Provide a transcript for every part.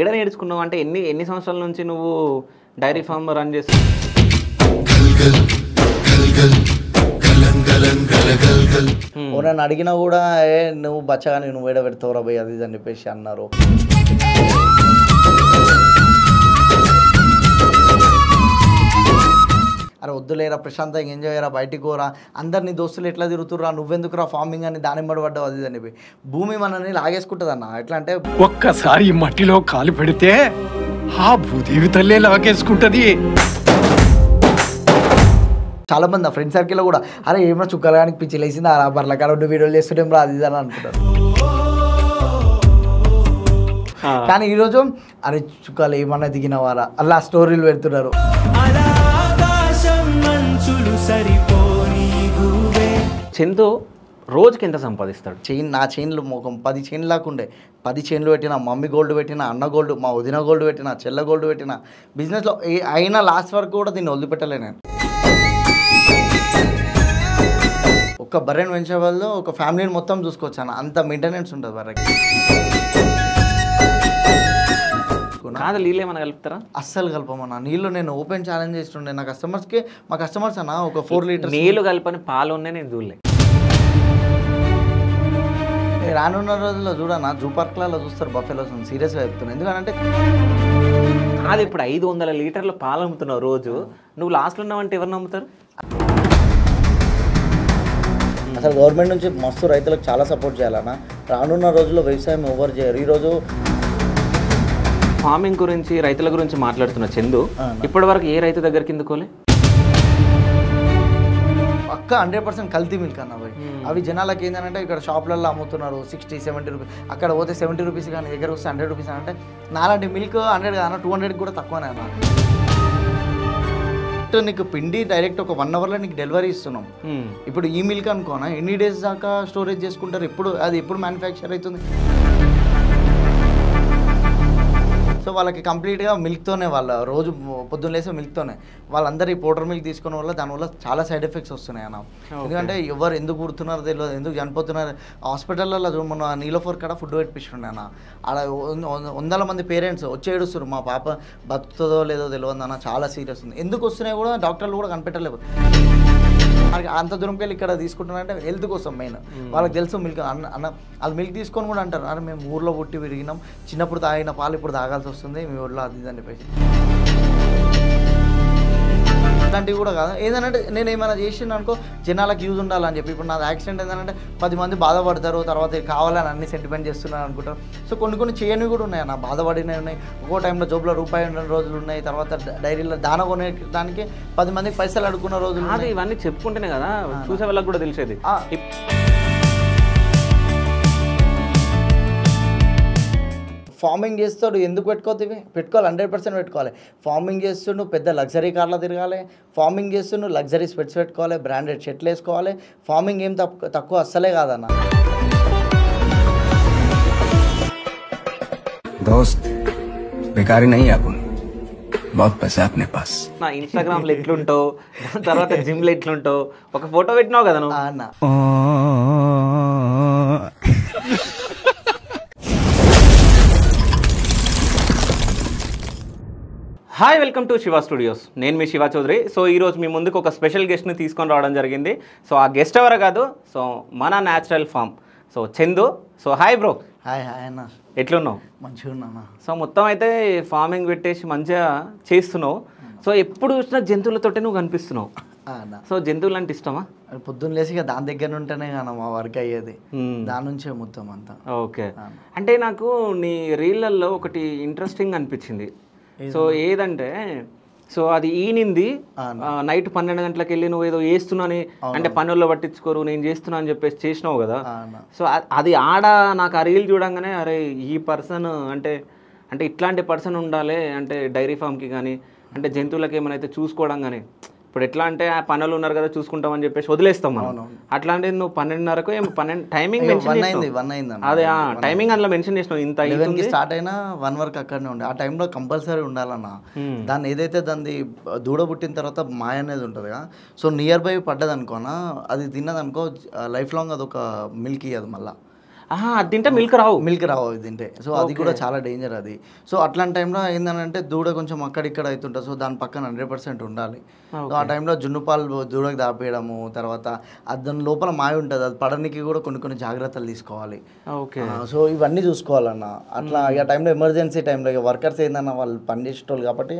ఏడ నేర్చుకున్నావు అంటే ఎన్ని సంవత్సరాల నుంచి నువ్వు డైరీ ఫార్మ్ రన్ చేస్తున్నావు? నన్ను అడిగినా కూడా నువ్వు బచ్చగాని నువ్వు ఏడ పెడతావురా భయ్ అది ఇది అని చెప్పేసి అన్నారు. అరే వద్దులేరా ప్రశాంతంగా ఎంజాయ్ అయ్యారా, బయటికి పోరా, అందరినీ దోస్తులు ఎట్లా తిరుగుతురా, నువ్వెందుకురా ఫార్మింగ్ అని దాని పడ్డావు అది అని చెప్పి భూమి మనల్ని లాగేసుకుంటుంది అన్న. ఎట్లా అంటే ఒక్కసారి మట్టిలో కాలు పెడితే ఆ భూదేవి తల్లే లాగేసుకుంటది. చాలా మంది నా ఫ్రెండ్ సర్కిల్లో కూడా అరే ఏమన్నా చుక్కలగానికి పిచ్చి లేసింది ఆ బర్ల కాడ వీడియోలు చేస్తుంటే రా అది అని అనుకుంటారు. కానీ ఈరోజు అరే చుక్కలు ఏమన్నా దిగినవారా అలా స్టోరీలు పెడుతున్నారు. చందు రోజుకి ఎంత సంపాదిస్తాడు? నా చైన్లు ఒక 10 చైన్లు దాకా ఉండే. 10 చైన్లు పెట్టిన, మమ్మీ గోల్డ్ పెట్టిన, అన్న గోల్డ్, మా వదిన గోల్డ్ పెట్టిన, చెల్ల గోల్డ్ పెట్టిన. బిజినెస్లో అయినా లాస్ట్ వరకు కూడా దీన్ని వదిలిపెట్టలే నేను. ఒక బర్రెని పెంచే వాళ్ళు ఒక ఫ్యామిలీని మొత్తం చూసుకోవచ్చాను, అంత మెయింటెనెన్స్ ఉంటుంది బర్రెకి. కాదు నీళ్ళు ఏమైనా కలుపుతారా? అస్సలు కలపమన్నా నీళ్ళు. నేను ఓపెన్ ఛాలెంజ్ చేస్తుండే నా కస్టమర్స్కి. మా కస్టమర్స్ అన్న ఒక 4 లీటర్స్ నీళ్ళు కలపని పాలు ఉన్నాయి, నేను చూడలే. రానున్న రోజుల్లో చూడన్నా జూ పార్క్లలో చూస్తారు బఫెలోస్. సీరియస్గా చెప్తున్నాను. ఎందుకంటే అది ఇప్పుడు 500 లీటర్ల పాలు అమ్ముతున్నావు రోజు. నువ్వు లాస్ట్లో ఉన్నావంటే ఎవరు నమ్ముతారు? అసలు గవర్నమెంట్ నుంచి మస్తు రైతులకు చాలా సపోర్ట్ చేయాలన్న. రానున్న రోజుల్లో వ్యవసాయం ఎవరు చేయరు. ఈరోజు ఫార్మింగ్ గురించి రైతుల గురించి మాట్లాడుతున్న చందు ఇప్పటి వరకు ఏ రైతు దగ్గర కిందుకోలే? పక్క 100% కల్తీ మిల్క్ అన్న పోయి. అవి జనాలకి ఏంటంటే ఇక్కడ షాప్లలో అమ్ముతున్నారు 60-70 రూపీస్. అక్కడ పోతే 70 రూపీస్ కానీ దగ్గర వస్తే 100 రూపీస్ అంటే నాలాంటి మిల్క్ 100 కాదన్న 200 కూడా తక్కువనే అన్న. నీకు పిండి డైరెక్ట్ ఒక 1 అవర్లో నీకు డెలివరీ ఇస్తున్నాం. ఇప్పుడు ఈ మిల్క్ అనుకోనా ఎన్ని డేస్ దాకా స్టోరేజ్ చేసుకుంటారు, ఎప్పుడు మ్యానుఫ్యాక్చర్ అవుతుంది. సో వాళ్ళకి కంప్లీట్గా మిల్క్తోనే, వాళ్ళ రోజు పొద్దున్న లేసే మిల్క్తోనే. వాళ్ళందరూ ఈ పౌడర్ మిల్క్ తీసుకునే వల్ల దానివల్ల చాలా సైడ్ ఎఫెక్ట్స్ వస్తున్నాయి అన్న. ఎందుకంటే ఎవరు ఎందుకు పుడుతున్నారో తెలియదు, ఎందుకు చనిపోతున్నారు. హాస్పిటల్లో మొన్న నీలోఫర్ కాడ ఫుడ్ పెట్టించుండే అన్న. అలా 100 మంది పేరెంట్స్ వచ్చి ఏడుస్తారు, మా పాప బతుకుతుందో లేదో తెలియదు అన్న. చాలా సీరియస్ ఉంది. ఎందుకు వస్తున్నాయి కూడా డాక్టర్లు కూడా కనిపెట్టలేదు. అంత దూరంకి వెళ్ళి ఇక్కడ తీసుకుంటున్నారంటే హెల్త్ కోసం మెయిన్. వాళ్ళకి తెలుసు మిల్క్ అన్న. వాళ్ళు మిల్క్ తీసుకొని కూడా అంటారు అరే మేము ఊర్లో పుట్టి విరిగినాం, చిన్నప్పుడు తాగిన పాలు ఇప్పుడు తాగాల్సి వస్తుంది మీ ఊళ్ళో అది ఇది అని చెప్పేసి. ఇట్లాంటివి కూడా కాదు. ఏదనంటే నేను ఏమైనా చేసిండు అనుకో జనాలకు యూజ్ ఉండాలని చెప్పి. ఇప్పుడు నాది యాక్సిడెంట్ ఏంటంటే 10 మంది బాధపడతారు, తర్వాత కావాలని అన్ని సెంటిమెంట్ చేస్తున్నారు అనుకుంటారు. సో కొన్ని చేయనివి కూడా ఉన్నాయి అన్న, బాధపడినవి ఉన్నాయి. ఒక్కో టైంలో జోబులో రూపాయి ఉన్న రోజులు ఉన్నాయి. తర్వాత డైరీలో దాన కొనేదానికి 10 మందికి పైసలు అడుక్కున్న రోజులు. అది ఇవన్నీ చెప్పుకుంటేనే కదా చూసే వాళ్ళకి కూడా తెలిసేది. ఫార్మింగ్ చేస్తాడు ఎందుకు పెట్టుకోవాలి 100% పెట్టుకోవాలి. ఫార్మింగ్ చేస్తుండు పెద్ద లగ్జరీ కార్లో తిరగాలి. ఫార్మింగ్ చేస్తుండు లగ్జరీ స్పెట్స్ పెట్టుకోవాలి, బ్రాండెడ్ షర్ట్లు వేసుకోవాలి. ఫార్మింగ్ ఏం తక్కువ అస్సలే కాదన్న. దోస్త్ బేకారీ నహీ అపున్ बहुत पैसा अपने पास. నా ఇన్స్టాగ్రామ్లో ఎట్లుంటావు, తర్వాత జిమ్లో ఎట్లుంటావు, ఒక ఫోటో పెట్టినావు కదా నువ్వు అన్న. Hi, welcome to Shiva studios. నేను మీ శివ చౌదరి. సో ఈరోజు మీ ముందుకు ఒక స్పెషల్ గెస్ట్ని తీసుకొని రావడం జరిగింది. సో ఆ గెస్ట్ ఎవరు కాదు, సో మన natural farm, so Chandu. So hi bro. Hi అన్న. ఎట్లున్నావు? మంచిగా ఉన్నా. సో మొత్తం అయితే ఫార్మింగ్ పెట్టేసి మంచిగా చేస్తున్నావు. సో ఎప్పుడు చూసినా జంతువులతోటే నువ్వు కనిపిస్తున్నావు. సో జంతువులు అంటే ఇష్టమా? పొద్దున్న లేసి దాని దగ్గర ఉంటేనే కానీ మా వర్క్ అయ్యేది, దాని నుంచే మొత్తం అంతా. ఓకే. అంటే నాకు నీ రీళ్ళల్లో ఒకటి ఇంట్రెస్టింగ్ అనిపించింది. సో ఏదంటే, సో అది ఈనింది నైట్ 12 గంటలకు వెళ్ళి నువ్వు ఏదో చేస్తున్నాని, అంటే పనుల్లో పట్టించుకోరు నేను చేస్తున్నా అని చెప్పేసి చేసినావు కదా. సో అది ఆడ నాకు ఆ రీల్ చూడంగానే అరే ఈ పర్సన్ అంటే ఇట్లాంటి పర్సన్ ఉండాలి, అంటే డైరీ ఫామ్కి కానీ అంటే జంతువులకి ఏమైనా అయితే చూసుకోవడం కానీ. ఇప్పుడు ఎట్లా అంటే ఆ పనులు ఉన్నారు కదా చూసుకుంటామని చెప్పేసి వదిలేస్తాం మనం. అట్లాంటిది నువ్వు 12:30కు ఏమో టైమింగ్ అదే టైమింగ్ అందులో మెన్షన్ చేసినావు. ఇంత 11కి స్టార్ట్ అయినా 1 వరకు అక్కడనే ఉండే. ఆ టైంలో కంపల్సరీ ఉండాలన్న. దాన్ని ఏదైతే దాన్ని దూడ పుట్టిన తర్వాత మాయ అనేది ఉంటుంది కదా, సో నియర్ బై పడ్డది అనుకోనా, అది తిన్నదనుకో లైఫ్ లాంగ్ అదొక మిల్క్ ఇయ్యదు మళ్ళీ. అది తింటే మిల్క్ రావు. మిల్క్ రావు అవి తింటే. సో అది కూడా చాలా డేంజర్ అది. సో అట్లాంటి టైంలో ఏంటంటే దూడ కొంచెం అక్కడిక్కడ అవుతుంటుంది. సో దాని పక్కన 100% ఉండాలి. సో ఆ టైంలో జున్ను పాలు దూడకు దాపేయడము, తర్వాత దాని లోపల మాయ ఉంటుంది, అది పడడానికి కూడా కొన్ని జాగ్రత్తలు తీసుకోవాలి. ఓకే. సో ఇవన్నీ చూసుకోవాలన్న. అట్లా ఇక టైంలో ఎమర్జెన్సీ టైంలో ఇక వర్కర్స్ ఏందన్న వాళ్ళు పని చేసేటోళ్ళు కాబట్టి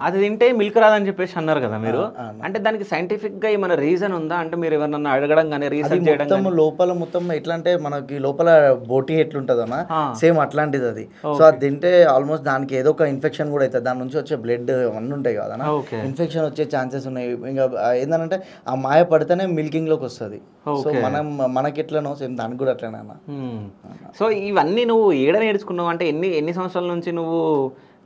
అది తింటే మిల్క్ రాదని చెప్పేసి అన్నారు కదా మీరు. అంటే దానికి సైంటిఫిక్ గా ఏమైనా రీజన్ ఉందా? అంటే మీరు ఎవరన్నా అడగడం కానీ రీసెర్చ్ చేయడం మొత్తం లోపల మొత్తం ఎట్లా అంటే మనకి లోపల బోటి ఎట్లుంటుంది అన్న సేమ్ అట్లాంటిది అది. సో అది తింటే ఆల్మోస్ట్ దానికి ఏదో ఒక ఇన్ఫెక్షన్ కూడా అవుతుంది, దాని నుంచి వచ్చే బ్లడ్ అన్నీ ఉంటాయి కదా, ఇన్ఫెక్షన్ వచ్చే ఛాన్సెస్ ఉన్నాయి. ఇంకా ఏంటంటే ఆ మాయ పడితేనే మిల్కింగ్ లోకి వస్తుంది. సో మనకి ఎట్లనో సేమ్ దానికి కూడా అట్లనే అన్న. సో ఇవన్నీ నువ్వు ఏడ నేర్చుకున్నావు? అంటే ఎన్ని సంవత్సరాల నుంచి నువ్వు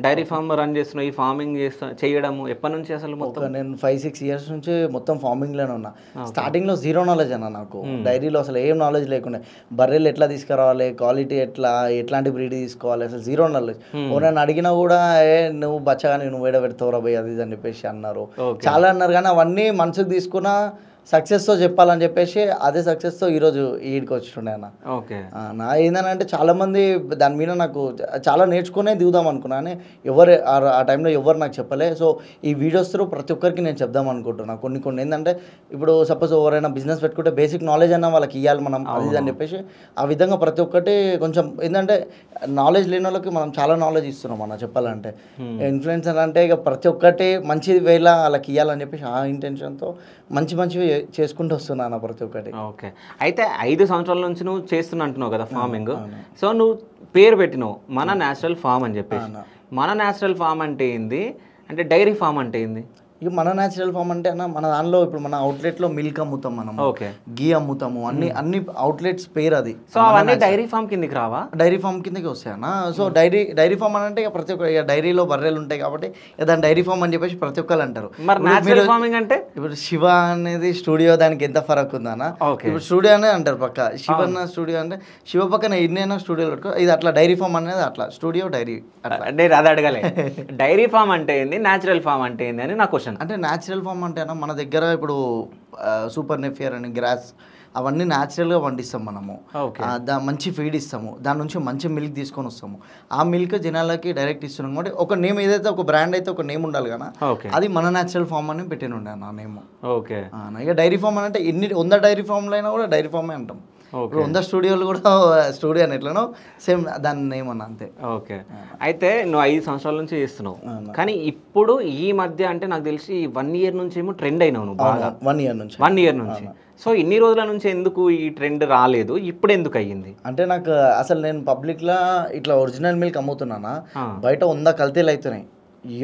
డైరీ ఫార్మ్ రన్ చేస్తున్నావు, ఈ ఫార్మింగ్ చేయడము ఎప్పటి నుంచి అసలు? మొత్తం నేను 5-6 years నుంచి మొత్తం ఫార్మింగ్లోనే ఉన్నా. స్టార్టింగ్లో జీరో నాలెడ్జ్ అన్న, నాకు డైరీలో అసలు ఏం నాలెడ్జ్ లేకుండా, బర్రెలు ఎట్లా తీసుకురావాలి, క్వాలిటీ ఎట్లాంటి బ్రీడ్ తీసుకోవాలి, అసలు జీరో నాలెడ్జ్. నన్ను అడిగినా కూడా నువ్వు బచ్చగాని నువ్వు ఏడ పెడతావురా భయ్ అది ఇది అని చెప్పేసి అన్నారు, చాలా అన్నారు. కానీ అవన్నీ మనసుకు తీసుకున్నా సక్సెస్తో చెప్పాలని చెప్పేసి అదే సక్సెస్తో ఈరోజు ఈడికి వచ్చిండే అన్న. ఓకే. నా ఏంటంటే చాలామంది దాని మీద నాకు చాలా నేర్చుకునే దిగుదాం అనుకున్నాను, ఎవరు ఆ టైంలో ఎవరు నాకు చెప్పలే. సో ఈ వీడియోస్ త్రూ ప్రతి ఒక్కరికి నేను చెప్దాం అనుకుంటున్నాను. కొన్ని ఏంటంటే ఇప్పుడు సపోజ్ ఎవరైనా బిజినెస్ పెట్టుకుంటే బేసిక్ నాలెడ్జ్ అన్న వాళ్ళకి ఇవ్వాలి మనం, అది అని చెప్పేసి ఆ విధంగా ప్రతి ఒక్కటి కొంచెం ఏంటంటే నాలెడ్జ్ లేని వాళ్ళకి మనం చాలా నాలెడ్జ్ ఇస్తున్నాం అన్న చెప్పాలంటే. ఇన్ఫ్లుయెన్సర్ అంటే ఇక ప్రతి ఒక్కటి మంచి వేలా వాళ్ళకి ఇవ్వాలని చెప్పేసి ఆ ఇంటెన్షన్తో మంచివి చేసుకుంటూ వస్తున్నాను ప్రతి ఒక్కటి. ఓకే. అయితే 5 సంవత్సరాల నుంచి నువ్వు చేస్తున్నా అంటున్నావు కదా ఫార్మింగ్. సో నువ్వు పేరు పెట్టినావు మన న్యాచురల్ ఫార్మ్ అని చెప్పేసి. మన న్యాచురల్ ఫార్మ్ అంటే ఏంది, అంటే డైరీ ఫార్మ్ అంటే ఏంది? ఇక మన న్యాచురల్ ఫార్మ్ అంటే అన్న మన దానిలో ఇప్పుడు మన అవుట్లెట్లో మిల్క్ అమ్ముతాం మనం, గీ అమ్ముతాము, అన్ని అవుట్లెట్స్ పేరు అది. సో అవన్నీ డైరీ ఫార్మ్ కిందకి రావా? డైరీ ఫార్మ్ కిందకి వస్తాయి అన్న. సో డైరీ ఫార్మ్ అని అంటే ఇక ప్రతి ఒక్క డైరీలో బర్రెలు ఉంటాయి కాబట్టి దాని డైరీ ఫార్మ్ అని చెప్పేసి ప్రతి ఒక్కరు అంటారు. మరి న్యాచురల్ ఫార్మింగ్ అంటే ఇప్పుడు శివ అనేది స్టూడియో, దానికి ఎంత ఫరక్ ఉందన్న. ఇప్పుడు స్టూడియో అనే అంటారు పక్క, శివన్న స్టూడియో అంటే శివ పక్కన ఎన్నైనా స్టూడియో పెట్టుకో, ఇది అట్లా డైరీ ఫార్మ్ అనేది అట్లా స్టూడియో డైరీ నేను అది అడగలే. డైరీ ఫార్మ్ అంటే ఏంది, న్యాచురల్ ఫార్మ్ అంటే ఏంది అని నా క్వశ్చన్. అంటే న్యాచురల్ ఫార్మ్ అంటే మన దగ్గర ఇప్పుడు సూపర్ నెఫియర్ అని గ్రాస్ అవన్నీ న్యాచురల్గా పండిస్తాం మనము. మంచి ఫీడ్ ఇస్తాము, దాని నుంచి మంచి మిల్క్ తీసుకొని వస్తాము. ఆ మిల్క్ జనాలకి డైరెక్ట్ ఇస్తున్నాం కాబట్టి ఒక నేమ్ ఏదైతే ఒక బ్రాండ్ అయితే ఒక నేమ్ ఉండాలి కదా, అది మన న్యాచురల్ ఫార్మ్ అని పెట్టిన ఉండే నా నేమ్. ఓకే. ఇక డైరీ ఫార్మ్ అని అంటే 100 డైరీ ఫార్మ్లు అయినా కూడా డైరీ ఫార్మే అంటాం. 100 స్టూడియోలు కూడా స్టూడియో అని ఎట్లనో సేమ్ దాని నేమ్ అన్న అంతే. ఓకే. అయితే నువ్వు 5 సంవత్సరాల నుంచి చేస్తున్నావు, కానీ ఇప్పుడు ఈ మధ్య అంటే నాకు తెలిసి 1 year నుంచి ఏమో ట్రెండ్ అయినావు నువ్వు బాగా. 1 year నుంచి. సో ఇన్ని రోజుల నుంచి ఎందుకు ఈ ట్రెండ్ రాలేదు, ఇప్పుడు ఎందుకు అయ్యింది? అంటే నాకు అసలు నేను పబ్లిక్లో ఇట్లా ఒరిజినల్ మిల్క్ అమ్ముతున్నానా, బయట 100 కల్తీలు అవుతున్నాయి,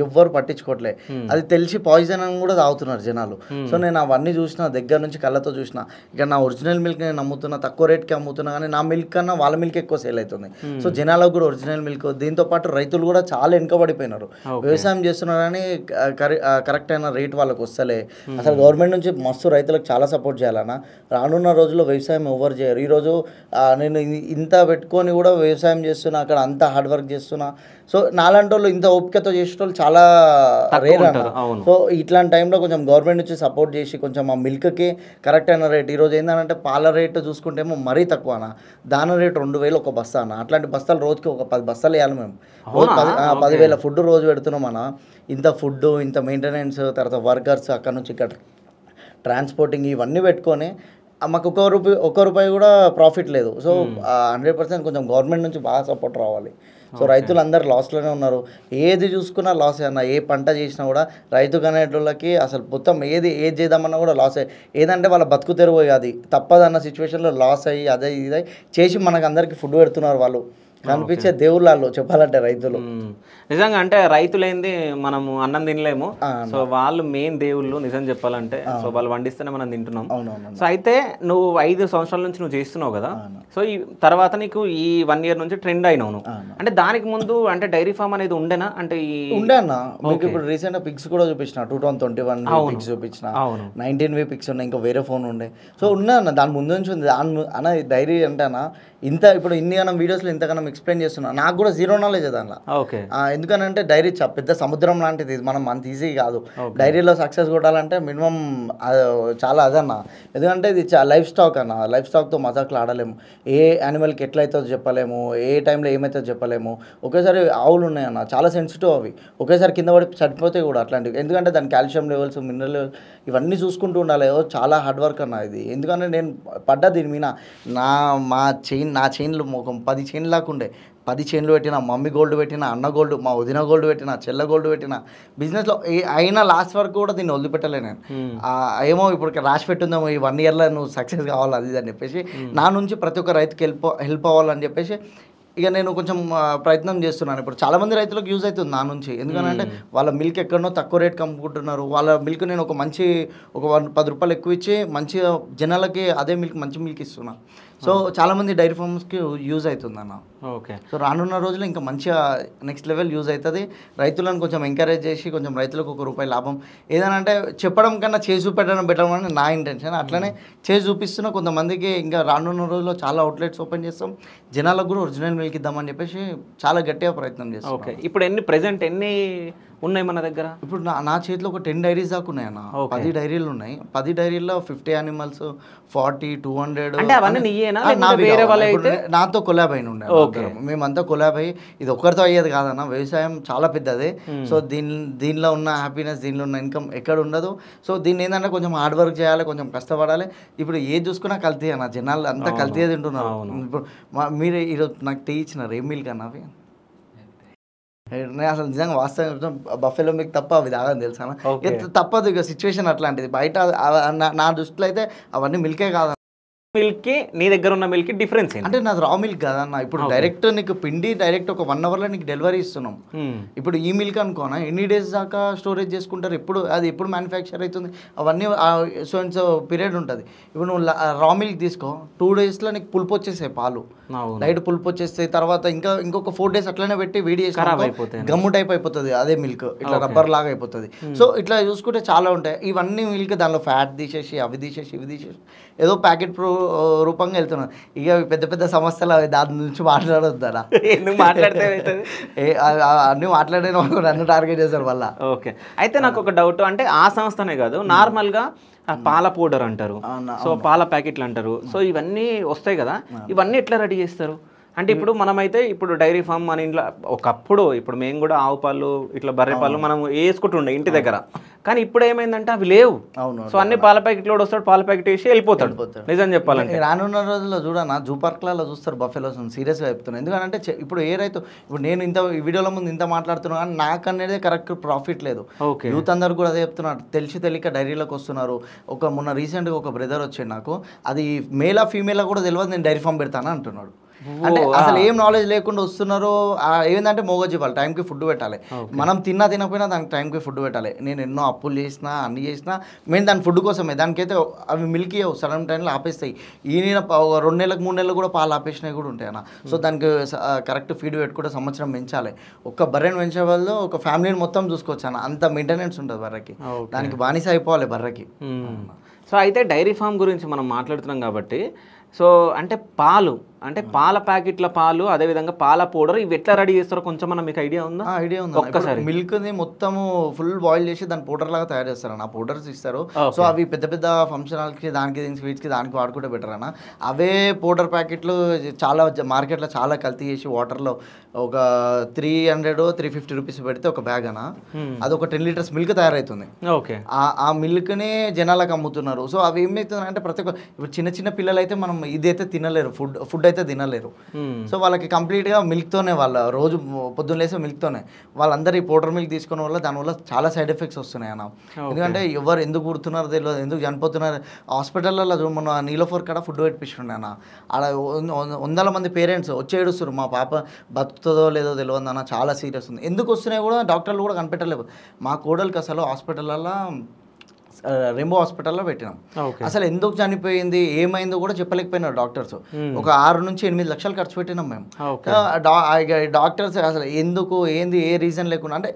ఎవ్వరు పట్టించుకోవట్లే. అది తెలిసి పాయిజన్ అని కూడా తాగుతున్నారు జనాలు. సో నేను అవన్నీ చూసిన, దగ్గర నుంచి కళ్ళతో చూసిన. ఇక నా ఒరిజినల్ మిల్క్ నేను అమ్ముతున్నా, తక్కువ రేట్కి అమ్ముతున్నా, కానీ నా మిల్క్ కన్నా వాళ్ళ మిల్క్ ఎక్కువ సేల్ అవుతుంది. సో జనాలకు కూడా ఒరిజినల్ మిల్క్, దీంతో పాటు రైతులు కూడా చాలా వెనుకబడిపోయినారు. వ్యవసాయం చేస్తున్నారని కరెక్ట్ అయిన రేట్ వాళ్ళకి వస్తలే. అసలు గవర్నమెంట్ నుంచి మస్తు రైతులకు చాలా సపోర్ట్ చేయాలన్నా. రానున్న రోజుల్లో వ్యవసాయం ఎవరు చేయరు. ఈరోజు నేను ఇంత పెట్టుకొని కూడా వ్యవసాయం చేస్తున్నా, అక్కడ అంత హార్డ్ వర్క్ చేస్తున్నా. సో నాలాంటి వాళ్ళు ఇంత ఓపికతో చేసేటోళ్ళు చాలా రేర్ అన్న. సో ఇట్లాంటి టైంలో కొంచెం గవర్నమెంట్ నుంచి సపోర్ట్ చేసి కొంచెం ఆ మిల్క్కి కరెక్ట్ అయిన రేట్. ఈరోజు ఏంటంటే పాల రేటు చూసుకుంటేమో మరీ తక్కువ అన్న, దాని రేటు 2000 ఒక బస్తా అన్న. అట్లాంటి బస్తాలు రోజుకి ఒక 10 బస్తాలు వేయాలి మేము. 10,000 ఫుడ్ రోజు పెడుతున్నాం అన్న. ఇంత ఫుడ్, ఇంత మెయింటెనెన్స్, తర్వాత వర్కర్స్, అక్కడ నుంచి ఇక్కడ ట్రాన్స్పోర్టింగ్, ఇవన్నీ పెట్టుకొని మాకు ఒక్క రూపాయి కూడా ప్రాఫిట్ లేదు. సో 100% కొంచెం గవర్నమెంట్ నుంచి బాగా సపోర్ట్ రావాలి. సో రైతులు అందరు లాస్లోనే ఉన్నారు, ఏది చూసుకున్నా లాసే అన్న. ఏ పంట చేసినా కూడా రైతు కనేటోళ్ళకి అసలు మొత్తం ఏది చేద్దామన్నా కూడా లాసే. ఏదంటే వాళ్ళ బతుకు తెరువు, అది తప్పదన్న సిచ్యువేషన్లో లాస్ అయ్యి అదే ఇదే చేసి మనకు అందరికీ ఫుడ్ పెడుతున్నారు. వాళ్ళు కనిపించే దేవుళ్ళు చెప్పాలంటే రైతులు. నిజంగా అంటే రైతులేంది మనము అన్నం తినలేము. సో వాళ్ళు మెయిన్ దేవుళ్ళు నిజం చెప్పాలంటే. సో వాళ్ళు వండిస్తేనే మనం తింటున్నాం. సో అయితే నువ్వు 5 సంవత్సరాల నుంచి నువ్వు చేస్తున్నావు కదా. సో ఈ తర్వాత నీకు ఈ 1 year నుంచి ట్రెండ్ అయినావు నువ్వు. అంటే దానికి ముందు అంటే డైరీ ఫార్మ్ అనేది ఉండేనా? అంటే ఉండే అన్న. మీకు ఇప్పుడు రీసెంట్గా పిక్స్ కూడా చూపించిన, 2021 పిక్స్ చూపించిన, 19 పిక్స్ ఉన్నాయి, ఇంకా వేరే ఫోన్ ఉండే. సో ఉన్నా అన్న, దాని ముందు నుంచి ఉంది అన్న. డైరీ అంటే అన్న ఇప్పుడు ఇన్ని వీడియోస్లో ఇంతగానం ఎక్స్ప్లెయిన్ చేస్తున్నా, నాకు కూడా జీరో నాలెడ్జ్ దానిలో. ఓకే. ఎందుకనంటే డైరీ పెద్ద సముద్రం లాంటిది, మనం అంత ఈజీ కాదు డైరీలో సక్సెస్ కొట్టాలంటే మినిమం చాలా అదన్న. ఎందుకంటే ఇది లైఫ్ స్టాక్ అన్న, లైఫ్ స్టాక్తో మజాకులు ఆడలేము. ఏ యానిమల్కి ఎట్లయితుందో చెప్పలేము, ఏ టైంలో ఏమవుతుందో చెప్పలేము. ఒకేసారి ఆవులు ఉన్నాయన్న, చాలా సెన్సిటివ్ అవి, ఒకేసారి కింద పడి చనిపోతాయి కూడా అట్లాంటివి. ఎందుకంటే దాని కాల్షియం లెవెల్స్, మినరల్ లెవెల్స్ ఇవన్నీ చూసుకుంటూ ఉండాలి. చాలా హార్డ్ వర్క్ అన్న ఇది. ఎందుకంటే నేను పడ్డా దీని మీద. నా చైన్లు ఒక 10 చైన్లు దాకా ఉండే, 10 చైన్లు పెట్టిన, మమ్మీ గోల్డ్ పెట్టిన, అన్న గోల్డ్, మా వదిన గోల్డ్ పెట్టిన, చెల్ల గోల్డ్ పెట్టిన, బిజినెస్లో అయినా లాస్ట్ వరకు కూడా దీన్ని వదిలిపెట్టలే నేను. ఏమో ఇప్పుడు రాసి పెట్టుందేమో ఈ 1 ఇయర్లో నువ్వు సక్సెస్ కావాలి అది అని చెప్పేసి, నా నుంచి ప్రతి ఒక్క రైతుకి హెల్ప్ అవ్వాలని చెప్పేసి ఇక నేను కొంచెం ప్రయత్నం చేస్తున్నాను. ఇప్పుడు చాలామంది రైతులకు యూజ్ అవుతుంది నా నుంచి. ఎందుకంటే వాళ్ళ మిల్క్ ఎక్కడనో తక్కువ రేట్కి అమ్ముకుంటున్నారు. వాళ్ళ మిల్క్ నేను ఒక 10 రూపాయలు ఎక్కువ ఇచ్చి మంచిగా జనాలకి అదే మంచి మిల్క్ ఇస్తున్నా. సో చాలామంది డైరీ ఫార్మ్స్కి యూజ్ అవుతుంది అన్న. ఓకే. సో రానున్న రోజుల్లో ఇంకా మంచిగా నెక్స్ట్ లెవెల్ యూజ్ అవుతుంది. రైతులను కొంచెం ఎంకరేజ్ చేసి కొంచెం రైతులకు ₹1 లాభం ఏదైనా అంటే చెప్పడం కన్నా చేసి చూపెట్టడం బెటర్ అని నా ఇంటెన్షన్. అట్లనే చేసి చూపిస్తున్న కొంతమందికి ఇంకా రానున్న రోజుల్లో చాలా అవుట్లెట్స్ ఓపెన్ చేస్తాం, జనాలకు కూడా ఒరిజినల్ మిల్క్ ఇద్దామని చెప్పేసి చాలా గట్టిగా ప్రయత్నం చేస్తాం. ఓకే. ఇప్పుడు ప్రెజెంట్ ఎన్ని ఉన్నాయి మన దగ్గర? ఇప్పుడు నా చేతిలో ఒక 10 డైరీస్ దాకా ఉన్నాయన్న. 10 డైరీలు ఉన్నాయి. 10 డైరీల్లో 50 యానిమల్స్, 40, 200. అంటే అవన్నీ నీయేనా వేరే వాళ్ళ? అయితే నాతో కొలాబ్ అయిన ఉండే, మేమంతా కొలాబ్ అయ్యి. ఇది ఒక్కరితో అయ్యేది కాదన్న, వ్యవసాయం చాలా పెద్దది. సో దీనిలో ఉన్న హ్యాపీనెస్, దీనిలో ఉన్న ఇన్కమ్ ఎక్కడ ఉండదు. సో దీన్ని ఏంటంటే కొంచెం హార్డ్ వర్క్ చేయాలి, కొంచెం కష్టపడాలి. ఇప్పుడు ఏది చూసుకున్నా కల్తీ అన్న, జనాలు అంతా కల్తీ తింటున్నారు. ఇప్పుడు మీరు ఈరోజు నాకు టీ ఇచ్చినారు, ఏం మిల్క్ అన్న అవి? నేను అసలు నిజంగా వాస్తవం బఫెలో మీకు తప్ప అవి తాగని తెలుసా? తప్పదు, ఇక సిచ్యువేషన్ అట్లాంటిది. బయట నా దృష్టిలో అయితే అవన్నీ మిల్కే కాదు. మిల్క్ నీ దగ్గర ఉన్న మిల్క్ డిఫరెన్స్ అంటే నాది రా మిల్క్ కాదన్న. ఇప్పుడు డైరెక్ట్ నీకు పిండి డైరెక్ట్ ఒక 1 అవర్లో నీకు డెలివరీ ఇస్తున్నాం. ఇప్పుడు ఈ మిల్క్ అనుకోనా ఎన్ని డేస్ దాకా స్టోరేజ్ చేసుకుంటారు, ఎప్పుడు మ్యానుఫ్యాక్చర్ అవుతుంది, అవన్నీ సో పీరియడ్ ఉంటుంది. ఇప్పుడు నువ్వు రా మిల్క్ తీసుకో, 2 డేస్లో నీకు పులుపు వచ్చేసాయి, పాలు లైట్ పులుపు వచ్చేస్తాయి. తర్వాత ఇంకొక 4 డేస్ అట్లనే పెట్టి వేడి చేసి గమ్ము టైప్ అయిపోతుంది అదే మిల్క్, ఇట్లా రబ్బర్ లాగా అయిపోతుంది. సో ఇట్లా చూసుకుంటే చాలా ఉంటాయి. ఇవన్నీ మిల్క్ దానిలో ఫ్యాట్ తీసేసి అవి తీసేసి ఇవి తీసేసి ఏదో ప్యాకెట్ రూపంగా వెళ్తున్నారు. ఇక పెద్ద పెద్ద సమస్యలు అవి దాని నుంచి మాట్లాడొద్దా? ఎందుకు మాట్లాడితే అన్నీ మాట్లాడే నన్ను టార్గెట్ చేశారు వల్ల. ఓకే. అయితే నాకు ఒక డౌట్, అంటే ఆ సంస్థనే కాదు, నార్మల్గా పాల పౌడర్ అంటారు, సో పాల ప్యాకెట్లు అంటారు, సో ఇవన్నీ వస్తాయి కదా, ఇవన్నీ ఎట్లా రెడీ చేస్తారు? అంటే ఇప్పుడు మనమైతే ఇప్పుడు డైరీ ఫామ్ మన ఇంట్లో ఒకప్పుడు, ఇప్పుడు మేము కూడా ఆవు పాలు ఇట్లా బర్రె పాలు మనం వేసుకుంటుండే ఇంటి దగ్గర, కానీ ఇప్పుడు ఏమైందంటే అవి లేవు. సో అన్ని పాల ప్యాకెట్లు వస్తాడు, పాల ప్యాకెట్ వేసి వెళ్ళిపోతాడు. నిజం చెప్పాలంటే రానున్న రోజుల్లో చూడన్నా జూ పార్క్లలో చూస్తారు బఫెలోస్, సీరియస్గా చెప్తున్నాను. ఎందుకంటే ఇప్పుడు ఏ రైతు, ఇప్పుడు నేను ఈ వీడియోల ముందు ఇంత మాట్లాడుతున్నాను కానీ నాకు అనేది కరెక్ట్ ప్రాఫిట్ లేదు. యూత్ అందరు కూడా అదే చెప్తున్నారు, తెలియక డైరీలోకి వస్తున్నారు. మొన్న రీసెంట్గా ఒక బ్రదర్ వచ్చాడు నాకు, అది మేలా ఫీమేలా కూడా తెలియదు, నేను డైరీ ఫామ్ పెడతాను అంటున్నాడు. అంటే అసలు ఏం నాలెడ్జ్ లేకుండా వస్తున్నారు. ఏంటంటే మోగొచ్చి వాళ్ళు టైంకి ఫుడ్ పెట్టాలి, మనం తినకపోయినా దానికి టైంకి ఫుడ్ పెట్టాలి. నేను ఎన్నో అప్పులు చేసినా అన్ని చేసినా మెయిన్ దాని ఫుడ్ కోసమే. దానికైతే అవి మిల్క్ సడన్ టైంలో ఆపేస్తాయి. ఈయన 2 నెలలకు 3 నెలలు కూడా పాలు ఆపేసినవి కూడా ఉంటాయి అన్న. సో దానికి కరెక్ట్ ఫీడ్ పెట్టుకుంటే సంవత్సరం పెంచాలి. ఒక్క బర్రెని పెంచే వాళ్ళు ఒక ఫ్యామిలీని మొత్తం చూసుకోవచ్చు అన్న, అంత మెయింటెనెన్స్ ఉంటుంది బర్రెకి. దానికి బానిస అయిపోవాలి బర్రెకి. సో అయితే డైరీ ఫామ్ గురించి మనం మాట్లాడుతున్నాం కాబట్టి, సో అంటే పాల ప్యాకెట్ల పాలు, అదేవిధంగా పాల పౌడర్, ఇవి ఎట్లా రెడీ చేస్తారో కొంచెం మనం మీకు ఐడియా ఉందా? ఐడియా ఉంది. ఒక్కసారి మిల్క్ని మొత్తము ఫుల్ బాయిల్ చేసి దాని పౌడర్ లాగా తయారు చేస్తారు అన్న, పౌడర్స్ ఇస్తారు. సో అవి పెద్ద పెద్ద ఫంక్షన్ హాల్కి, దానికి స్వీట్స్కి దానికి వాడుకుంటే బెటర్ అన్న. అవే పౌడర్ ప్యాకెట్లు చాలా మార్కెట్లో చాలా కల్తీ చేసి వాటర్లో ఒక 300-350 రూపీస్ పెడితే ఒక బ్యాగ్ అన్న, అది ఒక 10 లీటర్స్ మిల్క్ తయారవుతుంది. ఓకే. ఆ మిల్క్ని జనాలకు అమ్ముతున్నారు. సో అవి ఏమవుతుంది అంటే ప్రతి ఒక్క ఇప్పుడు చిన్న పిల్లలు అయితే మనం ఇదైతే తినలేరు, ఫుడ్ అయితే తినలేరు. సో వాళ్ళకి కంప్లీట్గా మిల్క్తోనే, వాళ్ళ రోజు పొద్దున్న లేసే మిల్క్తోనే. వాళ్ళందరూ ఈ పౌడర్ మిల్క్ తీసుకోవడం వల్ల దానివల్ల చాలా సైడ్ ఎఫెక్ట్స్ వస్తున్నాయి అన్న. ఎందుకంటే ఎవరు ఎందుకు పుడుతున్నారో తెలియదు, ఎందుకు చనిపోతున్నారు. హాస్పిటల్లో మన నీలోఫర్ కాడ ఫుడ్ పెట్టిస్తుండే అన్న, అలా 100 మంది పేరెంట్స్ వచ్చి ఏడుస్తారు, మా పాప బతుకుతుందో లేదో తెలియదు అన్న, చాలా సీరియస్ ఉంది. ఎందుకు వస్తున్నాయి కూడా డాక్టర్లు కూడా కనిపెట్టలేదు. మా కోడలికి అసలు హాస్పిటల్లో రెయిన్బో హాస్పిటల్లో పెట్టినాం. అసలు ఎందుకు చనిపోయింది ఏమైందో కూడా చెప్పలేకపోయినారు డాక్టర్స్. ఒక 6 నుంచి 8 లక్షలు ఖర్చు పెట్టినాం మేము. డాక్టర్స్ అసలు ఎందుకు ఏంది ఏ రీజన్ లేకుండా, అంటే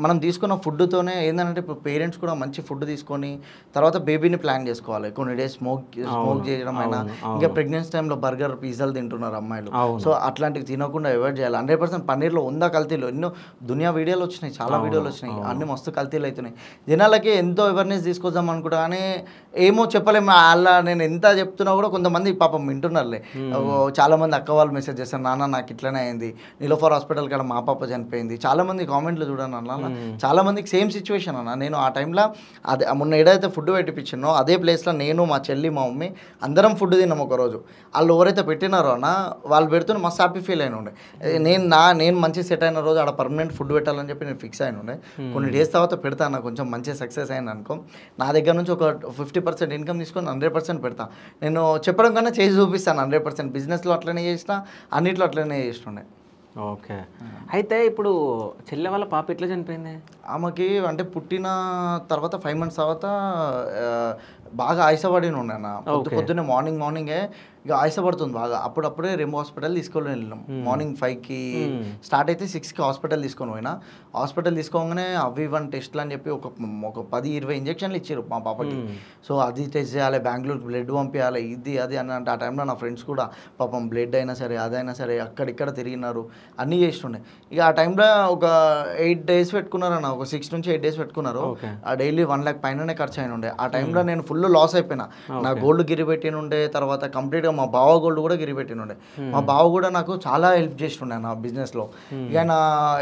మనం తీసుకున్న ఫుడ్తోనే ఏంటంటే ఇప్పుడు పేరెంట్స్ కూడా మంచి ఫుడ్ తీసుకొని తర్వాత బేబీని ప్లాన్ చేసుకోవాలి. కొన్ని డేస్ స్మోక్ చేయడం అయినా, ఇంకా ప్రెగ్నెన్సీ టైంలో బర్గర్ పిజ్జాలు తింటున్నారు అమ్మాయిలు. సో అట్లాంటివి తినకుండా అవాయిడ్ చేయాలి. 100% పన్నీర్లో కల్తీలు ఎన్నో దునియా వీడియోలు వచ్చినాయి, చాలా వీడియోలు వచ్చినాయి, అన్ని మస్తు కల్తీలు అవుతున్నాయి. జనాలకి ఎంతో అవేర్నెస్ తీసుకొద్దాం అనుకుంటా కానీ ఏమో చెప్పలేము. అలా నేను ఎంత చెప్తున్నా కూడా కొంతమంది పాపం వింటున్నారులే. చాలా మంది అక్క వాళ్ళు మెసేజ్ చేస్తారు, నాన్న నాకు ఇట్లనే అయింది, నిలోఫర్ హాస్పిటల్ కాడ మా పాప చనిపోయింది. చాలా మంది కామెంట్లు చూడండి అన్న, చాలా మందికి సేమ్ సిచ్యువేషన్ అన్న. నేను ఆ టైంలో అదే మొన్న ఏదైతే ఫుడ్ పెట్టిపించినో అదే ప్లేస్లో నేను, మా చెల్లి, మా మమ్మీ అందరం ఫుడ్ తిన్నాం ఒకరోజు. వాళ్ళు ఎవరైతే పెట్టినారో అన్న వాళ్ళు పెడుతున్న మస్తు హ్యాపీ ఫీల్ అయిన ఉండే. నేను మంచి సెట్ అయిన రోజు ఆడ పర్మనెంట్ ఫుడ్ పెట్టాలని చెప్పి నేను ఫిక్స్ అయిన ఉండే. కొన్ని డేస్ తర్వాత పెడతాను, కొంచెం మంచి సక్సెస్ అయింది అనుకో, నా దగ్గర నుంచి ఒక 50% ఇన్కమ్ తీసుకొని 100% పెడతా. నేను చెప్పడం కన్నా చేసి చూపిస్తాను 100%. బిజినెస్లో అట్లనే చేసిన, అన్నిట్లో అట్లనే చేస్తుండే. ఓకే. అయితే ఇప్పుడు చెల్లె వాళ్ళ పాప ఎట్లా చనిపోయింది? ఆమెకి అంటే పుట్టిన తర్వాత 5 months తర్వాత బాగా ఆయాసపడి ఉండే అన్న. పొద్దున్నే మార్నింగే ఇక ఆయాసపడుతుంది బాగా. అప్పుడప్పుడే రెమో హాస్పిటల్ తీసుకొని వెళ్ళినాం. మార్నింగ్ 5కి స్టార్ట్ అయితే 6కి హాస్పిటల్ తీసుకొని పోయినా. హాస్పిటల్ తీసుకోగానే అవి 1 టెస్ట్లు అని చెప్పి ఒక 10-20 ఇంజక్షన్లు ఇచ్చారు మా పాపకి. సో అది టెస్ట్ చేయాలి, బెంగళూరు బ్లడ్ పంపించాలి, ఇది అది అని అంటే ఆ టైంలో నా ఫ్రెండ్స్ కూడా పాపం బ్లడ్ అయినా సరే అదైనా సరే అక్కడిక్కడ తిరిగినారు, అన్నీ చేస్తుండే. ఇక ఆ టైంలో ఒక 8 days పెట్టుకున్నారు అన్న, ఒక 6 నుంచి 8 days పెట్టుకున్నారు. ఆ డైలీ 1 lakh పైననే ఖర్చు అయిన ఉండే. ఆ టైంలో నేను ఫుల్ లాస్ అయిపోయినా. నా గోల్డ్ గిరిపెట్టిన ఉండే, తర్వాత కంప్లీట్గా మా బావ గోల్డ్ కూడా గిరిపెట్టిన ఉండే. మా బావ కూడా నాకు చాలా హెల్ప్ చేస్తుండే నా బిజినెస్లో. ఇక ఆయన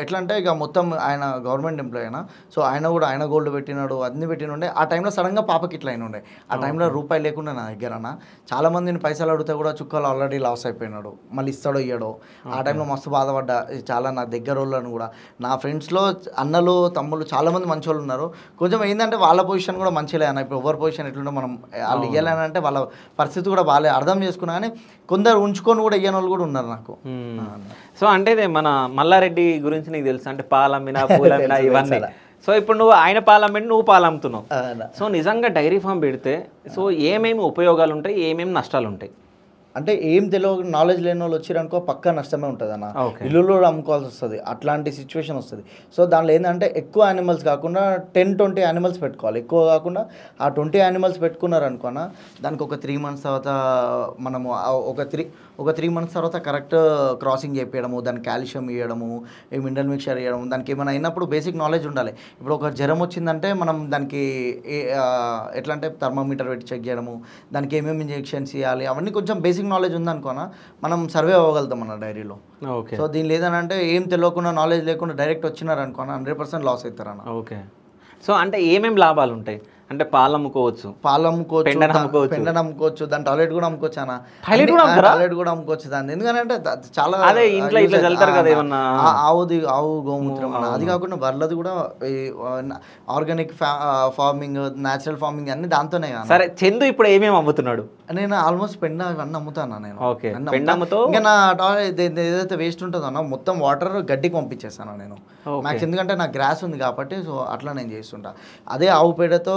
ఎట్లా అంటే ఇక మొత్తం ఆయన గవర్నమెంట్ ఎంప్లాయ్ అయినా, సో ఆయన కూడా ఆయన గోల్డ్ పెట్టినాడు, అన్ని పెట్టిన ఉండే. ఆ టైంలో సడన్గా పాపకి ఇట్లా అయిన ఉండే. ఆ టైంలో రూపాయి లేకుండా నా దగ్గర అన్న, చాలా మందిని పైసలు అడిగితే కూడా చుక్కలు ఆల్రెడీ లాస్ అయిపోయినాడు, మళ్ళీ ఇస్తాడో ఇయ్యడో. ఆ టైంలో మస్తు బాధపడ్డా. చాలా నా దగ్గర వాళ్ళని కూడా, నా ఫ్రెండ్స్లో అన్నలు తమ్ముళ్ళు చాలా మంది మంచి వాళ్ళు ఉన్నారు. కొంచెం ఏంటంటే వాళ్ళ పొజిషన్ కూడా మంచిలే అన్న. ఇప్పుడు ఎవరి పొజిషన్ ఎట్లుంటే మనం వాళ్ళు ఇవ్వాలంటే వాళ్ళ పరిస్థితి కూడా బాగాలే అర్థం చేసుకున్నా. కానీ కొందరు ఉంచుకొని కూడా ఇయ్యని వాళ్ళు కూడా ఉన్నారు నాకు. సో అంటే మన మల్లారెడ్డి గురించి నీకు తెలుసు అంటే పాలమ్మినా పూలమ్మినా ఇవన్నీ. సో ఇప్పుడు నువ్వు ఆయన పాలమ్మిని నువ్వు పాలమ్ముతున్నావు. సో నిజంగా డైరీ ఫామ్ పెడితే సో ఏమేమి ఉపయోగాలు ఉంటాయి, ఏమేమి నష్టాలు ఉంటాయి? అంటే ఏం తెలియదు, నాలెడ్జ్ లేని వాళ్ళు వచ్చిరనుకో పక్కా నష్టమే ఉంటుంది అన్న. ఇల్లులో కూడా అమ్ముకోవాల్సి వస్తుంది, అట్లాంటి సిచ్యువేషన్ వస్తుంది. సో దాంట్లో ఏంటంటే ఎక్కువ యానిమల్స్ కాకుండా 10-20 యానిమల్స్ పెట్టుకోవాలి. ఎక్కువ కాకుండా ఆ 20 యానిమల్స్ పెట్టుకున్నారనుకోనా, దానికి ఒక 3 months తర్వాత మనము ఒక 3 months తర్వాత కరెక్ట్ క్రాసింగ్ చేయించడము, దానికి కాల్షియం ఇవ్వడము, మినరల్ మిక్చర్ ఇవ్వడము, దానికి ఏమైనా అయినప్పుడు బేసిక్ నాలెడ్జ్ ఉండాలి. ఇప్పుడు ఒక జ్వరం వచ్చిందంటే మనం దానికి ఎట్లా అంటే థర్మోమీటర్ పెట్టి చెక్ చేయడము, దానికి ఏమేమి ఇంజెక్షన్స్ ఇవ్వాలి, అవన్నీ కొంచెం బేసిక్ నాలెడ్జ్ ఉందనుకోనా మనం సర్వే అవ్వగలుగుతాం అన్న డైరీలో. సో దీని లేదనంటే ఏం తెలియకుండా నాలెడ్జ్ లేకుండా డైరెక్ట్ వచ్చినారనుకోనా 100% లాస్ అవుతారన్న. ఓకే. సో అంటే ఏమేమి లాభాలు ఉంటాయి అంటే పాలు అమ్ముకోవచ్చు, పెండను అమ్ముకోవచ్చు, దాని టాయిలెట్ కూడా అమ్ముకోవచ్చు అన్న. టాయిలెట్ కూడా అమ్ముకోవచ్చు దాన్ని. ఎందుకంటే చాలా ఇంట్లో ఇట్లా వెళ్తారు కదా ఏమన్నా ఆవు గోమూత్రం అన్న. అది కాకుండా బర్లది కూడా ఆర్గానిక్ ఫార్మింగ్, న్యాచురల్ ఫార్మింగ్ అన్ని దాంతోనే కదా. సరే చందు ఇప్పుడు ఏమేమి అమ్ముతున్నాడు? నేను ఆల్మోస్ట్ పెండ ఇవన్నీ అమ్ముతాను నేను. ఇంకా నా టాయిలెట్ ఏదైతే వేస్ట్ ఉంటుందో అన్న మొత్తం వాటర్ గడ్డికి పంపించేస్తాను నేను మ్యాక్స్. ఎందుకంటే నాకు గ్రాస్ ఉంది కాబట్టి సో అట్లా నేను చేస్తుంటా. అదే ఆవు పేడతో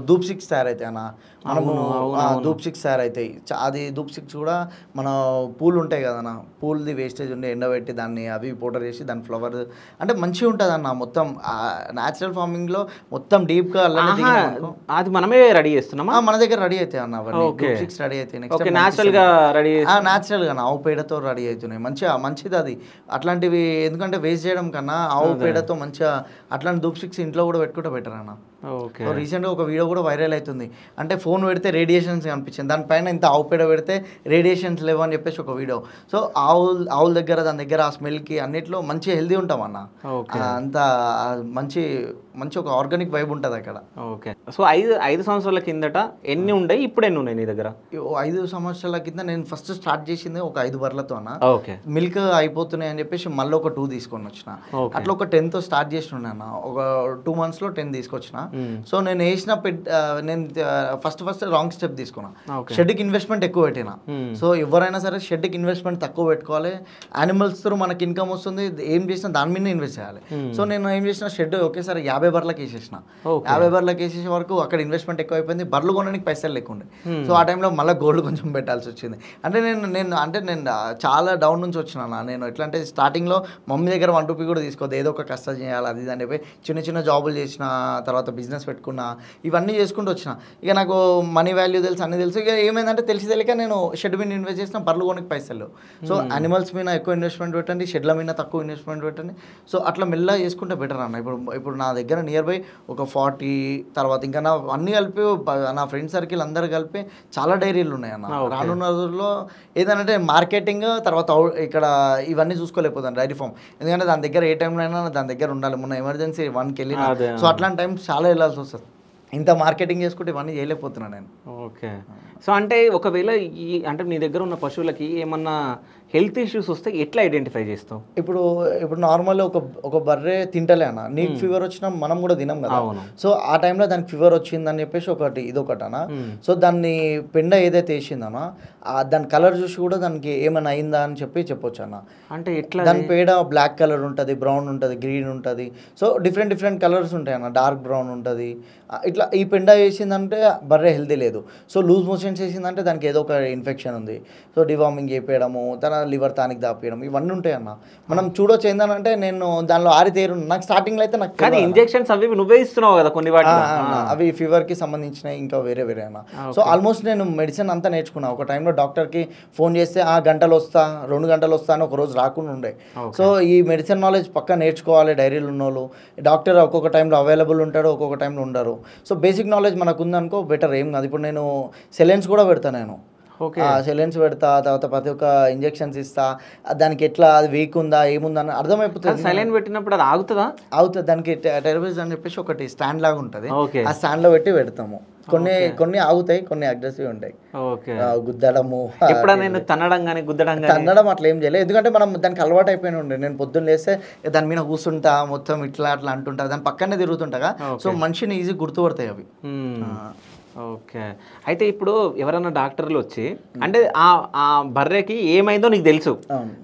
ధూప్ స్టిక్స్ తయారైతాయి అన్న. మనము ధూప్ స్టిక్స్ తయారైతాయి. అది ధూప్ స్టిక్స్ కూడా మన పూలు ఉంటాయి కదన్న, పూలది వేస్టేజ్ ఉండి ఎండబెట్టి దాన్ని అవి పౌడర్ చేసి దాని ఫ్లవర్ అంటే మంచిగా ఉంటుంది అన్న. మొత్తం న్యాచురల్ ఫార్మింగ్లో మొత్తం డీప్గా అది మనమే రెడీ చేస్తున్నామా? మన దగ్గర రెడీ అవుతాయి అన్న. ధూప్ స్టిక్స్ రెడీ అవుతాయి. న్యాచురల్గా ఆవు పేడతో రెడీ అవుతున్నాయి. మంచిది అది. అట్లాంటివి ఎందుకంటే వేస్ట్ చేయడం కన్నా ఆవు పేడతో మంచిగా అట్లాంటి ధూప్ స్టిక్స్ ఇంట్లో కూడా పెట్టుకుంటే బెటర్ అన్న. రీసెంట్గా ఒక వీడియో కూడా వైరల్ అవుతుంది. అంటే ఫోన్ పెడితే రేడియేషన్స్ కనిపించింది, దానిపైన ఇంత ఆవు పేడ పెడితే రేడియేషన్స్ లేవు అని చెప్పేసి ఒక వీడియో. సో ఆవుల దగ్గర దాని దగ్గర ఆ స్మెల్కి అన్నిట్లో మంచి హెల్దీ ఉంటాం అన్న. అంత మంచి ఒక ఆర్గానిక్ వైబ్ ఉంటుంది అక్కడ. ఓకే. సో 5 సంవత్సరాల కిందట ఎన్ని ఉండే, ఇప్పుడు ఎన్ని ఉన్నాయి నీ దగ్గర? 5 సంవత్సరాల కింద నేను ఫస్ట్ స్టార్ట్ చేసింది ఒక 5 బర్లతో అన్న. మిల్క్ అయిపోతున్నాయి అని చెప్పేసి మళ్ళీ ఒక 2 తీసుకొని వచ్చిన. అట్లా ఒక 10తో స్టార్ట్ చేసి అన్న. ఒక 2 monthsలో 10 తీసుకొచ్చిన. సో నేను వేసిన చేసిన నేను ఫస్ట్ రాంగ్ స్టెప్ తీసుకున్నా. షెడ్కి ఇన్వెస్ట్మెంట్ ఎక్కువ పెట్టినా. సో ఎవరైనా సరే షెడ్కి ఇన్వెస్ట్మెంట్ తక్కువ పెట్టుకోవాలి. యానిమల్స్ తో మనకి ఇన్కమ్ వస్తుంది, ఏం చేసినా దాని మీద ఇన్వెస్ట్ చేయాలి. సో నేను ఏం చేసిన, షెడ్ ఒకేసారి 50 బర్లకు వేసేసిన. 50 బర్లకు వేసేసే వరకు అక్కడ ఇన్వెస్ట్మెంట్ ఎక్కువ అయిపోయింది, బర్రెలు కొనడానికి పైసలు లేకుండే. సో ఆ టైంలో మళ్ళీ గోల్డ్ కొంచెం పెట్టాల్సి వచ్చింది. అంటే నేను చాలా డౌన్ నుంచి వచ్చిన. నేను ఎట్లా అంటే స్టార్టింగ్లో మమ్మీ దగ్గర 1 రూపీ కూడా తీసుకోవద్దు, ఏదో ఒక కష్టం చేయాలి అది అని చెప్పి చిన్న జాబులు చేసిన, తర్వాత బిజినెస్ పెట్టుకున్నా, ఇవన్నీ చేసుకుంటూ వచ్చిన. ఇక నాకు మనీ వాల్యూ తెలుసు, అన్నీ తెలుసు. ఇక ఏమైందంటే తెలియక నేను షెడ్ మీద ఇన్వెస్ట్ చేసిన, బర్రెలు కొనడానికి పైసలు. సో యానిమల్స్ మీద ఎక్కువ ఇన్వెస్ట్మెంట్ పెట్టండి, షెడ్ల మీద తక్కువ ఇన్వెస్ట్మెంట్ పెట్టండి. సో అట్లా మెల్లగా చేసుకుంటే బెటర్ అన్న. ఇప్పుడు నా దగ్గర నియర్ బై ఒక 40, తర్వాత ఇంకా నా అన్నీ కలిపి నా ఫ్రెండ్ సర్కిల్ అందరు కలిపి చాలా డైరీలు ఉన్నాయి అన్న. రానున్న రోజుల్లో ఏదంటే మార్కెటింగ్, తర్వాత ఇక్కడ ఇవన్నీ చూసుకోలేకపోతాను డైరీ ఫామ్. ఎందుకంటే దాని దగ్గర ఏ టైంలో అయినా దాని దగ్గర ఉండాలి. మొన్న ఎమర్జెన్సీ 1కి వెళ్ళిన. సో అట్లాంటి టైం చాలా వెళ్ళాల్సి వస్తుంది. ఇంత మార్కెటింగ్ చేసుకుంటే ఇవన్నీ చేయలేకపోతున్నాను నేను. ఓకే. సో అంటే ఒకవేళ అంటే నీ దగ్గర ఉన్న పశువులకి ఏమన్నా హెల్త్ ఇష్యూస్ వస్తే ఎట్లా ఐడెంటిఫై చేస్తావు? ఇప్పుడు నార్మల్ ఒక బర్రె తింటలే అన్న, నీకు ఫీవర్ వచ్చినా మనం కూడా తినం కదా. సో ఆ టైంలో దానికి ఫీవర్ వచ్చిందని చెప్పేసి ఇదొకటి అన్న. సో దాన్ని పెండ ఏదైతే వేసిందన్నా దాని కలర్ చూసి కూడా దానికి ఏమైనా అయిందా అని చెప్పొచ్చు అన్న. అంటే ఎట్లా? దాని పేడ బ్లాక్ కలర్ ఉంటుంది, బ్రౌన్ ఉంటుంది, గ్రీన్ ఉంటుంది. సో డిఫరెంట్ కలర్స్ ఉంటాయి అన్న. డార్క్ బ్రౌన్ ఉంటుంది. ఇట్లా ఈ పెండ వేసిందంటే బర్రె హెల్తీ లేదు. సో లూజ్ మోషన్స్ వేసిందంటే దానికి ఏదో ఒక ఇన్ఫెక్షన్ ఉంది. సో డివార్మింగ్ చేయించడము, తన లివర్ టానిక్ దాపియడం, ఇవన్నీ ఉంటాయి అన్న. మనం చూడొచ్చు. ఏంటంటే నేను దానిలో ఆరితేరు. నాకు స్టార్టింగ్లో అయితే నాకు ఇంజెక్షన్స్ అవి నువ్వే ఇస్తున్నావు కదా కొన్ని వాటి, అవి ఫీవర్కి సంబంధించినవి, ఇంకా వేరే అన్న. సో ఆల్మోస్ట్ నేను మెడిసిన్ అంతా నేర్చుకున్నా. ఒక టైంలో డాక్టర్కి ఫోన్ చేస్తే గంటలు వస్తా, 2 గంటలు వస్తా అని ఒక రోజు రాకుండా ఉండే. సో ఈ మెడిసిన్ నాలెడ్జ్ పక్కా నేర్చుకోవాలి. డైరీలు ఉన్న వాళ్ళు, డాక్టర్ ఒక్కొక్క టైంలో అవైలబుల్ ఉంటాడు, ఒక్కొక్క టైంలో ఉండరు. సో బేసిక్ నాలెడ్జ్ మనకు ఉందనుకో బెటర్. ఏం కాదు. ఇప్పుడు నేను సెలెన్స్ కూడా పెడతాను. నేను సెలెన్స్ పెడతా, తర్వాత ప్రతి ఒక్క ఇంజెక్షన్స్ ఇస్తా. దానికి ఎట్లా అది వీక్ ఉందా ఏముందా అని అర్థమైపోతుంది. సెలైన్ పెట్టినప్పుడు అది ఆగుతుందా? అవుతుంది. దానికి టెరబిస్ అని చెప్పేసి ఒకటి స్టాండ్ లాగా ఉంటుంది. ఆ స్టాండ్ లో పెట్టి పెడతాము. కొన్ని ఆగుతాయి, కొన్ని అగ్రెసివ్ ఉంటాయి. గుద్దడము, తన్నడం అట్లా ఏం చేయలేదు. ఎందుకంటే మనం దానికి అలవాటు అయిపోయిన ఉండే. నేను పొద్దున్న లేస్తే దాని మీద కూర్చుంటా, మొత్తం ఇట్లా అంటుంటా, దాని పక్కనే తిరుగుతుంటా. సో మనిషిని ఈజీ గుర్తుపడతాయి అవి. ఓకే. అయితే ఇప్పుడు ఎవరన్నా డాక్టర్లు వచ్చి, అంటే ఆ బర్రెకి ఏమైందో నీకు తెలుసు,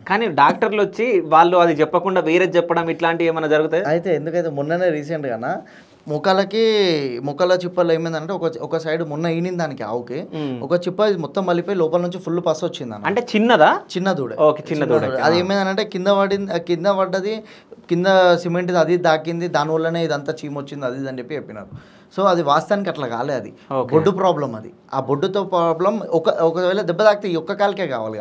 కానీ డాక్టర్లు వచ్చి వాళ్ళు అది చెప్పకుండా వేరే చెప్పడం ఇట్లాంటివి ఏమైనా జరుగుతాయి? అయితే ఎందుకైతే మొన్ననే రీసెంట్గా మొక్కల చిప్పల్లో ఏమైందంటే ఒక సైడ్ మొన్న ఈనింది దానికి ఆవుకి ఒక చిప్ప మొత్తం మళ్ళీపోయి లోపల నుంచి ఫుల్ పస్ వచ్చింది. అంటే చిన్నదా? చిన్న దూడ. చిన్న దూడ. అది ఏమైందంటే కింద పడ్డది, కింద సిమెంట్ అది దాకింది, దానివల్లనే ఇదంతా చీమొచ్చింది అది అని చెప్పినారు. సో అది వాస్తవానికి అట్లా కాలే, అది బొడ్డు ప్రాబ్లం. అది ఆ బొడ్డుతో ప్రాబ్లం. ఒకవేళ దెబ్బ తాకితే ఈ ఒక్క కాలికే కావాలి,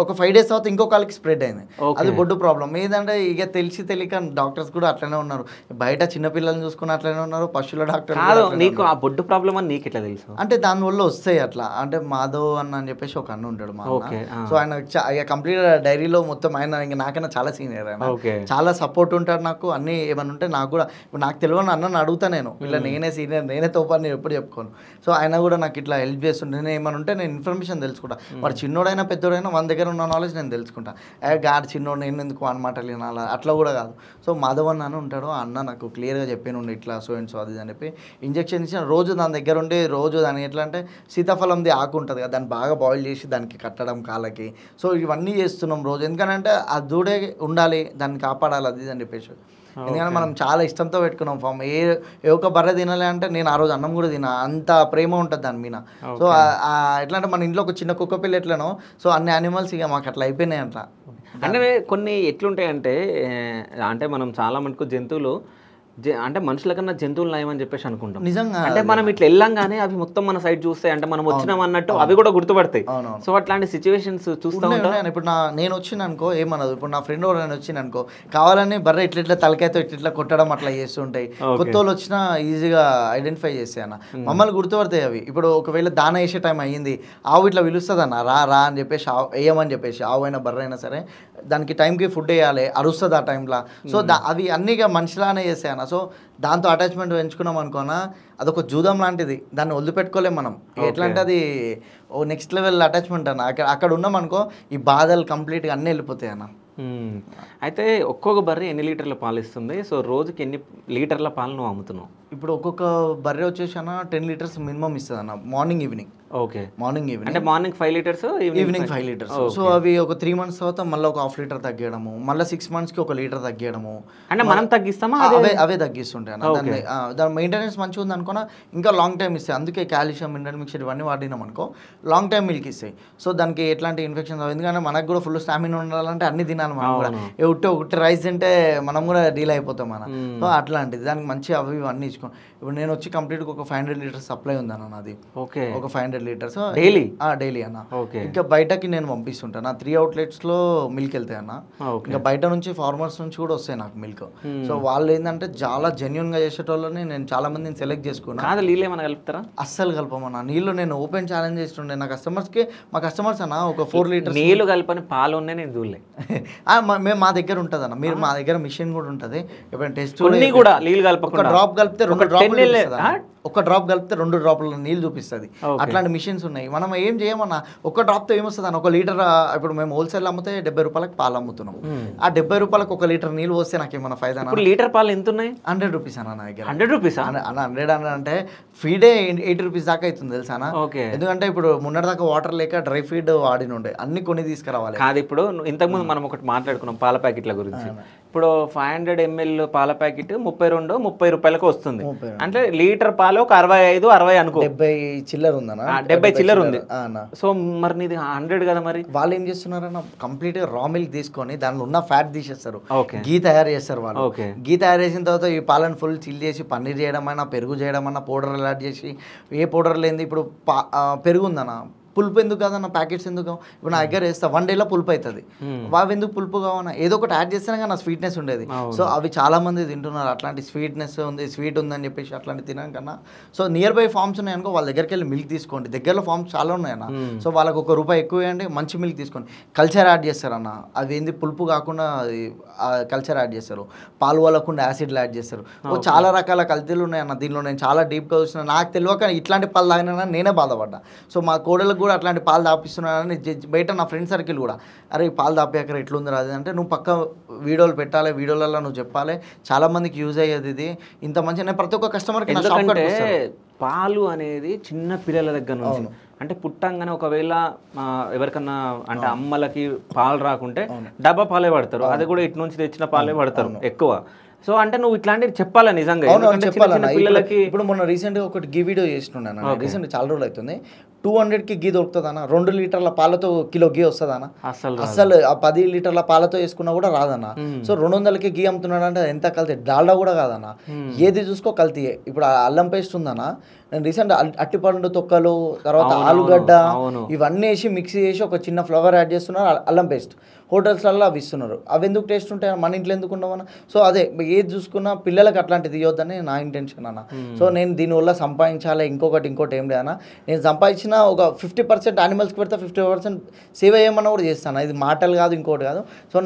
ఒక 5 days తర్వాత ఇంకో కాలికి స్ప్రెడ్ అయింది. అది బొడ్డు ప్రాబ్లం. ఏదంటే ఇక తెలియక డాక్టర్స్ కూడా అట్లనే ఉన్నారు. బయట చిన్నపిల్లల్ని చూసుకుని అట్లనే ఉన్నారు, పశువుల డాక్టర్. నీకు ఆ బొడ్డు ప్రాబ్లం అని నీకు ఎట్లా తెలుసు? అంటే దానివల్ల వస్తాయి అట్లా. అంటే మాధవ్ అన్న అని చెప్పేసి ఒక అన్న ఉంటాడు మా అన్న. సో ఆయన కంప్లీట్ డైరీలో మొత్తం ఆయన ఇంకా నాకైనా చాలా సీనియర్. ఆయన చాలా సపోర్ట్ ఉంటాడు నాకు. అన్ని ఏమన్నా ఉంటే నాకు కూడా, నాకు తెలియని అన్నని అడుగుతా నేను. ఇలా నేనే సీనియర్, నేనే తోపాన్ని నేను ఎప్పుడు చెప్పుకోను. సో ఆయన కూడా నాకు ఇట్లా హెల్ప్ చేస్తుంటే, నేను ఏమైనా ఉంటే నేను ఇన్ఫర్మేషన్ తెలుసుకుంటా. వాడు చిన్నోడైనా పెద్దోడైనా మన దగ్గర ఉన్న నాలెడ్జ్ నేను తెలుసుకుంటా. గాడు చిన్నోడు, నేను ఎందుకు అనమాట వినాలా, అట్లా కూడా కాదు. సో మాధవ్ అన్న ఉంటాడు, ఆ అన్న నాకు క్లియర్గా చెప్పినుండి ఇట్లా సో అండ్ సో అది అని చెప్పి ఇంజెక్షన్ ఇచ్చిన. రోజు దాని దగ్గర ఉండి రోజు దాని ఎట్లా అంటే సీతాఫలంది ఆకు ఉంటుంది కదా, దాన్ని బాగా బాయిల్ చేసి దానికి కట్టడం కాళ్ళకి. సో ఇవన్నీ చేస్తున్నాం రోజు. ఎందుకంటే ఆ దూడే ఉండాలి, దాన్ని కాపాడాలి అది అని చెప్పేసి. ఎందుకంటే మనం చాలా ఇష్టంతో పెట్టుకున్నాం ఫామ్. ఏ ఒక్క బర్రె తినాలి అంటే నేను ఆ రోజు అన్నం కూడా తినా, అంత ప్రేమ ఉంటుంది దాని మీద. సో ఎట్లా అంటే మన ఇంట్లో ఒక చిన్న కుక్క పిల్ల ఎట్లనో, సో అన్ని యానిమల్స్ ఇక మాకు అట్లా అయిపోయినాయి అంట. అంటే కొన్ని ఎట్లుంటాయంటే, అంటే మనం చాలా మటుకు జంతువులు అంటే మనుషుల కన్నా జంతువులు నయమని చెప్పేసి అనుకుంటాం. నిజంగా అంటే మనం ఇట్లా వెళ్ళంగానే అవి మొత్తం మన సైడ్ చూస్తాయి, అంటే మనం వచ్చినాం అన్నట్టు అవి కూడా గుర్తుపడతాయి. సో అట్లాంటి సిచ్యువేషన్స్ చూస్తూ ఉంటాను. ఇప్పుడు నేను వచ్చిన అనుకో ఏమన్నది, ఇప్పుడు నా ఫ్రెండ్ ఎవరైనా వచ్చిన అనుకో కావాలని బర్రె ఇట్లా తలకాయతో ఇట్లా కొట్టడం అట్లా చేస్తుంటాయి. కొత్త వాళ్ళు వచ్చినా ఈజీగా ఐడెంటిఫై చేస్తాయి అన్న, మమ్మల్ని గుర్తుపడతాయి అవి. ఇప్పుడు ఒకవేళ దాన వేసే టైం అయ్యింది, ఆవు ఇట్లా పిలుస్తుంది అన్న, రా అని చెప్పేసి వేయమని చెప్పేసి, ఆవు అయినా బర్రె అయినా సరే దానికి టైంకి ఫుడ్ వేయాలి, అరుస్తుంది ఆ టైంలో. సో అవి అన్నీగా మనిషిలానే చేస్తాయి అన్న. సో దాంతో అటాచ్మెంట్ పెంచుకున్నాం అనుకోనా, అదొక జూదం లాంటిది, దాన్ని వదిలిపెట్టుకోలేం మనం. ఎట్లా అంటే అది ఓ నెక్స్ట్ లెవెల్ అటాచ్మెంట్ అన్న. అక్కడ ఉన్నాం అనుకో ఈ బాధలు కంప్లీట్గా అన్నీ వెళ్ళిపోతాయి అన్న. అయితే ఒక్కొక్క బర్రె ఎన్ని లీటర్ల పాలు ఇస్తుంది? సో రోజుకి ఎన్ని లీటర్ల పాలు నువ్వు అమ్ముతున్నావు? ఇప్పుడు ఒక్కొక్క బర్రె వచ్చేసి అన్న 10 లీటర్స్ మినిమం ఇస్తుంది అన్న, morning evening. Okay. Morning evening అంటే morning 5 litres, evening 5 litres. So అవి ఒక 3 months తర్వాత మళ్ళీ ఒక ½ లీటర్ తగ్గడము, మళ్ళీ 6 monthsకి 1 లీటర్ తగ్గడము. అంటే మనం తగ్గిస్తామా? అవే తగ్గిస్తుంటాయి అన్న. దాని మెయింటెనెన్స్ మంచిగా ఉంది అనుకున్నా ఇంకా లాంగ్ టైం ఇస్తాయి. అందుకే కాల్షియం, మినరల్ మిక్చర్ ఇవన్నీ వాడినాం అనుకో లాంగ్ టైం మిల్క్ ఇస్తాయి. సో దానికి ఎట్లాంటి ఇన్ఫెక్షన్స్ ఎందుకంటే మనకు కూడా ఫుల్ స్టామినా ఉండాలంటే అన్ని తినాలి మనం కూడా. ఒకటి రైస్ తింటే మనం కూడా డీల్ అయిపోతాం మన. సో అట్లాంటిది దానికి మంచి అవి ఇవన్నీ ఇచ్చుకోండి. ఇప్పుడు నేను వచ్చి కంప్లీట్గా ఒక 500 లీటర్స్ సప్లై ఉంది అన్న నాది. ఓకే. ఒక 500 లీటర్స్ డైలీ అన్న. ఓకే. ఇంకా బయటకి నేను పంపిస్తుంటాను. 3 outletsలో మిల్క్ వెళ్తాయి అన్న. ఇంకా బయట నుంచి ఫార్మర్స్ నుంచి కూడా వస్తాయి నాకు మిల్క్. సో వాళ్ళు ఏంటంటే చాలా జెన్యున్గా చేసేటోళ్ళని నేను చాలా మందిని సెలెక్ట్ చేసుకున్నాను. కాదు నీళ్ళు ఏమైనా కలుపుతారా? అస్సలు కలపమన్నా. నీళ్ళు నేను ఓపెన్ ఛాలెంజ్ చేస్తుండే నా కస్టమర్స్కి. మా కస్టమర్స్ అన్న ఒక 4 లీటర్స్ నీళ్ళు కలపని పాలు ఉన్నాయి నేను చూడలే. మేము మా దగ్గర ఉంటుంది అన్న. మీరు మా దగ్గర మిషన్ కూడా ఉంటుంది. ఎప్పుడైనా టెస్ట్ కూడా నీళ్ళు కలపకుండా డ్రాప్ కలిపితే 2 డ్రాప్, ఒక డ్రాప్ కలిపితే 2 డ్రాప్ల నీళ్ళు చూపిస్తుంది. అట్లాంటి మిషన్స్ ఉన్నాయి. మనం ఏం చేయమన్నా ఒక డ్రాప్తో ఏమొస్తుంది అన్న, 1 లీటర్ ఇప్పుడు మేము హోల్సేల్ అమ్మితే 70 రూపాయలకు పాలు అమ్ముతున్నాం. ఆ 70 రూపాయలకు 1 లీటర్ నీళ్ళు పోస్తే నాకు ఏమన్నా ఫైదా? లీటర్ పాలు ఎంత ఉన్నాయి? 100 రూపీస్ అన్న నా దగ్గర. 100 రూపీస్ అన్న 100 అంటే ఫీడే 80 రూపీస్ దాకా అవుతుంది తెలుసా అన్న. ఎందుకంటే ఇప్పుడు మొన్నటి దాకా వాటర్ లేక డ్రై ఫీడ్ వాడిన ఉండే, అన్ని కొని తీసుకురావాలి. కాదు ఇప్పుడు ఇంతకుముందు మనం ఒకటి మాట్లాడుకున్నాం పాల ప్యాకెట్ల గురించి. ఇప్పుడు 500 ml పాల ప్యాకెట్ 32-30 రూపాయలకు వస్తుంది. అంటే లీటర్ పాలు ఒక 65-60 అనుకో. 70 చిల్లర ఉందన్న. 70 చిల్లర ఉంది. సో మరి నీది 100 కదా. మరి వాళ్ళు ఏం చేస్తున్నారన్న, కంప్లీట్ గా రా మిల్క్ తీసుకొని దానిలో ఉన్న ఫ్యాట్ తీసేస్తారు, గీ తయారు చేస్తారు వాళ్ళు. గీ తయారు చేసిన తర్వాత ఈ పాలను ఫుల్ చిల్ చేసి పన్నీర్ చేయడం అయినా, పెరుగు చేయడం అన్నా, పౌడర్ యాడ్ చేసి, ఏ పౌడర్ లేని ఇప్పుడు పెరుగు ఉందన్న, పులుపు ఎందుకు కాదన్న, ప్యాకెట్స్ ఎందుకు? ఇప్పుడు నా దగ్గర వేస్తా 1 dayలో పులుపు అవుతుంది. వావి ఎందుకు పులుపు కావన్నా, ఏదో ఒకటి యాడ్ చేస్తేనే కానీ నా స్వీట్నెస్ ఉండేది. సో అవి చాలా మంది తింటున్నారు. అట్లాంటి స్వీట్నెస్ ఉంది, స్వీట్ ఉందని చెప్పేసి అట్లాంటి తినడం కన్నా, సో నియర్ బై ఫార్మ్స్ ఉన్నాయనుకో వాళ్ళ దగ్గరికి వెళ్ళి మిల్క్ తీసుకోండి. దగ్గరలో ఫార్మ్స్ చాలా ఉన్నాయన్న. సో వాళ్ళకి ₹1 ఎక్కువ వేయండి, మంచి మిల్క్ తీసుకోండి. కల్చర్ యాడ్ చేస్తారన్న, అది ఏంది పులుపు కాకుండా కల్చర్ యాడ్ చేస్తారు. పాలు వల్లకుండా యాసిడ్లు యాడ్ చేస్తారు. చాలా రకాల కల్తీలు ఉన్నాయన్న దీనిలో. నేను చాలా డీప్గా చూసిన, నాకు తెలియక ఇట్లాంటి పాలు తాగినా నేనే బాధపడ్డా. సో మా కోడలకు కూడా అట్లాంటి పాలు తాపిస్తున్నానని బయట నా ఫ్రెండ్ సర్కిల్ కూడా, అరే ఈ పాలు తాపాక ఎట్లుంది రాదు అంటే, నువ్వు పక్క వీడియోలు పెట్టాలి, వీడియోలలో నువ్వు చెప్పాలి, చాలా మందికి యూజ్ అయ్యేది ఇది. ఇంత మంచి నేను ప్రతి ఒక్క కస్టమర్కి పాలు అనేది చిన్న పిల్లల దగ్గర నుంచి అంటే పుట్టంగానే ఒకవేళ ఎవరికన్నా అంటే అమ్మలకి పాలు రాకుంటే డబ్బా పాలే పడతారు. అది కూడా ఇటు నుంచి తెచ్చిన పాలే పడతారు ఎక్కువ. సో అంటే నువ్వు ఇట్లాంటివి చెప్పాలా నిజంగా? పిల్లలకి ఇప్పుడు మొన్న రీసెంట్గా ఒకటి గీ వీడియో చేస్తున్నాను. రీసెంట్ చాలా రోజులు అవుతుంది. 200కి గీ దొరుకుతుంది అన్న. 2 లీటర్ల పాలతో కిలో గీ వస్తుంది అన్న. అసలు ఆ 10 లీటర్ల పాలతో వేసుకున్నా కూడా రాదన్న. సో 200కి గీ అమ్ముతున్నాడు అంటే ఎంత కల్తీ, డాల్డా కూడా కాదన్న. ఏది చూసుకో కల్తీయే. ఇప్పుడు అల్లం పేస్ట్ ఉందన్న, నేను రీసెంట్ అట్టిపండు తొక్కలు, తర్వాత ఆలుగడ్డ ఇవన్నీ వేసి మిక్సీ చేసి ఒక చిన్న ఫ్లవర్ యాడ్ చేస్తున్నారు, అల్లం పేస్ట్. హోటల్స్లలో అవి ఇస్తున్నారు. అవి ఎందుకు టేస్ట్ ఉంటాయి, మన ఇంట్లో ఎందుకు ఉండవన్న? సో అదే ఏది చూసుకున్నా పిల్లలకి అట్లాంటిది ఇవ్వద్దని నా ఇంటెన్షన్ అన్న. సో నేను దీనివల్ల సంపాదించాలి, ఇంకోటి ఏం లేదన్న. నేను సంపాదించిన ఒక 50% యానిమల్స్కి పెడితే 50% సేవ్ అయ్యేమన్నా కూడా చేస్తాను. ఇది మాటలు కాదు, ఇంకోటి కాదు. సో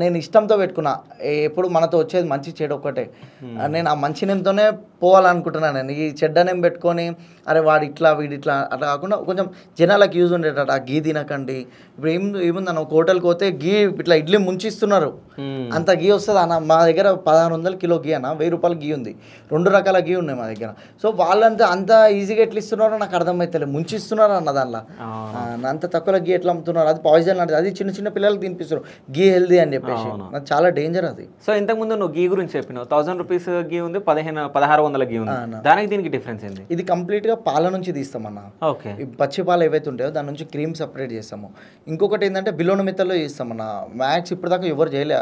నేను ఇష్టంతో పెట్టుకున్నా. ఎప్పుడు మనతో వచ్చేది మంచి చెడు ఒక్కటే. నేను ఆ మంచి నేమ్తోనే పోవాలనుకుంటున్నాను. నేను ఈ చెడ్డ నేమ్ పెట్టుకొని అరే వాడు ఇట్లా వీడి ఇట్లా అట్లా కాకుండా కొంచెం జనాలకు యూజ్ ఉండేటట్టు ఆ గీ తినకండి. ఇప్పుడు ఏముందన్న, ఒక హోటల్కి పోతే గీ ఇట్లా ఇడ్లీ ముంచిస్తున్నారు, అంత గీ వస్తుంది అన్న. మా దగ్గర 1600 కిలో గీ అన్న, ₹1000 గీ ఉంది. 2 రకాల గీ ఉన్నాయి మా దగ్గర. సో వాళ్ళంతా అంత ఈజీగా ఎట్లా ఇస్తున్నారో నాకు అర్థమవుతలేదు. ముంచిస్తున్నారు అన్న దానిలో. అంత తక్కువ గీ ఎట్లా అమ్ముతున్నారు? అది పాయిజన్ అంటే, అది చిన్న చిన్న పిల్లలకి తినిపిస్తారు గీ హెల్దీ అని చెప్పేసి. నాకు చాలా డేంజర్ అది. సో ఇంతకుముందు నువ్వు గీ గురించి చెప్పినావు, ₹1000 గీ ఉంది, 1600 గీ ఉంది. దానికి దీనికి డిఫరెన్స్ ఏంటి? ఇది కంప్లీట్గా పాల నుంచి తీస్తామన్న. ఓకే. పచ్చి పాలు ఏవైతే ఉంటాయో దాని నుంచి క్రీమ్ సపరేట్ చేస్తాము. ఇంకొకటి ఏంటంటే బిలోన మెత్తల్లో చేస్తామన్న. మ్యాక్స్ ఇప్పటిదాకా ఎవరు చేయలే,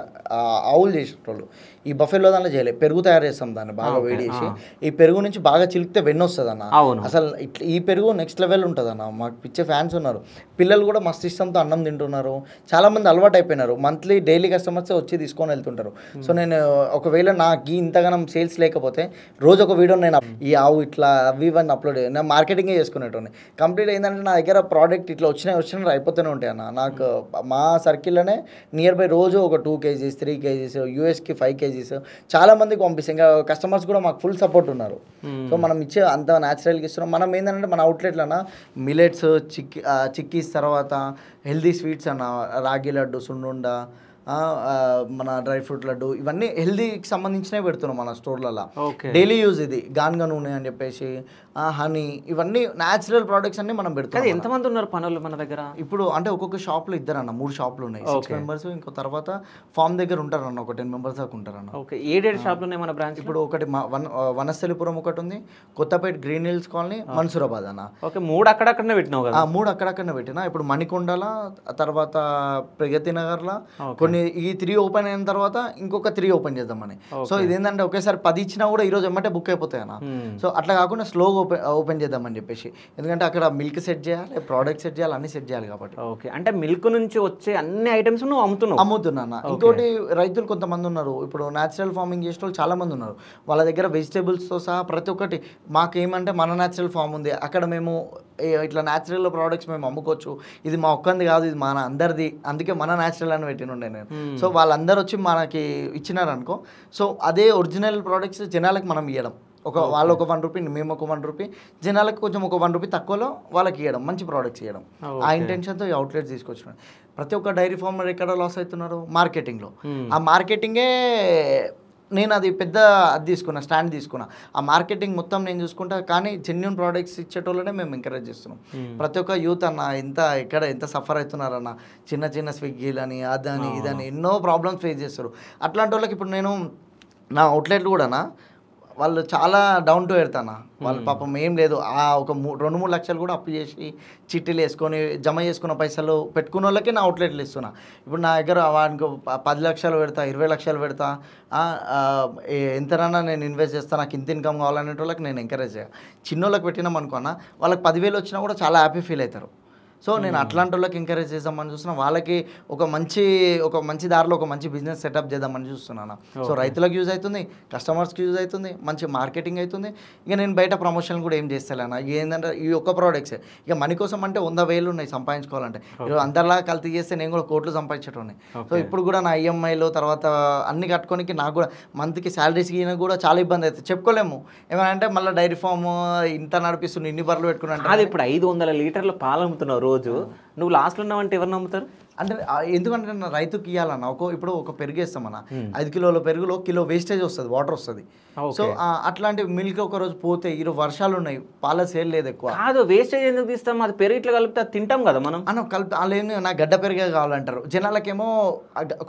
ఆవులు చేసేటోళ్ళు. ఈ బఫెల్లో దాంట్లో చేయలేదు. పెరుగు తయారు చేస్తాం, దాన్ని బాగా వేడి చేసి ఈ పెరుగు నుంచి బాగా చిలికితే వెన్న వస్తుంది అన్న. అసలు ఇట్లా ఈ పెరుగు నెక్స్ట్ లెవెల్ ఉంటుంది అన్న. మాకు పిచ్చే ఫ్యాన్స్ ఉన్నారు. పిల్లలు కూడా మస్తు ఇష్టంతో అన్నం తింటున్నారు. చాలామంది అలవాటు అయిపోయినారు. మంత్లీ డైలీ కస్టమర్స్ వచ్చి తీసుకొని వెళ్తుంటారు. సో నేను ఒకవేళ నాకు ఇంతగానం సేల్స్ లేకపోతే రోజు ఒక వీడియో నేను ఈ ఆవు ఇట్లా అవి ఇవన్నీ అప్లోడ్ నేను మార్కెటింగే చేసుకునేటోని. కంప్లీట్ ఏంటంటే నా దగ్గర ప్రోడక్ట్ ఇట్లా వచ్చిన అయిపోతూనే ఉంటాయి అన్న. నాకు మా సర్కిల్లోనే నియర్ బై రోజు ఒక 2 kgs 3 kgs యూఎస్కి 5 kgs చాలా మందికి పంపిస్తాం. ఇంకా కస్టమర్స్ కూడా మాకు ఫుల్ సపోర్ట్ ఉన్నారు. సో మనం ఇచ్చే అంత న్యాచురల్గా ఇస్తున్నాం. మనం ఏంటంటే మన అవుట్లెట్లన్నా మిలెట్స్, చిక్కీస్, తర్వాత హెల్దీ స్వీట్స్ అన్న, రాగి లడ్డు, సున్నుండ, మన డ్రై ఫ్రూట్ లడ్డు ఇవన్నీ హెల్దీకి సంబంధించినవి పెడుతున్నాం మన స్టోర్లలో. ఓకే. డైలీ యూజ్ ఇది గాన్గా నూనె అని చెప్పేసి హనీ ఇవన్నీ న్యాచురల్ ప్రోడక్ట్స్ అన్ని మనం పెడుతున్నాం. ఎంతమంది ఉన్నారు పనులు మన దగ్గర ఇప్పుడు? అంటే ఒక్కొక్క షాప్లో 2 3 షాపులు ఉన్నాయి. 6 మెంబర్స్. ఇంకో తర్వాత ఫామ్ దగ్గర ఉంటారన్న ఒక 10 మెంబర్స్ దాకా ఉంటారన్న. ఓకే. ఏడేడు షాపులు ఉన్నాయి మన బ్రాంచ్? ఇప్పుడు ఒకటి వనస్థలిపురం ఒకటి ఉంది, Kothapet green hills colony, Mansoorabad అన్న. ఓకే. 3 అక్కడక్కడనే పెట్టినావు కదా? 3 అక్కడక్కడనే పెట్టినా. ఇప్పుడు మణికొండల, తర్వాత ప్రగతి నగర్లో కొన్ని ఈ 3 ఓపెన్ అయిన తర్వాత ఇంకొక 3 ఓపెన్ చేద్దామని. సో ఇదేంటంటే ఒకేసారి 10 ఇచ్చినా కూడా ఈరోజు ఎమ్మటే బుక్ అయిపోతాయి అన్న. సో అట్లా కాకుండా స్లోగా ఓపెన్ చేద్దామని చెప్పేసి, ఎందుకంటే అక్కడ మిల్క్ సెట్ చేయాలి, ప్రోడక్ట్ సెట్ చేయాలి, అన్ని సెట్ చేయాలి కాబట్టి. ఓకే. అంటే మిల్క్ నుంచి వచ్చే అన్ని ఐటమ్స్ నువ్వు అమ్ముతున్నా. ఇంకోటి రైతులు కొంతమంది ఉన్నారు, ఇప్పుడు న్యాచురల్ ఫార్మింగ్ చేసే వాళ్ళు చాలా మంది ఉన్నారు. వాళ్ళ దగ్గర వెజిటేబుల్స్తో సహా ప్రతి ఒక్కటి మాకేమంటే మన న్యాచురల్ ఫామ్ ఉంది, అక్కడ మేము ఇట్లా న్యాచురల్ ప్రోడక్ట్స్ మేము అమ్ముకోవచ్చు, ఇది మా ఒక్కంది కాదు, ఇది మన అందరిది, అందుకే మన న్యాచురల్ అని పెట్టినుండే నేను. సో వాళ్ళందరూ వచ్చి మనకి ఇచ్చినారనుకో, సో అదే ఒరిజినల్ ప్రోడక్ట్స్ జనాలకు మనం ఇవ్వడం. వాళ్ళు ఒక 1 రూపీ, మేము ఒక 1 రూపీ, జనాలకు కొంచెం ఒక 1 రూపీ తక్కువలో వాళ్ళకి ఇవ్వడం, మంచి ప్రోడక్ట్స్ ఇవ్వడం. ఆ ఇంటెన్షన్తో ఈ అవుట్లెట్స్ తీసుకొచ్చినాడు. ప్రతి ఒక్క డైరీ ఫార్మర్ ఎక్కడ లాస్ అవుతున్నారు? మార్కెటింగ్లో. ఆ మార్కెటింగే నేను అది పెద్ద స్టాండ్ తీసుకున్నా. ఆ మార్కెటింగ్ మొత్తం నేను చూసుకుంటా, కానీ జెన్యూన్ ప్రోడక్ట్స్ ఇచ్చేటోళ్ళనే మేము ఎంకరేజ్ చేస్తున్నాం. ప్రతి ఒక్క యూత్ అన్న ఎంత సఫర్ అవుతున్నారన్న, చిన్న స్విగ్గీలని అదని ఇదని ఎన్నో ప్రాబ్లమ్స్ ఫేస్ చేస్తారు. అట్లాంటి వాళ్ళకి ఇప్పుడు నేను నా అవుట్లెట్లు కూడానా వాళ్ళు చాలా డౌన్ టు ఎర్త్ అన్న. వాళ్ళు పాపం ఏం లేదు, ఒక 2-3 లక్షలు కూడా అప్పు చేసి చిట్టీలు వేసుకొని జమ చేసుకున్న పైసలు పెట్టుకున్న వాళ్ళకే నా అవుట్లెట్లు ఇస్తున్నా. ఇప్పుడు నా దగ్గర వానికి 10 లక్షలు పెడతా, 20 లక్షలు పెడతా, ఎంతనన్నా నేను ఇన్వెస్ట్ చేస్తాను, నాకు ఇంత ఇన్కమ్ కావాలనే వాళ్ళకి నేను ఎంకరేజ్ చేయాలి. చిన్నోళ్ళకి పెట్టినాం అనుకున్నా, వాళ్ళకి 10,000 వచ్చినా కూడా చాలా హ్యాపీ ఫీల్ అవుతారు. సో నేను అట్లాంటి వాళ్ళకి ఎంకరేజ్ చేద్దామని చూస్తున్నా, వాళ్ళకి ఒక మంచి దారిలో ఒక మంచి బిజినెస్ సెటప్ చేద్దామని చూస్తున్నాను. సో రైతులకు యూజ్ అవుతుంది, కస్టమర్స్కి యూజ్ అవుతుంది, మంచి మార్కెటింగ్ అవుతుంది. ఇక నేను బయట ప్రమోషన్ కూడా ఏం చేస్తాను. ఇక ఏంటంటే ఈ ఒక్క ప్రోడక్ట్సే, ఇక మనీ కోసం అంటే 100,000 ఉన్నాయి సంపాదించుకోవాలంటే. ఈరోజు అందరిలా కల్తీ చేస్తే నేను కూడా కోట్లు సంపాదించేటోని. సో ఇప్పుడు కూడా నా ఈఎంఐలు తర్వాత అన్ని కట్టుకోనికి నాకు కూడా మంత్కి శాలరీస్కి కూడా చాలా ఇబ్బంది అవుతుంది. చెప్పుకోలేము ఏమంటే మళ్ళీ డైరీ ఫామ్ ఇంత నడిపిస్తుంది, ఇన్ని బర్రెలు పెట్టుకున్నాను. అది ఇప్పుడు 500 లీటర్ల పాలు అమ్ముతున్నావు రోజు, నువ్వు లాస్ట్లో ఉన్నావంటే ఎవరు నమ్ముతారు? అంటే ఎందుకంటే రైతుకి ఇవ్వాలన్న. ఇప్పుడు ఒక పెరుగు వేస్తామన్న, 5 కిలోల పెరుగులో కిలో వేస్టేజ్ వస్తుంది, వాటర్ వస్తుంది. సో అట్లాంటి మిల్క్ ఒక రోజు పోతే, ఈరోజు వర్షాలు ఉన్నాయి, పాల సేల్ లేదు ఎక్కువ. కాదు, వేస్టేజ్ ఎందుకు తీస్తాం? అది పెరుగు ఇట్లా కలిపితే అది తింటాం కదా మనం. కలిపి వాళ్ళు నాకు గడ్డ పెరిగే కావాలంటారు. జనాలకేమో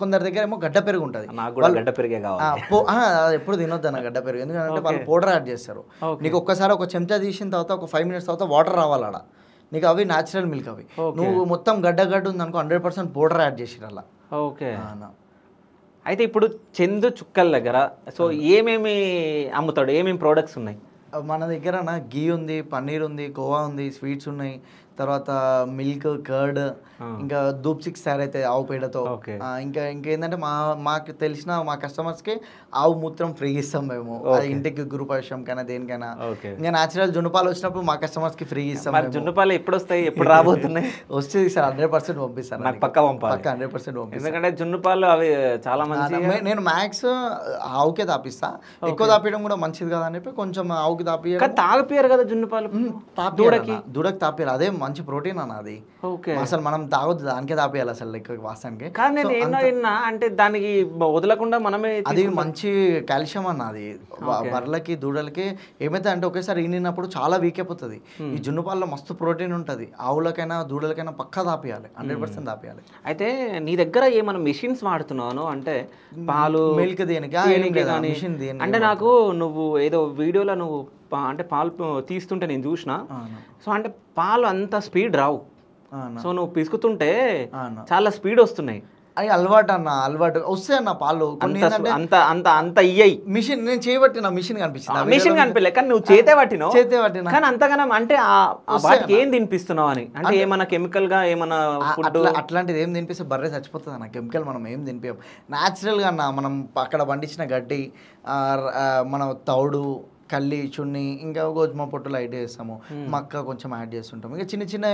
కొందరి దగ్గర ఏమో గడ్డ పెరుగు ఉంటుంది, నాకు కూడా గడ్డ పెరిగే కావాలి. ఎప్పుడు తినొద్దు అన్న గడ్డ పెరుగు, ఎందుకంటే వాళ్ళు పౌడర్ యాడ్ చేస్తారు. నీకు ఒక్కసారి ఒక చెంచా తీసిన తర్వాత ఒక 5 మినిట్స్ తర్వాత వాటర్ రావాలి ఆడ, నీకు అవి న్యాచురల్ మిల్క్. అవి నువ్వు మొత్తం గడ్డ ఉందనుకో 100% పౌడర్ యాడ్ చేసిరు అలా. ఓకే. అయితే ఇప్పుడు చందు చుక్కల దగ్గర సో ఏమేమి అమ్ముతాడు, ఏమేమి ప్రోడక్ట్స్ ఉన్నాయి మన దగ్గర? గీ ఉంది, పన్నీర్ ఉంది, కోవా ఉంది, స్వీట్స్ ఉన్నాయి, తర్వాత మిల్క్, కర్డ్, ఇంకా ధూప్ చిక్స్ తయారైతే ఆవు పేడతో. ఇంకేంటంటే మాకు తెలిసిన మా కస్టమర్స్కి ఆవు మూత్రం ఫ్రీ ఇస్తాం మేము, ఇంటికి గృహప్రవేశం కైనా దేనికైనా. ఇంకా న్యాచురల్ జున్నుపాలు వచ్చినప్పుడు మా కస్టమర్స్కి ఫ్రీ ఇస్తాం. జున్నుపాలు ఎప్పుడు వస్తాయి, ఎప్పుడు రాబోతున్నాయి? వస్తుంది సార్, 100% పంపిస్తాను. నాకు పక్క 100% పంపిస్తాను, ఎందుకంటే జున్నుపాలు అవి చాలా మంచి. నేను మ్యాక్స్ ఆవుకే తాపిస్తా, ఎక్కువ తాపియడం కూడా మంచిది కదా అని చెప్పి కొంచెం ఆవుకి తాగిపోయారు కదా జున్నుపాలు. దూడకి తాపియాలి, అదే మంచి ప్రోటీన్ అన్న అది. అసలు మనం తాగొద్దు, దానికే తాపియాలి అసలు లెక్క వాస్తానికి. కానీ నేను అంటే దానికి వదలకుండా మనమే, అది మంచి కాల్షియం అన్న. అది బర్రెలకి దూడలకి ఏమైతే అంటే ఒకేసారి ఈనినప్పుడు చాలా వీక్ అయిపోతుంది. ఈ జున్నుపాలలో మస్తు ప్రోటీన్ ఉంటుంది. ఆవులకైనా దూడలకైనా పక్కా తాపియాలి, 100% తాపియాలి. అయితే నీ దగ్గర ఏమైనా మెషిన్స్ వాడుతున్నాను అంటే పాలు మిల్క్ దేనికి? అంటే నాకు నువ్వు ఏదో వీడియోలో నువ్వు అంటే పాలు తీస్తుంటే నేను చూసిన. సో అంటే పాలు అంత స్పీడ్ రావు, సో నువ్వు పిసుకుతుంటే చాలా స్పీడ్ వస్తున్నాయి. అవి అలవాటు అన్న, అలవాటు వస్తాయి అన్న పాలు. అంత ఇయ్యాయి. మిషన్ నేను చేయబట్టిన మిషన్ కనిపించింది, మిషన్ కనిపించలే, కానీ నువ్వు చేతే పట్టిన. కానీ అంతగానం అంటే వాటికి ఏం తినిపిస్తున్నావు అని, అంటే ఏమన్నా కెమికల్ గా ఏమన్నా అట్లాంటిది ఏం తినిపిస్తే బర్రె చచ్చిపోతుంది అన్న. కెమికల్ మనం ఏం తినిపించాం, న్యాచురల్గా అన్న. మనం అక్కడ పండించిన గడ్డి, మన తౌడు, కల్లి చున్ని ఇంకా గోధుమ పొట్టు లైట్ వేస్తాము, మక్క కొంచెం యాడ్ చేస్తుంటాం. ఇంకా చిన్న చిన్న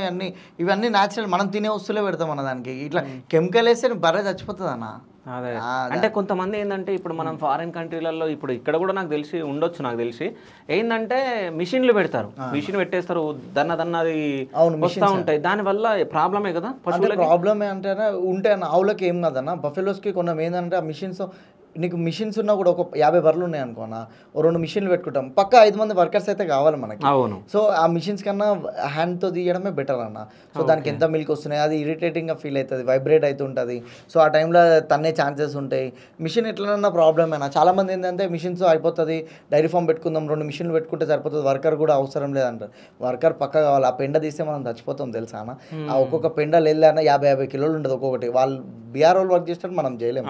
ఇవన్నీ న్యాచురల్ మనం తినే వస్తువులే పెడతాం అన్న దానికి. ఇట్లా కెమికల్ వేస్తే బర్రె చచ్చిపోతుంది అన్న. అదే అంటే కొంతమంది ఏంటంటే ఇప్పుడు మనం ఫారిన్ కంట్రీలలో ఇప్పుడు ఇక్కడ కూడా నాకు తెలిసి ఏంటంటే మిషన్లు పెడతారు, మిషన్ పెట్టేస్తారు, దన్నది వస్తూ ఉంటాయి. దానివల్ల ప్రాబ్లమే కదా పశువులకి. ప్రాబ్లమే అంటే ఉంటే అన్న ఆవులకి ఏం కాదన్న, బఫెలోస్కి కొన్ని ఏంటంటే ఆ మిషన్స్ నీకు మిషన్స్ ఉన్నా కూడా ఒక 50 బర్రెలు ఉన్నాయి అనుకోనా, 2 మిషన్లు పెట్టుకుంటాం, పక్క 5 మంది వర్కర్స్ అయితే కావాలి మనకి. అవును. సో ఆ మిషన్స్ కన్నా హ్యాండ్తో తీయడమే బెటర్ అన్న. సో దానికి ఎంత మిల్క్ వస్తున్నాయి అది ఇరిటేటింగ్గా ఫీల్ అవుతుంది, వైబ్రేట్ అవుతుంటుంది. సో ఆ టైంలో తన్నే ఛాన్సెస్ ఉంటాయి. మిషన్ ఎట్లన్నా ప్రాబ్లమేనా. చాలామంది ఏంటంటే మిషన్స్ అయిపోతుంది, డైరీ ఫామ్ పెట్టుకుందాం, 2 మిషన్లు పెట్టుకుంటే సరిపోతుంది, వర్కర్ కూడా అవసరం లేదంటారు. వర్కర్ పక్క కావాలి. ఆ పెండ తీస్తే మనం చచ్చిపోతాం తెలుసా అన్న. ఆ ఒక్కొక్క పెండలు వెళ్ళాన 50 కిలోలు ఉంటుంది ఒక్కొక్కటి. వాళ్ళు బీఆర్ వాళ్ళు వర్క్ చేసినట్టు మనం చేయలేము.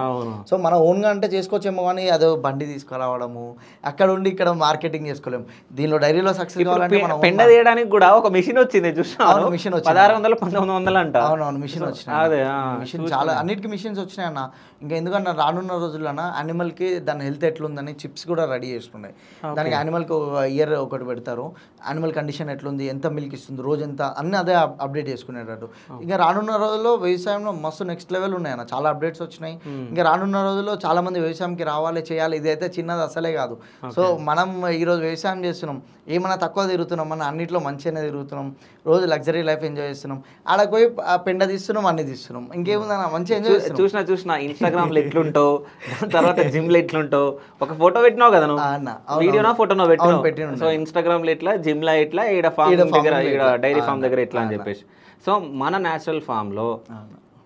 సో మన ఓన్గా అంటే చేసుకోవచ్చేమో, కానీ అదో బండి తీసుకురావడము, అక్కడ ఉండి ఇక్కడ మార్కెటింగ్ చేసుకోలేము. దీనిలో డైరీలో సక్సెస్ కావాలంటే మనం పెండ తీయడానికి కూడా ఒక మిషన్ వచ్చింది చూసాను, మిషన్ వచ్చింది 1600-1900 అంట. అవునవును మిషన్ వచ్చినాయి, మిషన్ చాలా అన్నిటికీ మిషన్స్ వచ్చినాయి అన్న. ఇంకా ఎందుకంటే రానున్న రోజుల్లోన యానిమల్కి దాని హెల్త్ ఎట్లుందని చిప్స్ కూడా రెడీ చేస్తున్నాయి. దానికి యానిమల్కి ఇయర్ ఒకటి పెడతారు, యానిమల్ కండిషన్ ఎట్లుంది, ఎంత మిల్క్ ఇస్తుంది, రోజు ఎంత, అన్నీ అదే అప్డేట్ చేసుకునేటట్టు. ఇంకా రానున్న రోజుల్లో వ్యవసాయంలో మస్తు నెక్స్ట్ లెవెల్ ఉన్నాయి అన్న, చాలా అప్డేట్స్ వచ్చినాయి. ఇంకా రానున్న రోజుల్లో చాలా మంది వ్యవసాయంకి రావాలి, చేయాలి. ఇదైతే చిన్నది అసలే కాదు. సో మనం ఈరోజు వ్యవసాయం చేస్తున్నాం, ఏమైనా తక్కువ తిరుగుతున్నాం, మన అన్నింటిలో మంచిగానే తిరుగుతున్నాం, రోజు లగ్జరీ లైఫ్ ఎంజాయ్ చేస్తున్నాం. ఆడకు పోయి పెండ తీస్తున్నాం, అన్ని తీస్తున్నాం, ఇంకేముందన్న మంచిగా ఎంజాయ్ చేస్తున్నాం. చూసిన ఇన్స్టాగ్రామ్లో ఎట్లుంటావు, తర్వాత జిమ్లో ఎట్లుంటావు, ఒక ఫోటో పెట్టినావు కదా నువ్వు, వీడియోనా ఫోటోనో పెట్టినావు. సో ఇన్స్టాగ్రామ్లో ఎట్లా, జిమ్లో ఎట్లా, ఈడ ఫామ్ దగ్గర, ఈడ డైరీ ఫామ్ దగ్గర ఎట్లా అని చెప్పేసి. సో మన న్యాచురల్ ఫామ్లో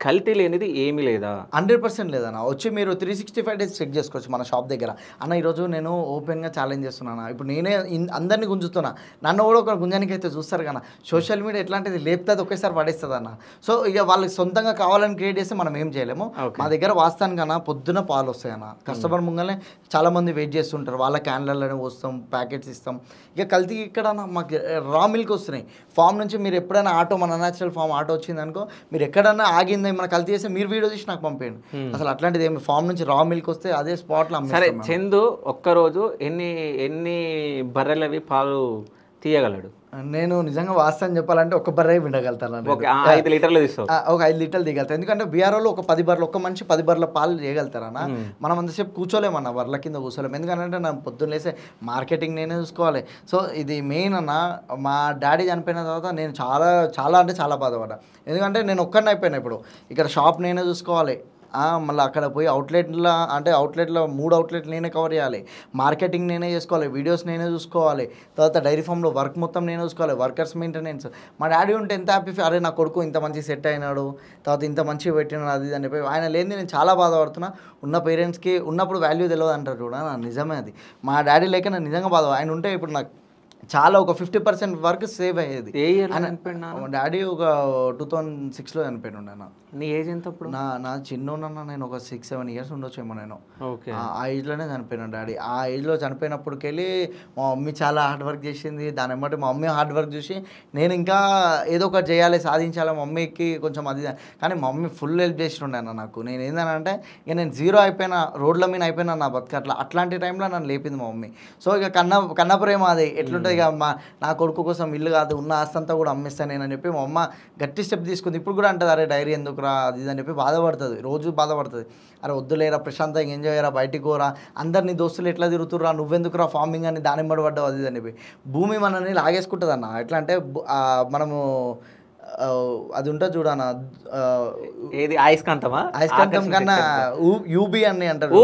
కల్తీ లేనిది ఏమీ లేదా? 100% లేదన్న. వచ్చి మీరు 365 డేస్ చెక్ చేసుకోవచ్చు మన షాప్ దగ్గర. అన్న ఈరోజు నేను ఓపెన్గా ఛాలెంజ్ చేస్తున్నాను, ఇప్పుడు నేనే అందరినీ గుంజుతున్నా, నన్ను కూడా ఒక గుంజానికి అయితే చూస్తారు కదా. సోషల్ మీడియా ఎట్లాంటిది లేపుతుంది, ఒకేసారి పడేస్తుంది అన్న. సో ఇక వాళ్ళకి సొంతంగా కావాలని క్రియేట్ చేస్తే మనం ఏం చేయలేము. మా దగ్గర వాస్తానికన్నా పొద్దున పాలు వస్తాయి అన్న. కస్టమర్ ముంగలనే చాలామంది వెయిట్ చేస్తుంటారు, వాళ్ళ క్యాన్లలోనే వస్తాం, ప్యాకెట్స్ ఇస్తాం. ఇక కల్తీ ఇక్కడ మాకు రా మిల్క్ వస్తున్నాయి ఫామ్ నుంచి. మీరు ఎప్పుడైనా ఆటో, మన న్యాచురల్ ఫామ్ ఆటో వచ్చింది అనుకో, మీరు ఎక్కడన్నా ఆగింది మన కల్తీ చేస్తే మీరు వీడియో తీసి నాకు పంపేయండి. అసలు అట్లాంటిది ఏమి, ఫామ్ నుంచి రా మిల్క్ వస్తే అదే స్పాట్లో సరే. చందు ఒక్కరోజు ఎన్ని బర్రెలవి పాలు తీయగలడు? నేను నిజంగా వాస్తవం చెప్పాలంటే ఒక బర్రె వినగలుగుతాను. 5 లీటర్లు తీస్తావు? ఒక 5 లీటర్లు తీయగలుగుతాను. ఎందుకంటే బీఆర్ఓలో ఒక 10 బర్రెలు, ఒక మనిషి 10 బర్రెల పాలు చేయగలుగుతారన్న. మనం అంతసేపు కూర్చోలేమన్న, బర్రెల కింద కూర్చోలేము. ఎందుకంటే నా పొద్దున్న లేసే మార్కెటింగ్ నేనే చూసుకోవాలి. సో ఇది మెయిన్ అన్న. మా డాడీ చనిపోయిన తర్వాత నేను చాలా అంటే చాలా బాధపడ్డా. ఎందుకంటే నేను ఒక్కడిని అయిపోయినా. ఇప్పుడు ఇక్కడ షాప్ నేనే చూసుకోవాలి, మళ్ళీ అక్కడ పోయి అవుట్లెట్లో 3 అవుట్లెట్లు నేనే కవర్ చేయాలి, మార్కెటింగ్ నేనే చేసుకోవాలి, వీడియోస్ నేనే చూసుకోవాలి, తర్వాత డైరీ ఫామ్లో వర్క్ మొత్తం నేనే చూసుకోవాలి, వర్కర్స్ మెయింటెనెన్స్. మా డాడీ ఉంటే ఎంత హ్యాపీ, అరే నా కొడుకు ఇంత మంచి సెట్ అయినాడు, తర్వాత ఇంత మంచిగా పెట్టినాడు, అది అని చెప్పి. ఆయన లేని నేను చాలా బాధపడుతున్నా. ఉన్న పేరెంట్స్కి ఉన్నప్పుడు వాల్యూ తెలియదు అంటారు చూడ, నిజమే అది. మా డాడీ లేక నేను నిజంగా ఆయన ఉంటే ఇప్పుడు నాకు చాలా ఒక 50% వర్క్ సేవ్ అయ్యేది. డాడీ ఒక 2006లో చనిపోయిన అన్న. నీ ఏజ్ ఎంత అప్పుడు? నా చిన్నోనన్నా నేను ఒక 6-7 ఇయర్స్ ఉండొచ్చేమో నేను. ఆ ఏజ్లోనే చనిపోయినా డాడీ. ఆ ఏజ్లో చనిపోయినప్పటికెళ్ళి మా మమ్మీ చాలా హార్డ్ వర్క్ చేసింది. దాని బట్టి మా మమ్మీ హార్డ్ వర్క్ చూసి నేను ఇంకా ఏదో ఒకటి చేయాలి, సాధించాలి, మమ్మీకి కొంచెం అది. కానీ మా మమ్మీ ఫుల్ హెల్ప్ చేసిండే అన్న నాకు. నేను ఏంటంటే ఇక నేను జీరో అయిపోయినా, రోడ్ల మీద అయిపోయినా నా బతుక. అట్లాంటి టైంలో నన్ను లేపింది మా మమ్మీ. సో ఇక కన్న ప్రేమ అది ఎట్లుంటుంది. ఇక నా కొడుకు కోసం ఇల్లు కాదు, ఉన్న ఆస్తంతా కూడా అమ్మిస్తాను నేను అని చెప్పి మా అమ్మ గట్టి స్టెప్ తీసుకుంది. ఇప్పుడు కూడా అంటుంది, అరే డైరీ ఎందుకురా అది ఇది అని చెప్పి బాధపడుతుంది, రోజు బాధపడుతుంది. అరే వద్దులేరా, ప్రశాంతంగా ఎంజాయ్ చేయరా, బయటికి పోరా, అందరినీ దోస్తులు ఎట్లా తిరుగుతురా, నువ్వెందుకురా ఫార్మింగ్ అని దాని పడ్డావు అది అని చెప్పి. భూమి మనల్ని లాగేసుకుంటుంది అన్న. ఎట్లా అంటే మనము అది ఉంటుంది చూడన్న, ఏది అయస్కాంతమా? అయస్కాంతం కన్నా యూబీ అని అంటారు,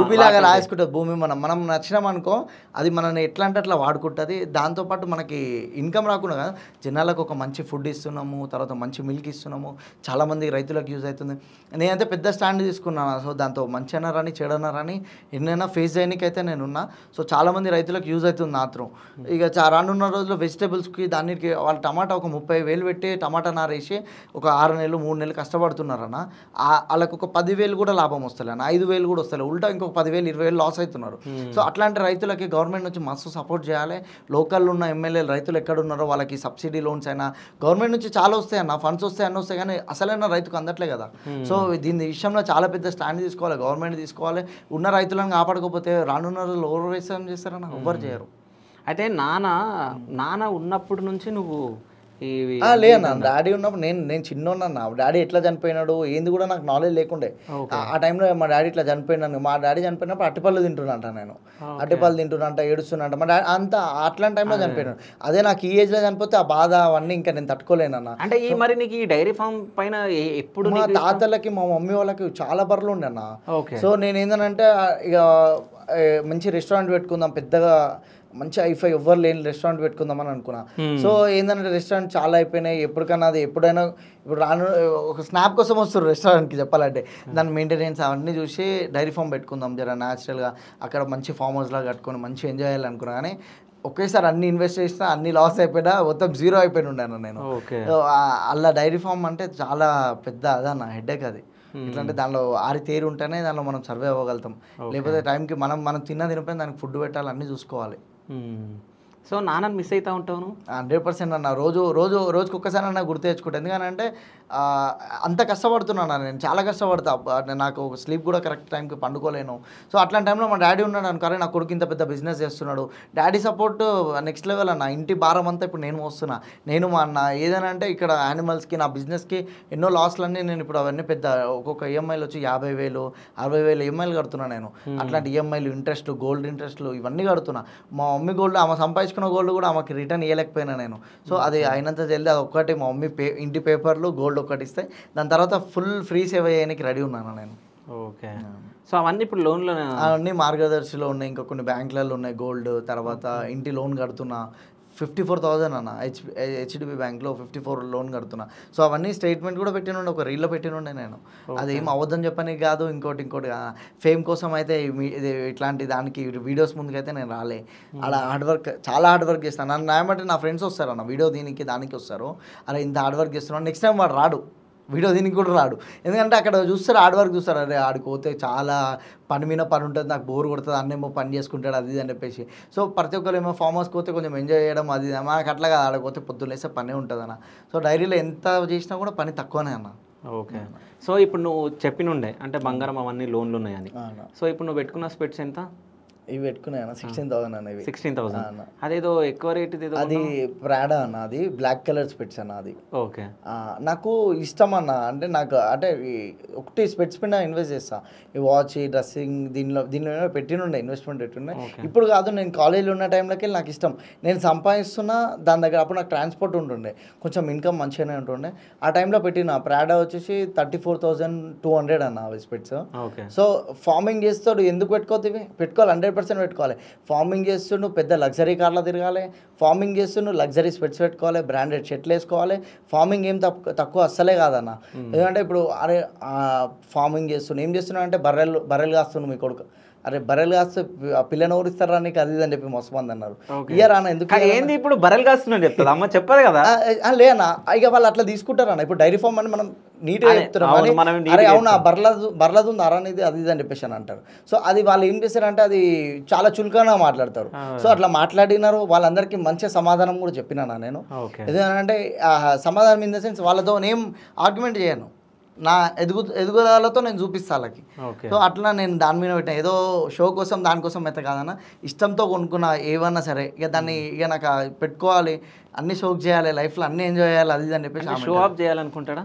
ఊబిలాగా రాసుకుంటుంది భూమి. మనం నచ్చినాం అనుకో, అది మనల్ని ఎట్లా అంటే అట్లా వాడుకుంటుంది. దాంతోపాటు మనకి ఇన్కమ్ రాకుండా కదా, జనాలకు ఒక మంచి ఫుడ్ ఇస్తున్నాము, తర్వాత మంచి మిల్క్ ఇస్తున్నాము, చాలామంది రైతులకు యూజ్ అవుతుంది. నేనైతే పెద్ద స్టాండ్ తీసుకున్నాను. సో దాంతో మంచి అన్నారని చెడన్నారని ఎన్నైనా ఫేస్ చేయడానికైతే నేనున్నా. సో చాలామంది రైతులకు యూజ్ అవుతుంది మాత్రం. ఇక రానున్న రోజుల్లో వెజిటేబుల్స్కి దానికి వాళ్ళ టమాటా ఒక 30,000 పెట్టి టమాటా నారేసి ఒక 6 నెలలు 3 నెలలు కష్టపడుతున్నారన్న, వాళ్ళకి ఒక 10,000 కూడా లాభం వస్తలే అన్న, 5,000 కూడా వస్తలే, ఉల్టా ఇంకొక 10,000 20,000 లాస్ అవుతున్నారు. సో అట్లాంటి రైతులకి గవర్నమెంట్ నుంచి మస్తు సపోర్ట్ చేయాలి. లోకల్లో ఉన్న ఎమ్మెల్యేలు రైతులు ఎక్కడ ఉన్నారో వాళ్ళకి సబ్సిడీ లోన్స్ అయినా గవర్నమెంట్ నుంచి చాలా వస్తాయి అన్న, ఫండ్స్ వస్తాయి అన్నీ వస్తాయి, కానీ అసలైన రైతుకు అందట్లే కదా. సో దీని విషయంలో చాలా పెద్ద స్టాండ్ తీసుకోవాలి, గవర్నమెంట్ తీసుకోవాలి. ఉన్న రైతులను కాపాడుకోకపోతే రానున్న రోజుల్లో ఎవరు వ్యవసాయం చేస్తారన్న, ఎవ్వరు చేయరు. అయితే నాన్న ఉన్నప్పటి నుంచి నువ్వు లేదన్న, డాడీ ఉన్నప్పుడు నేను చిన్నోన్నా, డాడీ ఎట్లా చనిపోయినాడు ఏంది కూడా నాకు నాలెడ్జ్ లేకుండే. ఆ టైంలో మా డాడీ ఇట్లా చనిపోయినాను, మా డాడీ చనిపోయినప్పుడు అట్టిపళ్ళు తింటున్నాంట, నేను అట్టిపళ్ళు తింటున్నాంట, ఏడుస్తున్నట్ట మా డాడీ అంతా అట్లాంటి టైంలో చనిపోయినాడు. అదే నాకు ఈ ఏజ్లో చనిపోతే ఆ బాధ అవన్నీ ఇంకా నేను తట్టుకోలేనన్న. అంటే మరి నీకు ఈ డైరీ ఫామ్ పైన ఎప్పుడు మా తాతలకి మా మమ్మీ వాళ్ళకి చాలా బర్రెలు ఉండే అన్న. సో నేను ఏంటంటే ఇక మంచి రెస్టారెంట్ పెట్టుకుందాం, పెద్దగా మంచి ఐఫై ఎవ్వరు లేని రెస్టారెంట్ పెట్టుకుందామని అనుకున్నా. సో ఏంటంటే రెస్టారెంట్ చాలా అయిపోయినాయి, ఎప్పటికన్నా అది ఎప్పుడైనా ఇప్పుడు ఒక స్నాప్ కోసం వస్తారు రెస్టారెంట్కి చెప్పాలంటే, దాని మెయింటెనెన్స్ అవన్నీ చూసి డైరీ ఫామ్ పెట్టుకుందాం జర న్యాచురల్గా, అక్కడ మంచి ఫామ్ హౌస్లా కట్టుకొని మంచి ఎంజాయ్ చేయాలనుకున్నా. కానీ ఒకేసారి అన్ని ఇన్వెస్ట్ చేసినా అన్ని లాస్ అయిపోయినా మొత్తం జీరో అయిపోయిన ఉన్నాను నేను. అలా డైరీ ఫామ్ అంటే చాలా పెద్ద అదన్న హెడ్ఏక్ అది. ఎట్లంటే దానిలో తేరు ఉంటేనే దానిలో మనం సర్వే అవ్వగలుగుతాం, లేకపోతే టైంకి మనం తినపోయినా దానికి ఫుడ్ పెట్టాలి, అన్నీ చూసుకోవాలి. సో నాన్నని మిస్ అవుతూ ఉంటాను 100% అన్న. రోజుకి ఒక్కసారి అన్న గుర్తు తెచ్చుకుంటాను. ఎందుకంటే అంత కష్టపడుతున్నాను నేను, చాలా కష్టపడతా, నాకు స్లీప్ కూడా కరెక్ట్ టైంకి పండుకోలేను. సో అట్లాంటి టైంలో మా డాడీ ఉన్నాడు అనుకోరే, నా కొడుకు ఇంత పెద్ద బిజినెస్ చేస్తున్నాడు, డాడీ సపోర్ట్ నెక్స్ట్ లెవెల్ అన్న. ఇంటి భారం అంతా ఇప్పుడు నేను మోస్తున్నా, నేను మా అన్న. ఏదైనా అంటే ఇక్కడ యానిమల్స్కి నా బిజినెస్కి ఎన్నో లాస్లన్నీ నేను ఇప్పుడు అవన్నీ పెద్ద ఒక్కొక్క ఈఎంఐలు వచ్చి 50,000 60,000 ఈఎంఐలు కడుతున్నా నేను. అట్లాంటి ఈఎంఐలు, ఇంట్రెస్ట్లు, గోల్డ్ ఇంట్రెస్ట్లు ఇవన్నీ కడుతున్నా. మా మమ్మీ గోల్డ్ ఆమె సంపాదించుకున్న గోల్డ్ కూడా ఆమెకి రిటర్న్ ఇవ్వలేకపోయినా నేను. సో అది అయినంత జల్దీ అది ఒక్కటి మా మమ్మీ ఇంటి పేపర్లు గోల్డ్ ఒకటి ఇస్తే దాని తర్వాత ఫుల్ ఫ్రీ సేవ చేయడానికి రెడీ ఉన్నాను నేను. ఓకే. సో అవన్నీ ఇప్పుడు లోన్లో అవన్నీ మార్గదర్శిలో ఉన్నాయి, ఇంకా కొన్ని బ్యాంకులలో ఉన్నాయి గోల్డ్. తర్వాత ఇంటి లోన్ కడుతున్నా 54,000 అన్న, హెచ్డిబి బ్యాంక్లో 54 లోన్ కడుతున్నా. సో అవన్నీ స్టేట్మెంట్ కూడా పెట్టినుండే, ఒక రీల్లో పెట్టినుండే నేను. అదేం అవ్వద్దని చెప్పని కాదు, ఇంకోటి ఫేమ్ కోసం అయితే ఇట్లాంటి దానికి వీడియోస్ ముందుకైతే నేను రాలే. అలా చాలా హార్డ్ వర్క్ చేస్తాను. నన్ను నాయమంటే నా ఫ్రెండ్స్ వస్తారు అన్న, వీడియో దానికి వస్తారు, అలా ఇంత హార్డ్ వర్క్ చేస్తున్నాను, నెక్స్ట్ టైం వాడు రాడు, వీడియో దీనికి కూడా రాడు. ఎందుకంటే అక్కడ చూస్తారు హార్డ్ వర్క్ చూస్తారు, అరే ఆడికి పోతే చాలా పని మీద పని ఉంటుంది, నాకు బోర్ కొడుతుంది, అన్నేమో పని చేసుకుంటాడు అది ఇది అని చెప్పేసి. సో ప్రతి ఒక్కరు ఏమో ఫామ్ హౌస్కి పోతే కొంచెం ఎంజాయ్ చేయడం అది, మనకు అట్లా కాదు, ఆడకపోతే పొద్దున్న లేస్తే పనే ఉంటుంది అన్న. సో డైరీలో ఎంత చేసినా కూడా పని తక్కువనే అన్న. ఓకే. సో ఇప్పుడు నువ్వు చెప్పినుండే అంటే బంగారం అవన్నీ లోన్లు ఉన్నాయని, సో ఇప్పుడు నువ్వు పెట్టుకున్న స్పెట్స్ ఎంత? ఇవి పెట్టుకున్నాను 16,000 అన్న. ఇవి 16,000 అదేదో ఎక్కువ రేట్, అది ప్రాడా అన్న, అది బ్లాక్ కలర్ స్పెట్స్ అన్న. అది ఓకే. నాకు ఇష్టం అన్న, అంటే నాకు అంటే ఒకటి స్పెట్స్ పైన ఇన్వెస్ట్ చేస్తా, ఈ వాచ్, డ్రెస్సింగ్, దీనిలో పెట్టినుండే ఇన్వెస్ట్మెంట్ పెట్టుండే. ఇప్పుడు కాదు, నేను కాలేజీలో ఉన్న టైంలోకి నాకు ఇష్టం, నేను సంపాదిస్తున్నా దాని దగ్గర. అప్పుడు నాకు ట్రాన్స్పోర్ట్ ఉంటుండే, కొంచెం ఇన్కమ్ మంచిగానే ఉంటుండే. ఆ టైంలో పెట్టిన ప్రాడా వచ్చేసి 34,200 అన్న అవి స్పెట్స్. సో ఫార్మింగ్ చేస్తాడు, ఎందుకు పెట్టుకోవాలి? 100% పెట్టుకోవాలి. ఫార్మింగ్ చేస్తుండు పెద్ద లగ్జరీ కార్లో తిరగాలి, ఫార్మింగ్ చేస్తుండు లగ్జరీ స్పెట్స్ పెట్టుకోవాలి, బ్రాండెడ్ షర్ట్లు వేసుకోవాలి. ఫార్మింగ్ ఏం తక్కువ అస్సలే కాదన్న. ఎందుకంటే ఇప్పుడు అరే ఫార్మింగ్ చేస్తుండు, ఏం చేస్తున్నావు అంటే బర్రెలు కాస్తుండు మీ కొడుకు, అరే బర్రెలు కాస్తే పిల్లని ఊరిస్తారా నీకు అది అని చెప్పి మోసమంది అన్నారు. ఇయర్ అన్న ఎందుకు ఏంది ఇప్పుడు బర్రెలు కాస్తున్నా చెప్తుంది అమ్మ, చెప్పదు కదా. లేనా ఇక వాళ్ళు అట్లా తీసుకుంటారన్న. ఇప్పుడు డైరీ ఫార్మ్ అని మనం నీట్గా చెప్తున్నాం, అరే అవునా బర్రెలది ఉంది అరనిది అది ఇది అని చెప్పేసి అని అంటారు. సో అది వాళ్ళు ఏం చేస్తారంటే అది చాలా చులకనగా మాట్లాడతారు. సో అట్లా మాట్లాడినారు, వాళ్ళందరికీ మంచి సమాధానం కూడా చెప్పినా నేను. ఎందుకంటే సమాధానం ఇన్ ద సెన్స్ వాళ్ళతో ఏం ఆర్గ్యుమెంట్ చేయను, నా ఎదుగుదలతో నేను చూపిస్తాను వాళ్ళకి. సో అట్లా నేను దాని మీద పెట్టాను, ఏదో షో కోసం దానికోసం అయితే కాదన్న, ఇష్టంతో కొనుక్కున్నా ఏవన్నా సరే, ఇక దాన్ని ఇక నాకు పెట్టుకోవాలి, అన్ని షోక్ చేయాలి, లైఫ్లో అన్ని ఎంజాయ్ చేయాలి అది అని చెప్పేసి. షో ఆఫ్ చేయాలనుకుంటాడా?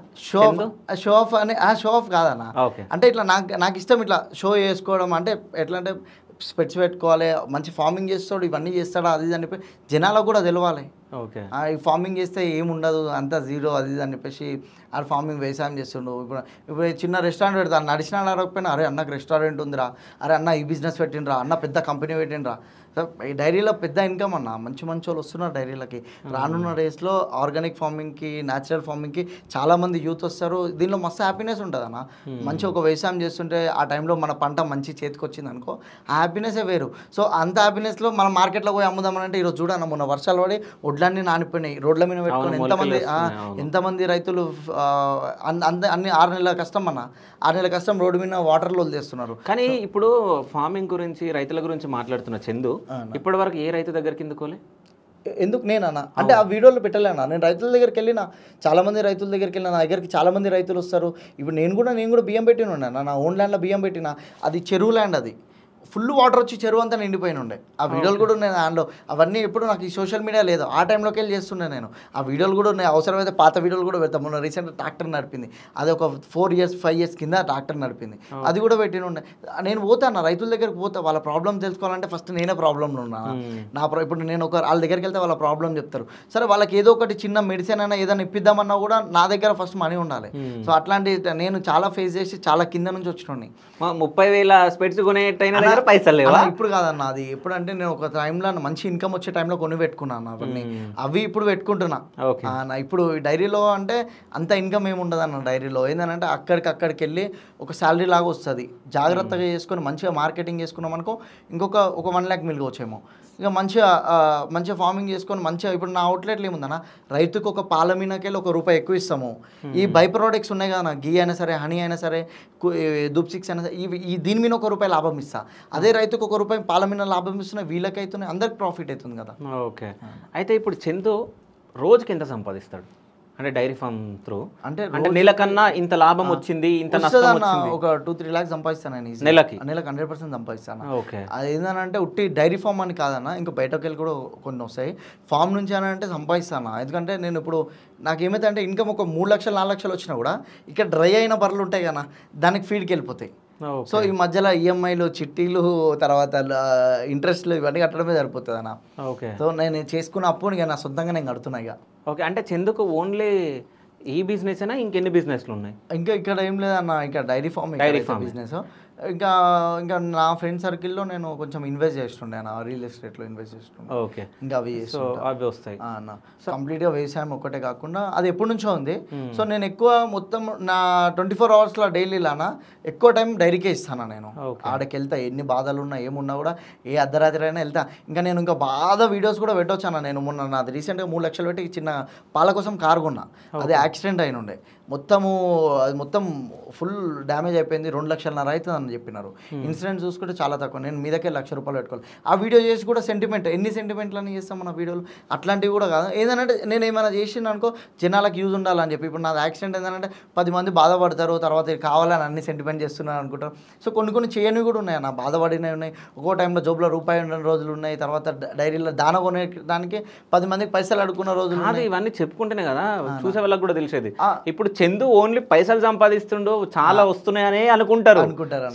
షో ఆఫ్ అని షో ఆఫ్ కాదన్న, అంటే ఇట్లా నాకు ఇష్టం ఇట్లా షో చేసుకోవడం. అంటే ఎట్లా అంటే స్పెట్స్ పెట్టుకోవాలి, మంచి ఫార్మింగ్ చేస్తాడు, ఇవన్నీ చేస్తాడు అది ఇది అని చెప్పి జనాలకు కూడా తెలవాలి. ఈ ఫార్మింగ్ చేస్తే ఏముండదు, అంతా జీరో అది ఇది అని చెప్పేసి ఆడు ఫార్మింగ్ వ్యవసాయం చేస్తుండు. ఇప్పుడు చిన్న రెస్టారెంట్ పెడతాను, నడిచినా అడగకపోయినా అరే అన్నకు రెస్టారెంట్ ఉందిరా, అరే అన్న ఈ బిజినెస్ పెట్టిండ్రా, అన్న పెద్ద కంపెనీ పెట్టిండ్రా. ఈ డైరీలో పెద్ద ఇన్కమ్ అన్న, మంచి మంచి వాళ్ళు వస్తున్నారు డైరీలకి. రానున్న డేస్లో ఆర్గానిక్ ఫార్మింగ్కి, న్యాచురల్ ఫార్మింగ్కి చాలామంది యూత్ వస్తారు. దీనిలో మస్తు హ్యాపీనెస్ ఉంటుంది అన్న. మంచి ఒక వ్యవసాయం చేస్తుంటే ఆ టైంలో మన పంట మంచి చేతికి వచ్చింది అనుకో, ఆ హ్యాపీనెస్సే వేరు. సో అంత హ్యాపీనెస్లో మనం మార్కెట్లో పోయి అమ్ముదామనంటే ఈరోజు చూడన్న, మొన్న వర్షాలు పడి ఒడ్లన్నీ నానిపోయినాయి, రోడ్ల మీద పెట్టుకొని ఎంతమంది రైతులు అన్ని 6 నెలల కష్టం అన్న, 6 నెలల కష్టం రోడ్డు మీద వాటర్లో వదిలేస్తున్నారు. కానీ ఇప్పుడు ఫార్మింగ్ గురించి, రైతుల గురించి మాట్లాడుతున్న చందు, ఇప్పటి వరకు ఏ రైతు దగ్గరికి ఎందుకోలే? ఎందుకు నేనన్నా అంటే ఆ వీడియోలో పెట్టలేనా, నేను రైతుల దగ్గరికి వెళ్ళినా, చాలామంది రైతుల దగ్గరికి వెళ్ళినా, నా దగ్గరికి చాలామంది రైతులు వస్తారు. ఇప్పుడు నేను కూడా బియ్యం పెట్టిన ఉన్నా, నా ఓన్ ల్యాండ్లో బియ్యం పెట్టిన, అది చెరువు ల్యాండ్, అది ఫుల్ వాటర్ వచ్చి చెరువు అంతా నిండిపోయిన ఉండే. ఆ వీడియోలు కూడా ఉన్నాయి దాంట్లో. అవన్నీ ఎప్పుడు నాకు ఈ సోషల్ మీడియా లేదు, ఆ టైంలోకి వెళ్ళి చేస్తుండే నేను. ఆ వీడియోలు కూడా ఉన్నాయి, అవసరమైతే పాత వీడియోలు కూడా పెడతాను. మొన్న రీసెంట్గా ట్రాక్టర్ నడిపింది, అది ఒక 4 years 5 years కింద ట్రాక్టర్ నడిపింది, అది కూడా పెట్టిన ఉండే. నేను పోతాను రైతుల దగ్గరికి పోతా, వాళ్ళ ప్రాబ్లం తెలుసుకోవాలంటే ఫస్ట్ నేనే ప్రాబ్లంలో ఉన్నాను. ఇప్పుడు నేను వాళ్ళ దగ్గరికి వెళ్తే వాళ్ళ ప్రాబ్లం చెప్తారు. సరే వాళ్ళకి ఏదో ఒకటి చిన్న మెడిసిన్ అయినా ఏదైనా ఇప్పిద్దామన్నా కూడా నా దగ్గర ఫస్ట్ మనీ ఉండాలి. సో అట్లాంటి నేను చాలా ఫేస్ చేసి చాలా కింద నుంచి వచ్చినండి. 30,000 స్పెట్స్ కొనేటైనా పైసలు లేవా? ఇప్పుడు కాదన్న, అది ఎప్పుడంటే నేను ఒక టైంలో మంచి ఇన్కమ్ వచ్చే టైంలో కొని పెట్టుకున్నాను అవన్నీ, అవి ఇప్పుడు పెట్టుకుంటున్నా. ఇప్పుడు డైరీలో అంటే అంత ఇన్కమ్ ఏమి ఉండదు అన్న. డైరీలో ఏంటంటే అక్కడికి వెళ్ళి ఒక శాలరీ లాగా వస్తుంది. జాగ్రత్తగా చేసుకొని మంచిగా మార్కెటింగ్ చేసుకున్నాం అనుకో, ఒక 1 lakh మిగిలివచ్చేమో. ఇక మంచిగా ఫార్మింగ్ చేసుకొని మంచిగా, ఇప్పుడు నా అవుట్లెట్లు ఏముందన్న, రైతుకు ఒక పాల మీనకెళ్ళి ₹1 ఎక్కువ ఇస్తాము. ఈ బై ప్రోడక్ట్స్ ఉన్నాయి కదా, గీ అయినా సరే, హనీ అయినా సరే, దూప్సిక్స్ అయినా సరే, దీని మీద ₹1 లాభం ఇస్తా. అదే రైతుకు ₹1 పాల మీద లాభం ఇస్తున్నా, వీళ్ళకైతే అందరికి ప్రాఫిట్ అవుతుంది కదా. ఓకే, అయితే ఇప్పుడు చందు రోజుకి ఎంత సంపాదిస్తాడు అంటే డైరీ ఫార్మ్ త్రూ? అంటే నెలకన్నా ఇంత లాభం వచ్చింది, ఇంత నష్టం వచ్చింది, ఒక 2-3 lakhs సంపాదిస్తాను నేను నెలకి 100% సంపాదిస్తాను. ఓకే, అది ఏంటంటే ఉట్టి డైరీ ఫామ్ అని కాదన్న, ఇంకా బయటకు వెళ్ళి కూడా కొన్ని వస్తాయి. ఫామ్ నుంచి అని అంటే సంపాదిస్తాను. ఎందుకంటే నేను ఇప్పుడు నాకేమైతే అంటే ఇన్కమ్ ఒక 3 లక్షలు 4 లక్షలు వచ్చినా కూడా ఇక్కడ డ్రై అయిన బర్రెలు ఉంటాయి కదా, దానికి ఫీడ్కి వెళ్ళిపోతాయి. సో ఈ మధ్యలో ఈఎంఐలు, చిట్టీలు, తర్వాత ఇంట్రెస్ట్లు ఇవన్నీ కట్టడమే సరిపోతుంది అన్న. ఓకే, సో నేను చేసుకున్న అప్పుడు ఇక నా సొంతంగా నేను కడుతున్నా ఇక. ఓకే, అంటే చందుకు ఓన్లీ ఈ బిజినెస్ అయినా ఇంకెన్ని బిజినెస్లు ఉన్నాయి? ఇంకా ఇక్కడ ఏం లేదన్న, ఇంకా డైరీ ఫామ్ బిజినెస్. ఇంకా నా ఫ్రెండ్ సర్కిల్లో నేను కొంచెం ఇన్వెస్ట్ చేస్తుండే అన్న, రియల్ ఎస్టేట్లో ఇన్వెస్ట్ చేస్తుండే. ఓకే, ఇంకా అవి వస్తాయి అన్న. కంప్లీట్గా వ్యవసాయం ఒక్కటే కాకుండా అది ఎప్పటి నుంచో ఉంది. సో నేను ఎక్కువ మొత్తం నా 24 hours డైలీలానా ఎక్కువ టైం డైరీకే ఇస్తాను నేను. ఆడకి వెళ్తా, ఎన్ని బాధలు ఉన్నా ఏమున్నా కూడా, ఏ అర్ధరాత్రి అయినా వెళ్తా. ఇంకా బాధ వీడియోస్ కూడా పెట్టవచ్చు అన్న. నేను మొన్న నాది రీసెంట్గా 3 లక్షలు పెట్టి చిన్న పాల కోసం కారు కొన్నా, అది యాక్సిడెంట్ అయిన ఉండే. మొత్తం ఫుల్ డ్యామేజ్ అయిపోయింది, 2 లక్షలన్నర అవుతుంది అని చెప్పినారు. ఇన్సూరెన్స్ చూసుకుంటే చాలా తక్కువ, నేను మీదకే ₹1,00,000 పెట్టుకోవాలి. ఆ వీడియో చేసి కూడా సెంటిమెంట్, ఎన్ని సెంటిమెంట్లని చేస్తాం మన వీడియోలు, అట్లాంటివి కూడా కాదు. ఏదంటే నేను ఏమైనా చేసిన అనుకో జనాలకు యూజ్ ఉండాలని చెప్పి. ఇప్పుడు నాది యాక్సిడెంట్ ఏంటంటే 10 మంది బాధపడతారు, తర్వాత కావాలని అన్ని సెంటిమెంట్ చేస్తున్నాను అనుకుంటారు. సో కొన్ని చేయనివి కూడా ఉన్నాయి, నా బాధపడినవి ఉన్నాయి. ఒక్కో టైంలో జోబులో ₹1 ఉన్న రోజులు ఉన్నాయి. తర్వాత డైరీలో దాన కొనేదానికి 10 మందికి పైసలు అడుక్కున్న రోజులు. ఇవన్నీ చెప్పుకుంటేనే కదా చూసే వాళ్ళకి కూడా తెలిసేది. ఇప్పుడు చందు ఓన్లీ పైసలు సంపాదిస్తుండో చాలా వస్తున్నాయని అనుకుంటారు.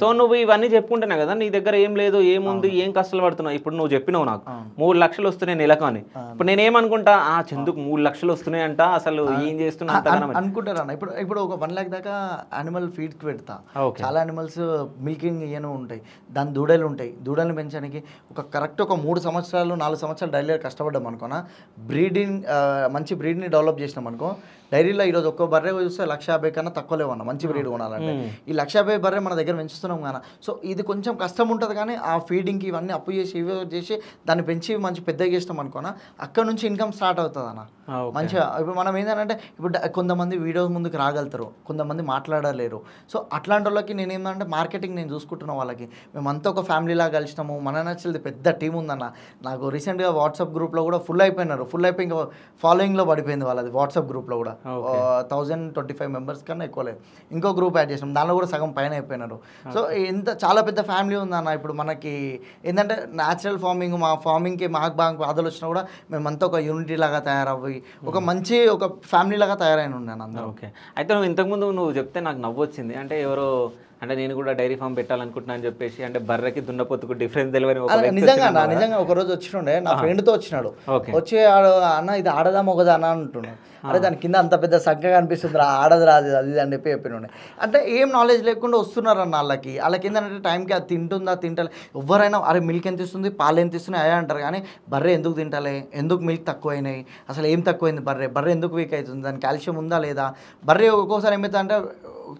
సో నువ్వు ఇవన్నీ చెప్పుకుంటున్నా కదా, నీ దగ్గర ఏం లేదు, ఏముంది, ఏం కష్టాలు పడుతున్నావు. ఇప్పుడు నువ్వు చెప్పినావు నాకు 3 లక్షలు వస్తున్నాయి నెలకు అని. ఇప్పుడు నేనేమనుకుంటా, చందుకు 3 లక్షలు వస్తున్నాయి అంట, అసలు ఏం చేస్తున్నా అనుకుంటారా? ఇప్పుడు ఒక 1 lakh దాకా యానిమల్ ఫీడ్కి పెడతా. చాలా యానిమల్స్ మిల్కింగ్ ఇవన్నీ ఉంటాయి, దాని దూడలు ఉంటాయి. దూడలను పెంచడానికి కరెక్ట్ ఒక 3 సంవత్సరాలు 4 సంవత్సరాలు డైరీలో కష్టపడ్డాం అనుకోనా, మంచి బ్రీడ్ని డెవలప్ చేసినాం అనుకో. డైరీలో ఈరోజు ఒక్కో బర్రె చూస్తే 150,000 కన్నా తక్కువ లేవన్నా మంచి బ్రీడ్ కొనాలంటే. ఈ 150,000 బర్రె మన దగ్గర పెంచుతున్నాం కదా. సో ఇది కొంచెం కష్టం ఉంటుంది, కానీ ఆ ఫీడింగ్కి ఇవన్నీ అప్పు చేసి ఇవి చేసి దాన్ని పెంచి మంచి పెద్దగా చేసినాం అనుకోనా, అక్కడ నుంచి ఇన్కమ్ స్టార్ట్ అవుతుంది అన్న మంచిగా. ఇప్పుడు మనం ఏంటంటే ఇప్పుడు కొంతమంది వీడియోస్ ముందుకు రాగలుగుతారు, కొంతమంది మాట్లాడలేరు. సో అట్లాంటి వాళ్ళకి నేను ఏంటంటే మార్కెటింగ్ నేను చూసుకుంటున్న వాళ్ళకి, మేమంతా ఒక ఫ్యామిలీలాగా కలిసినాము. మన నచ్చింది పెద్ద టీం ఉందన్న. నాకు రీసెంట్గా వాట్సాప్ గ్రూప్లో కూడా ఫుల్ అయిపోయి ఇంకా ఫాలోయింగ్లో పడిపోయింది వాళ్ళది. వాట్సాప్ గ్రూప్లో కూడా 1025 members కన్నా ఎక్కువ లేదు. ఇంకో గ్రూప్ యాడ్ చేసినాం, దానిలో కూడా సగం పైన అయిపోయినారు. సో చాలా పెద్ద ఫ్యామిలీ ఉందన్న. ఇప్పుడు మనకి ఏంటంటే న్యాచురల్ ఫార్మింగ్, మా ఫార్మింగ్కి మాకు బాగా బాధలు వచ్చినా కూడా మేమంతా ఒక యూనిటీ లాగా తయారవ్వి ఒక ఫ్యామిలీ లాగా తయారైన ఉన్నాను అందరూ. ఓకే, అయితే నువ్వు ఇంతకుముందు నువ్వు చెప్తే నాకు నవ్వు వచ్చింది. అంటే ఎవరో అంటే నేను కూడా డైరీ ఫామ్ పెట్టాలనుకుంటున్నా అని చెప్పేసి, అంటే బర్రెకి దున్నపోతుకు డిఫరెన్స్ తెలియని ఒక వ్యక్తి నిజంగా ఒక రోజు వచ్చినుండే నా ఫ్రెండ్తో వచ్చినాడు. ఓకే. వచ్చి అన్న ఇది ఆడదా మొగదా అన్న అంటున్నాడు. అరే దాని కింద అంత పెద్ద చక్కగా అనిపిస్తుంది ఆడదు రాదు అది అని చెప్పి చెప్పినండే. అంటే ఏం నాలెడ్జ్ లేకుండా వస్తున్నారు అన్న వాళ్ళకి ఏంటంటే టైంకి అది తింటుందా తింటలే. ఎవరైనా అరే మిల్క్ ఎంత ఇస్తుంది పాలు ఎంత ఇస్తున్నాయి అదే అంటారు, కానీ బర్రె ఎందుకు తింటలే, ఎందుకు మిల్క్ తక్కువైనాయి, అసలు ఏం తక్కువైంది బర్రె ఎందుకు వీక్ అవుతుంది, దాని కాల్షియం ఉందా లేదా. బర్రె ఒక్కోసారి ఏమవుతుంది అంటే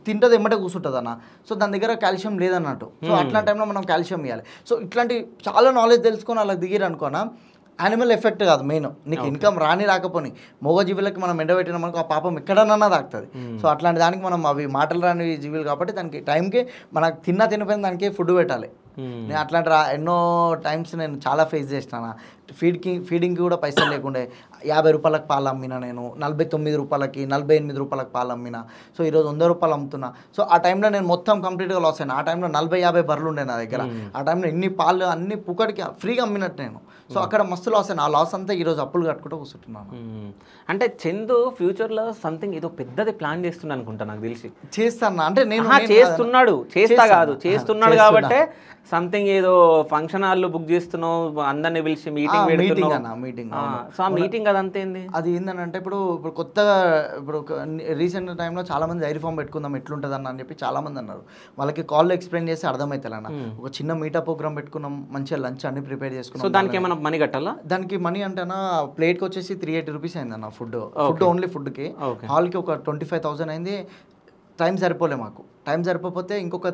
తింటుంది ఎమ్మటే కూర్చుంటుంది అన్న, సో దాని దగ్గర కాల్షియం లేదన్నట్టు. సో అట్లాంటి టైంలో మనం కాల్షియం ఇవ్వాలి. సో ఇట్లాంటి చాలా నాలెడ్జ్ తెలుసుకొని అలా దిగిరు అనుకోనా. యానిమల్ ఎఫెక్ట్ కాదు మెయిన్, నీకు ఇన్కమ్ రాకపోని మూగజీవులకి మనం ఎండబెట్టిన మనకు ఆ పాపం ఎక్కడన్నా తాకుతుంది. సో అట్లాంటి దానికి మనం అవి మాటలు రాని జీవులు కాబట్టి దానికి టైంకి మనకు తినిపోయిన దానికి ఫుడ్ పెట్టాలి. నేను అట్లాంటి ఎన్నో టైమ్స్ నేను చాలా ఫేస్ చేసినా. ఫీడింగ్కి కూడా పైసలు లేకుండే 50 రూపాయలకు పాలు అమ్మినా, నేను 49 రూపాయలకి 48 రూపాయలకు పాలు అమ్మినా. సో ఈరోజు 100 రూపాయలు అమ్ముతున్నా. సో ఆ టైంలో నేను మొత్తం కంప్లీట్గా లాస్ అయినా. ఆ టైంలో 40-50 బర్రెలు ఉండే నా దగ్గర. ఆ టైంలో ఇన్ని పాలు అన్ని పుక్కడికి ఫ్రీగా అమ్మినట్టు నేను. సో అక్కడ మస్తు లాస్ అయినా. ఆ లాస్ అంతా ఈరోజు అప్పులు కట్టుకుంటూ కూర్చుంటున్నాను. అంటే చందు ఫ్యూచర్లో సంథింగ్ ఏదో పెద్దది ప్లాన్ చేస్తున్నా అనుకుంటా నాకు తెలిసి. చేస్తాను అంటే నేను చేస్తున్నాడు కాబట్టి సంథింగ్ ఏదో ఫంక్షన్ హాల్లో బుక్ చేస్తున్నావు, అందరిని పిలిచి మీటింగ్ మీటింగ్. సో ఆ మీటింగ్ అదంతా ఏంది? అది ఏంటంటే ఇప్పుడు కొత్తగా ఇప్పుడు రీసెంట్ టైంలో చాలా మంది డైరీ ఫామ్ పెట్టుకుందాం ఎట్లుంటుంది అన్న అని చెప్పి చాలా మంది అన్నారు. వాళ్ళకి కాల్లో ఎక్స్ప్లెయిన్ చేస్తే అర్థమవుతుంది అన్న. ఒక చిన్న మీటప్ ప్రోగ్రామ్ పెట్టుకున్నాం, మంచిగా లంచ్ అన్ని ప్రిపేర్ చేసుకున్నాం. సో దానికి ఏమైనా మనీ కట్టాలా? దానికి మనీ అంటేనా ప్లేట్కి వచ్చేసి 380 రూపీస్ అయిందన్న. ఫుడ్ ఓన్లీ ఫుడ్కి. హాల్కి ఒక 25,000 అయింది. టైం సరిపోలే మాకు. టైం సరిపోతే ఇంకొక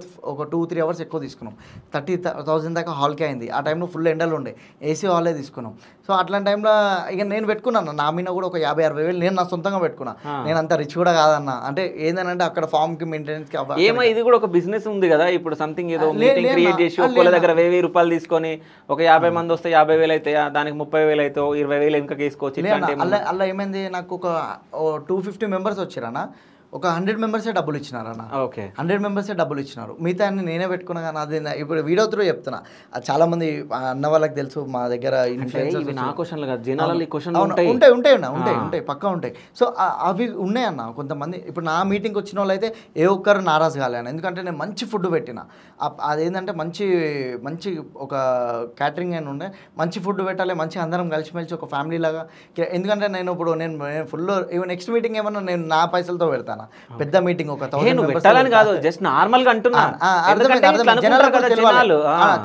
2-3 అవర్స్ ఎక్కువ తీసుకున్నాం. 30,000 దాకా హాల్కే అయింది. ఆ టైంలో ఫుల్ ఎండలు ఉండే, ఏసీ హాలే తీసుకున్నాం. సో అట్లాంటి టైంలో ఇక నేను పెట్టుకున్నాను నా మీద కూడా ఒక 50-60 వేలు నేను నా సొంతంగా పెట్టుకున్నా. నేను అంత రిచ్ కూడా కాదన్న. అంటే ఏంటంటే అక్కడ ఫామ్కి మెయింటెనెన్స్కి ఏమో ఇది కూడా ఒక బిజినెస్ ఉంది కదా. ఇప్పుడు సంథింగ్ ఏదో మీటింగ్ క్రియేట్ చేసి ఒక్కొక్క దగ్గర 1000 రూపాయలు తీసుకొని ఒక 50 మంది వస్తే 50,000 అయితే దానికి 30,000 అయితే 20,000 ఇంకా తీసుకోవచ్చు. అలా ఏమైంది, నాకు ఒక 250 మెంబర్స్ వచ్చారన్న. ఒక 100 మెంబర్సే డబ్బులు ఇచ్చినారన్న. ఓకే, 100 మెంబర్సే డబ్బులు ఇచ్చినారు. మిగతా అన్ని నేనే పెట్టుకున్నా. కానీ అది ఇప్పుడు వీడియో త్రూ చెప్తున్నా. అది చాలా మంది అన్న వాళ్ళకి తెలుసు మా దగ్గర ఉంటాయి పక్కా ఉంటాయి. సో అవి ఉన్నాయి అన్న. కొంతమంది ఇప్పుడు నా మీటింగ్కి వచ్చిన వాళ్ళు అయితే ఏ ఒక్కరు నారాజు కాలేను. ఎందుకంటే నేను మంచి ఫుడ్ పెట్టిన. అదేంటంటే మంచి మంచి ఒక క్యాటరింగ్ అని ఉండే మంచి ఫుడ్ పెట్టాలి, మంచి అందరం కలిసిమెలిసి ఒక ఫ్యామిలీ లాగా. ఎందుకంటే నేను ఇప్పుడు నేను ఫుల్ నెక్స్ట్ మీటింగ్ ఏమన్నా నేను నా పైసలతో పెడతాను. పెద్ద మీటింగ్ ఒక 1000 పెట్టాలని కాదు, జస్ట్ నార్మల్ గా అంటున్నా.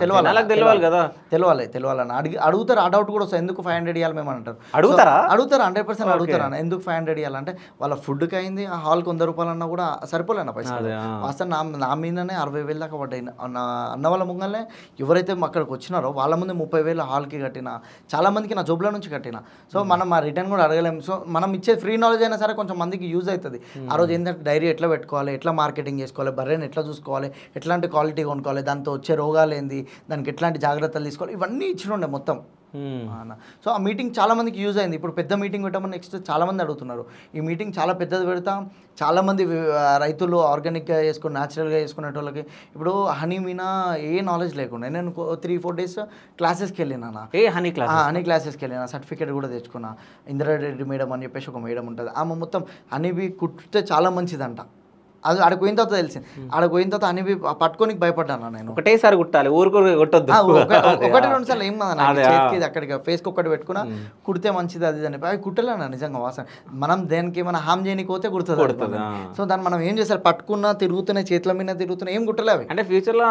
తెలియాలని అడుగుతారు. ఆ డౌట్ కూడా వస్తుంది, ఎందుకు 500 ఇవ్వాలి మేము అంటారు. అడుగుతారా 100% అడుగుతారా ఎందుకు 500 ఇవ్వాలంటే వాళ్ళ ఫుడ్కి అయింది. ఆ హాల్కి 100 రూపాయలు అన్నా కూడా సరిపోలేనా పైసలు. అసలు నా మీదనే 60,000 దాకా పడ్డాయి. అన్న వాళ్ళ ముంగల్నే ఎవరైతే అక్కడికి వచ్చినారో వాళ్ళ ముందే 30,000 హాల్కి కట్టిన. చాలా మందికి నా జోబుల నుంచి కట్టిన. సో మనం ఆ రిటర్న్ కూడా అడగలేము. సో మనం ఇచ్చే ఫ్రీ నాలెడ్జ్ అయినా సరే కొంచెం మందికి యూజ్ అవుతుంది. ఆ రోజు ఏంటంటే డైరీ ఎట్లా పెట్టుకోవాలి, ఎట్లా మార్కెటింగ్ చేసుకోవాలి, బర్రెని ఎట్లా చూసుకోవాలి, ఎట్లాంటి క్వాలిటీ కొనుక్కోవాలి, దాంతో వచ్చే రోగాలు ఏంది, దానికి ఎట్లాంటి జాగ్రత్తలు తీసుకోవాలి, ఇవన్నీ ఇచ్చినుండే మొత్తం. సో ఆ మీటింగ్ చాలా మందికి యూజ్ అయింది. ఇప్పుడు పెద్ద మీటింగ్ పెట్టమని నెక్స్ట్ చాలా మంది అడుగుతున్నారు. ఈ మీటింగ్ చాలా పెద్దది పెడతాం. చాలా మంది రైతులు ఆర్గానిక్గా చేసుకుని న్యాచురల్గా చేసుకునే వాళ్ళకి ఇప్పుడు హనీ మీద ఏ నాలెడ్జ్ లేకుండా నేను 3-4 డేస్ క్లాసెస్కి వెళ్ళినా. హనీ క్లాసెస్కి వెళ్ళినా, సర్టిఫికేట్ కూడా తెచ్చుకున్నా. ఇందిరారెడ్డి మేడం అని చెప్పేసి ఒక మేడం ఉంటుంది. ఆమె మొత్తం హనీబీ కుట్టితే చాలా మంచిదంట. అది ఆడికి పోయిన తర్వాత తెలిసింది. ఆడికి పోయిన తర్వాత అన్ని పట్టుకొని భయపడ్డాను నేను. ఒకటేసారి కుట్టాలి, ఊరుకు కొట్టొద్దు. 1-2 సార్లు ఏం చేతికి అక్కడికి ఫేస్కి ఒక్కటి పెట్టుకున్నా కుడితే మంచిది అది అని. అవి కుట్టలేనా నిజంగా వాసన. మనం దేనికి ఏమైనా హామ్ చేయనికి పోతే కుడుతుంది. సో దాన్ని మనం ఏం చేస్తారు, పట్టుకున్నా తిరుగుతున్నాయి, చేతుల మీద తిరుగుతున్నాయి, ఏం కుట్టలే అవి. అంటే ఫ్యూచర్లో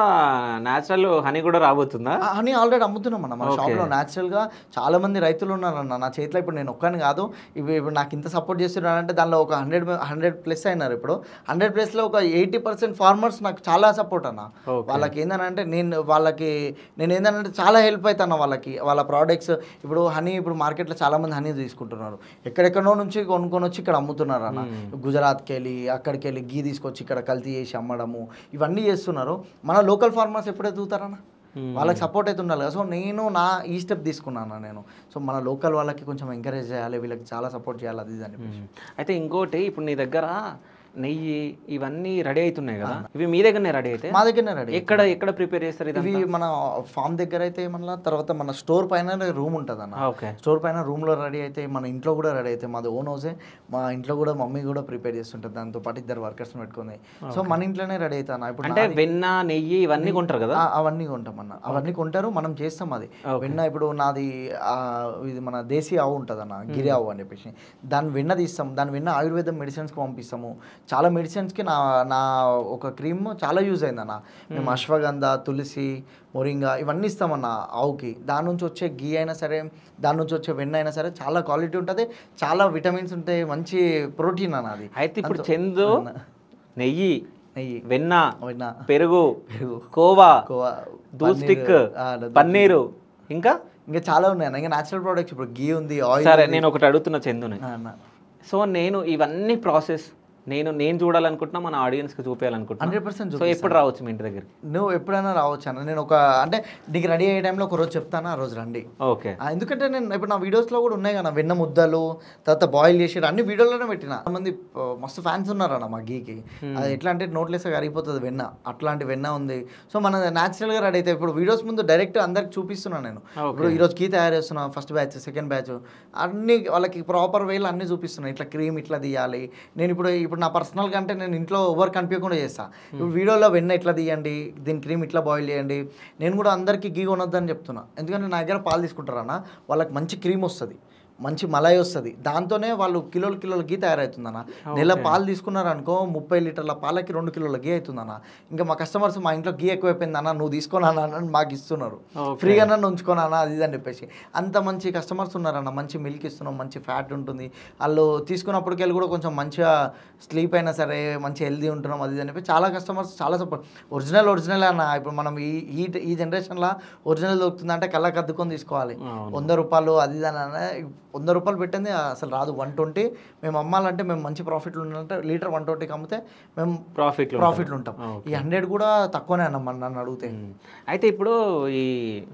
న్యాచురల్ హనీ కూడా రాబోతుందా? హనీ ఆల్రెడీ అమ్ముతున్నాం అన్న మన షాప్లో. న్యాచురల్గా చాలా మంది రైతులు ఉన్నారన్న నా చేతిలో. ఇప్పుడు నేను ఒక్కని కాదు, ఇప్పుడు నాకు ఇంత సపోర్ట్ చేస్తున్నారంటే దానిలో ఒక 100+ అయినారు. ఇప్పుడు 100+ ప్లేస్లో ఒక 80% ఫార్మర్స్ నాకు చాలా సపోర్ట్ అన్న. వాళ్ళకి ఏంటంటే నేను ఏంటంటే చాలా హెల్ప్ అవుతాను వాళ్ళకి. వాళ్ళ ప్రోడక్ట్స్ ఇప్పుడు హనీ ఇప్పుడు మార్కెట్లో చాలా మంది హనీ తీసుకుంటున్నారు. ఎక్కడెక్కడో నుంచి కొనుక్కొని వచ్చి ఇక్కడ అమ్ముతున్నారు అన్న. గుజరాత్కి వెళ్ళి అక్కడికి వెళ్ళి గీ తీసుకొచ్చి ఇక్కడ కల్తీ చేసి అమ్మడము ఇవన్నీ చేస్తున్నారు. మన లోకల్ ఫార్మర్స్ ఎప్పుడైతే ఎదుగుతారన్న వాళ్ళకి సపోర్ట్ అయితే ఉండాలి కదా. సో నేను ఈ స్టెప్ తీసుకున్నాను నేను. సో మన లోకల్ వాళ్ళకి కొంచెం ఎంకరేజ్ చేయాలి, వీళ్ళకి చాలా సపోర్ట్ చేయాలి అది అని. అయితే ఇంకోటి, ఇప్పుడు నీ దగ్గర నెయ్యి ఇవన్నీ రెడీ అవుతున్నాయి కదా, ఇవి మీ దగ్గరనే రెడీ అయితే? మా దగ్గరనే రెడీ. ఎక్కడ ప్రిపేర్ చేస్తారు ఇది? ఇవి మన ఫామ్ దగ్గర అయితే మళ్ళీ తర్వాత మన స్టోర్ పైన రూమ్ ఉంటుంది అన్న. ఓకే. స్టోర్ పైన రూమ్లో రెడీ అయితే, మన ఇంట్లో కూడా రెడీ అయితే, మాది ఓన్ హౌసే. మా ఇంట్లో కూడా మమ్మీ కూడా ప్రిపేర్ చేస్తుంటుంది, దాంతో పాటు 2 వర్కర్స్ పెట్టుకుంది. సో మన ఇంట్లోనే రెడీ అవుతాను. ఇప్పుడు అంటే వెన్న నెయ్యి ఇవన్నీ కొంటారు కదా? అవన్నీ కొంటాం అన్న, అవన్నీ కొంటారు, మనం చేస్తాం అది. వెన్న ఇప్పుడు నాది ఇది మన దేశీ ఆవు ఉంటుంది అన్న, గిరి ఆవు అని చెప్పేసి, దాని వెన్న తీస్తాం. దాని వెన్న ఆయుర్వేదం మెడిసిన్స్కి పంపిస్తాము. చాలా మెడిసిన్స్కి నా ఒక క్రీమ్ చాలా యూజ్ అయిందన్న. మేము అశ్వగంధ, తులసి, మొరింగా ఇవన్నీ ఇస్తామన్న ఆవుకి. దాని నుంచి వచ్చే గీ అయినా సరే, దాని నుంచి వచ్చే వెన్న అయినా సరే చాలా క్వాలిటీ ఉంటుంది, చాలా విటమిన్స్ ఉంటాయి, మంచి ప్రోటీన్ అన్న అది. అయితే ఇప్పుడు చందు నెయ్యి, వెన్న, పెరుగు, కోవా, దూద్ స్టిక్, పన్నీరు, ఇంకా చాలా ఉన్నాయి అన్న. ఇంకా న్యాచురల్ ప్రోడక్ట్స్ ఇప్పుడు గీ ఉంది, ఆయిల్. సరే నేను ఒకటి అడుగుతున్నా చందుని. సో నేను ఇవన్నీ ప్రాసెస్ నేను చూడాలనుకుంటున్నా, మన ఆడియన్స్కి చూపించాలనుకుంటున్నా. 100% సో ఎప్పుడు రావచ్చు మీ ఇంటి దగ్గర? నువ్వు ఎప్పుడైనా రావచ్చు అన్న. నేను అంటే నీకు రెడీ అయ్యే టైంలో ఒక రోజు చెప్తాను, ఆ రోజు రండి. ఓకే. ఎందుకంటే నేను ఇప్పుడు నా వీడియోస్లో కూడా ఉన్నాయి కదా, వెన్న ముద్దలు, తర్వాత బాయిల్ చేసి అన్ని వీడియోలోనే పెట్టిన. మంది మస్తు ఫ్యాన్స్ ఉన్నారన్న మా గీకి. అది ఎట్లా అంటే నోట్లెస్ కరిగిపోతుంది వెన్న, అట్లాంటి వెన్న ఉంది. సో మన న్యాచురల్గా రెడీ అయితే ఇప్పుడు వీడియోస్ ముందు డైరెక్ట్ అందరికి చూపిస్తున్నాను నేను. ఇప్పుడు ఈరోజు గీ తయారు చేస్తున్నా, ఫస్ట్ బ్యాచ్, సెకండ్ బ్యాచ్, అన్ని వాళ్ళకి ప్రాపర్ వేలో అన్ని చూపిస్తున్నాను. ఇట్లా క్రీమ్ ఇట్లా తీయాలి. నేను ఇప్పుడు నా పర్సనల్గా అంటే నేను ఇంట్లో ఎవరు కనిపించకుండా చేస్తాను. ఇప్పుడు వీడియోలో వెన్న ఇట్లా తీయండి, దీని క్రీమ్ ఇట్లా బాయిల్ చేయండి. నేను కూడా అందరికీ గీ కొనొద్దని చెప్తున్నా, ఎందుకంటే నా దగ్గర పాలు తీసుకుంటారన్న, వాళ్ళకి మంచి క్రీమ్ వస్తుంది, మంచి మలాయి వస్తుంది. దాంతోనే వాళ్ళు కిలోల గీ తయారవుతుందన్న. నెల పాలు తీసుకున్నారనుకో, 30 లీటర్ల పాలకి 2 కిలోల గీ అవుతుందన్న. ఇంకా మా కస్టమర్స్ మా ఇంట్లో గీ ఎక్కువైపోయిందన్న, నువ్వు తీసుకోనా అని మాకు ఇస్తున్నారు, ఫ్రీగా నన్ను ఉంచుకోనా అది ఇది అని చెప్పేసి. అంత మంచి కస్టమర్స్ ఉన్నారన్న. మంచి మిల్క్ ఇస్తున్నాం, మంచి ఫ్యాట్ ఉంటుంది. వాళ్ళు తీసుకున్నప్పటికెళ్ళి కూడా కొంచెం మంచిగా స్లీప్ అయినా సరే మంచి హెల్దీ ఉంటున్నాం అది అని చెప్పి చాలా కస్టమర్స్ చాలా సపోర్ట్. ఒరిజినల్ అన్న. ఇప్పుడు మనం ఈ జనరేషన్లో ఒరిజినల్ దొరుకుతుంది అంటే కళ్ళకి అద్దుకొని తీసుకోవాలి. 100 రూపాయలు అది ఇది అని 100 రూపాయలు పెట్టింది అసలు రాదు. 120 మేము అమ్మాలంటే మేము మంచి ప్రాఫిట్లు ఉండాలంటే లీటర్ 120కి అమ్మితే మేము ప్రాఫిట్లు ఉంటాం. ఈ 100 కూడా తక్కువనే అన్న నన్ను అడిగితే. అయితే ఇప్పుడు ఈ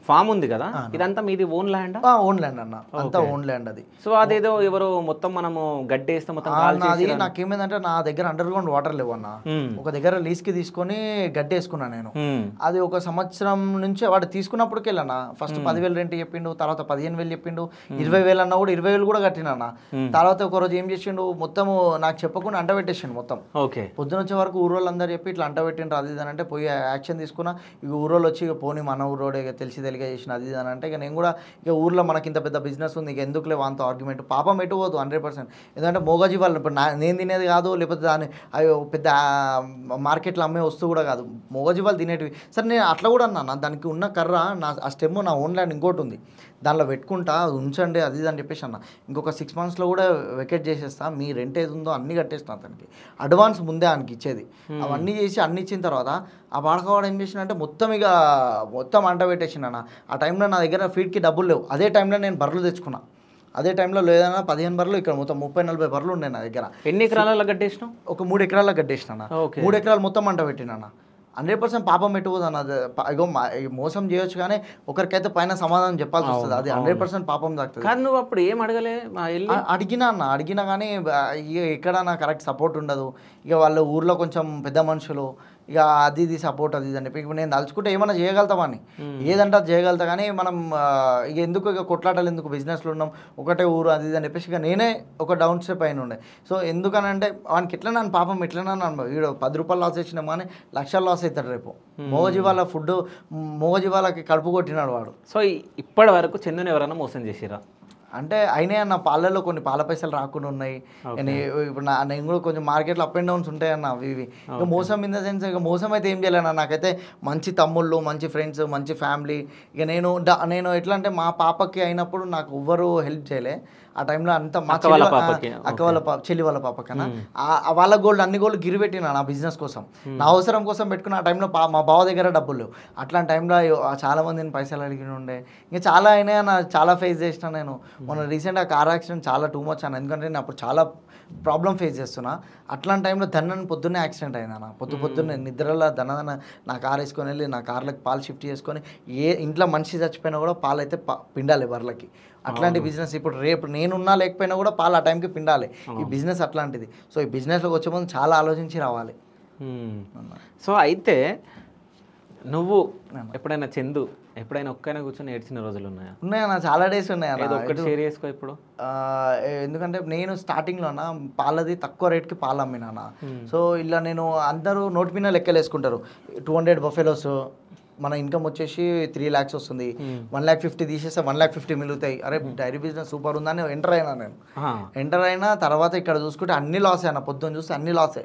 ఫామ్ ఉంది కదా, ఇదంతా మీది ఓన్ ల్యాండ్? ఓన్ ల్యాండ్ అన్న, అంతా ఓన్ ల్యాండ్ అది. సో అదేదో ఎవరు మొత్తం మనము గడ్డేస్తే మొత్తం అది నాకేమైందంటే నా దగ్గర అండర్ గ్రౌండ్ వాటర్ లేవు అన్న. ఒక దగ్గర లీజ్కి తీసుకొని గడ్డి వేసుకున్నా నేను. అది 1 సంవత్సరం నుంచి వాడు తీసుకున్నప్పటికి వెళ్ళాను. ఫస్ట్ 10,000 రెంట్ చెప్పిండు, తర్వాత 15,000 చెప్పిండు, 20,000 అన్న కూడా 20,000 కూడా కట్టినా. తర్వాత ఒక రోజు ఏం చేసిండు, మొత్తం నాకు చెప్పకుండా అంట పెట్టేసిండు మొత్తం. పొద్దున వచ్చే వరకు ఊరోళ్ళందరూ చెప్పి ఇట్లా అంట పెట్టిండ్రు అది ఇది అని అంటే పోయి యాక్షన్ తీసుకున్నా. ఇక ఊరోళ్ళు వచ్చి ఇక పోనీ మన ఊరోడే తెలియక చేసిన అది ఇది అని అంటే ఇక నేను కూడా ఇక ఊర్లో మనకి ఇంత పెద్ద బిజినెస్ ఉంది, ఇక ఎందుకులే వాంతో ఆర్గ్యుమెంట్. పాపం ఎటు పోదు 100%. ఎందుకంటే మోగజీ వాళ్ళు ఇప్పుడు నేను తినేది కాదు, లేకపోతే దాన్ని అవి పెద్ద మార్కెట్లో అమ్మే వస్తువు కూడా కాదు, మోగజీ వాళ్ళు తినేటివి. సరే నేను అట్లా కూడా అన్నా, దానికి ఉన్న కర్ర ఆ స్టెమ్ నా ఓన్ ల్యాండ్ ఇంకోటి ఉంది, దానిలో పెట్టుకుంటా ఉంచండి అది ఇది అని చెప్పేసి అన్న. ఇంకొక 6 monthsలో కూడా వెకేట్ చేసేస్తా, మీ రెంట్ ఏది ఉందో అన్నీ కట్టేస్తా అతనికి. అడ్వాన్స్ ముందే ఆయనకి ఇచ్చేది. అవన్నీ చేసి అన్ని ఇచ్చిన తర్వాత ఆ బాడకవాడు ఏం చేసినంటే మొత్తం అంట పెట్టేసిన. ఆ టైంలో నా దగ్గర ఫీడ్కి డబ్బులు లేవు. అదే టైంలో నేను బర్రెలు తెచ్చుకున్నా. అదే టైంలో లేదన్నా 15 బర్రెలు, ఇక్కడ మొత్తం 30-40 బర్రెలు ఉన్నాయి నా దగ్గర. ఎన్ని ఎకరాలలో గడ్డేసినా? ఒక 3 ఎకరాలకు గడ్డేసిన. 3 ఎకరాలు మొత్తం అంట పెట్టినా. 100% పాపం పెట్టుకోదు అన్నది. ఇగో మోసం చేయొచ్చు కానీ ఒకరికైతే పైన సమాధానం చెప్పాల్సి వస్తుంది. అది 100% పాపం తాకుతుంది. కానీ నువ్వు అప్పుడు ఏం అడగలే? అడిగినా కానీ ఇక ఎక్కడ నాకు కరెక్ట్ సపోర్ట్ ఉండదు. ఇక వాళ్ళ ఊర్లో కొంచెం పెద్ద మనుషులు, ఇక అది ఇది సపోర్ట్ అది అని చెప్పి ఇప్పుడు నేను తలుచుకుంటే ఏమైనా చేయగలుగుతామని, ఏదంటే అది చేయగలుగుతా. కానీ మనం ఇక ఎందుకు ఇక కొట్లాటలు ఎందుకు, బిజినెస్లో ఉన్నాం, ఒకటే ఊరు అది ఇది అని చెప్పేసి ఇక నేనే ఒక డౌన్ స్టెప్ అయిన ఉండే. సో ఎందుకనంటే వానికి ఎట్లా నన్ను పాపం ఎట్లన్నా నన్ను వీడు 10 రూపాయలు లాస్ వచ్చినా కానీ లక్షలు లాస్ అవుతాడు రేపు. మోగజీవాల ఫుడ్, మోగజీవాలకి కడుపు కొట్టినాడు వాడు. సో ఇప్పటి వరకు చందుని ఎవరైనా మోసం చేసిరా? అంటే అయినా అన్న పాలలో కొన్ని పాల పైసలు రాకుండా ఉన్నాయి. ఇప్పుడు నేను కూడా కొంచెం మార్కెట్లో అప్ అండ్ డౌన్స్ ఉంటాయన్న అవి ఇవి. ఇక మోసం ఇన్ ద సెన్స్ ఇక మోసం అయితే ఏం చేయలేనా, నాకైతే మంచి తమ్ముళ్ళు, మంచి ఫ్రెండ్స్, మంచి ఫ్యామిలీ. ఇక నేను ఎట్లా అంటే మా పాపకి అయినప్పుడు నాకు ఎవ్వరు హెల్ప్ చేయలే. ఆ టైంలో అంతా మా అక్క వాళ్ళ చెల్లి వాళ్ళ పాపకన్నా వాళ్ళ గోల్డ్ అన్ని గోల్డ్ గిరిపెట్టినా నా బిజినెస్ కోసం, నా అవసరం కోసం పెట్టుకున్న. ఆ టైంలో మా బావ దగ్గర డబ్బులు లేవు. అట్లాంటి టైంలో చాలా మందిని పైసలు అడిగి ఉండే. ఇంకా చాలా అయినా చాలా ఫేస్ చేసిన నేను. మొన్న రీసెంట్గా కార్ యాక్సిడెంట్ చాలా టూ మచ్ అన్న, ఎందుకంటే నేను అప్పుడు చాలా ప్రాబ్లం ఫేస్ చేస్తున్నా. అట్లాంటి టైంలో దన్నని పొద్దున్నే యాక్సిడెంట్ అయిందన్న. పొద్దున్నే నిద్రలో దన్న నా కార్ వేసుకొని వెళ్ళి నా కార్లకు పాలు షిఫ్ట్ చేసుకొని, ఏ ఇంట్లో మనిషి చచ్చిపోయినా కూడా పాలు అయితే పిండాలి బర్రెలకి. అట్లాంటి బిజినెస్ ఇప్పుడు రేపు నేనున్నా లేకపోయినా కూడా పాలు ఆ టైంకి పిండాలి. ఈ బిజినెస్ అట్లాంటిది. సో ఈ బిజినెస్లోకి వచ్చే ముందు చాలా ఆలోచించి రావాలి. సో అయితే నువ్వు ఎప్పుడైనా చందు ఎప్పుడైనా ఒక్కైనా కూర్చొని ఏడ్చిన రోజులు ఉన్నాయా? ఉన్నాయన్న, చాలా డేస్ ఉన్నాయన్న. ఒక్కటి షేర్ చేసుకో ఇప్పుడు. ఎందుకంటే నేను స్టార్టింగ్లోన పాలది తక్కువ రేట్కి పాలు అమ్మినాన్న. సో ఇలా నేను అందరూ నోటి మీద లెక్కలు వేసుకుంటారు. 200 బఫెలోస్ మన ఇన్కమ్ వచ్చేసి 3 lakhs వస్తుంది, 1,50,000 తీసేస్తే 1,50,000 మిగులుతాయి. అరే డైరీ బిజినెస్ సూపర్ ఉందని ఎంటర్ అయినా నేను. ఎంటర్ అయినా తర్వాత ఇక్కడ చూసుకుంటే అన్ని లాసే అన్న. పొద్దున్న చూస్తే అన్ని లాసే.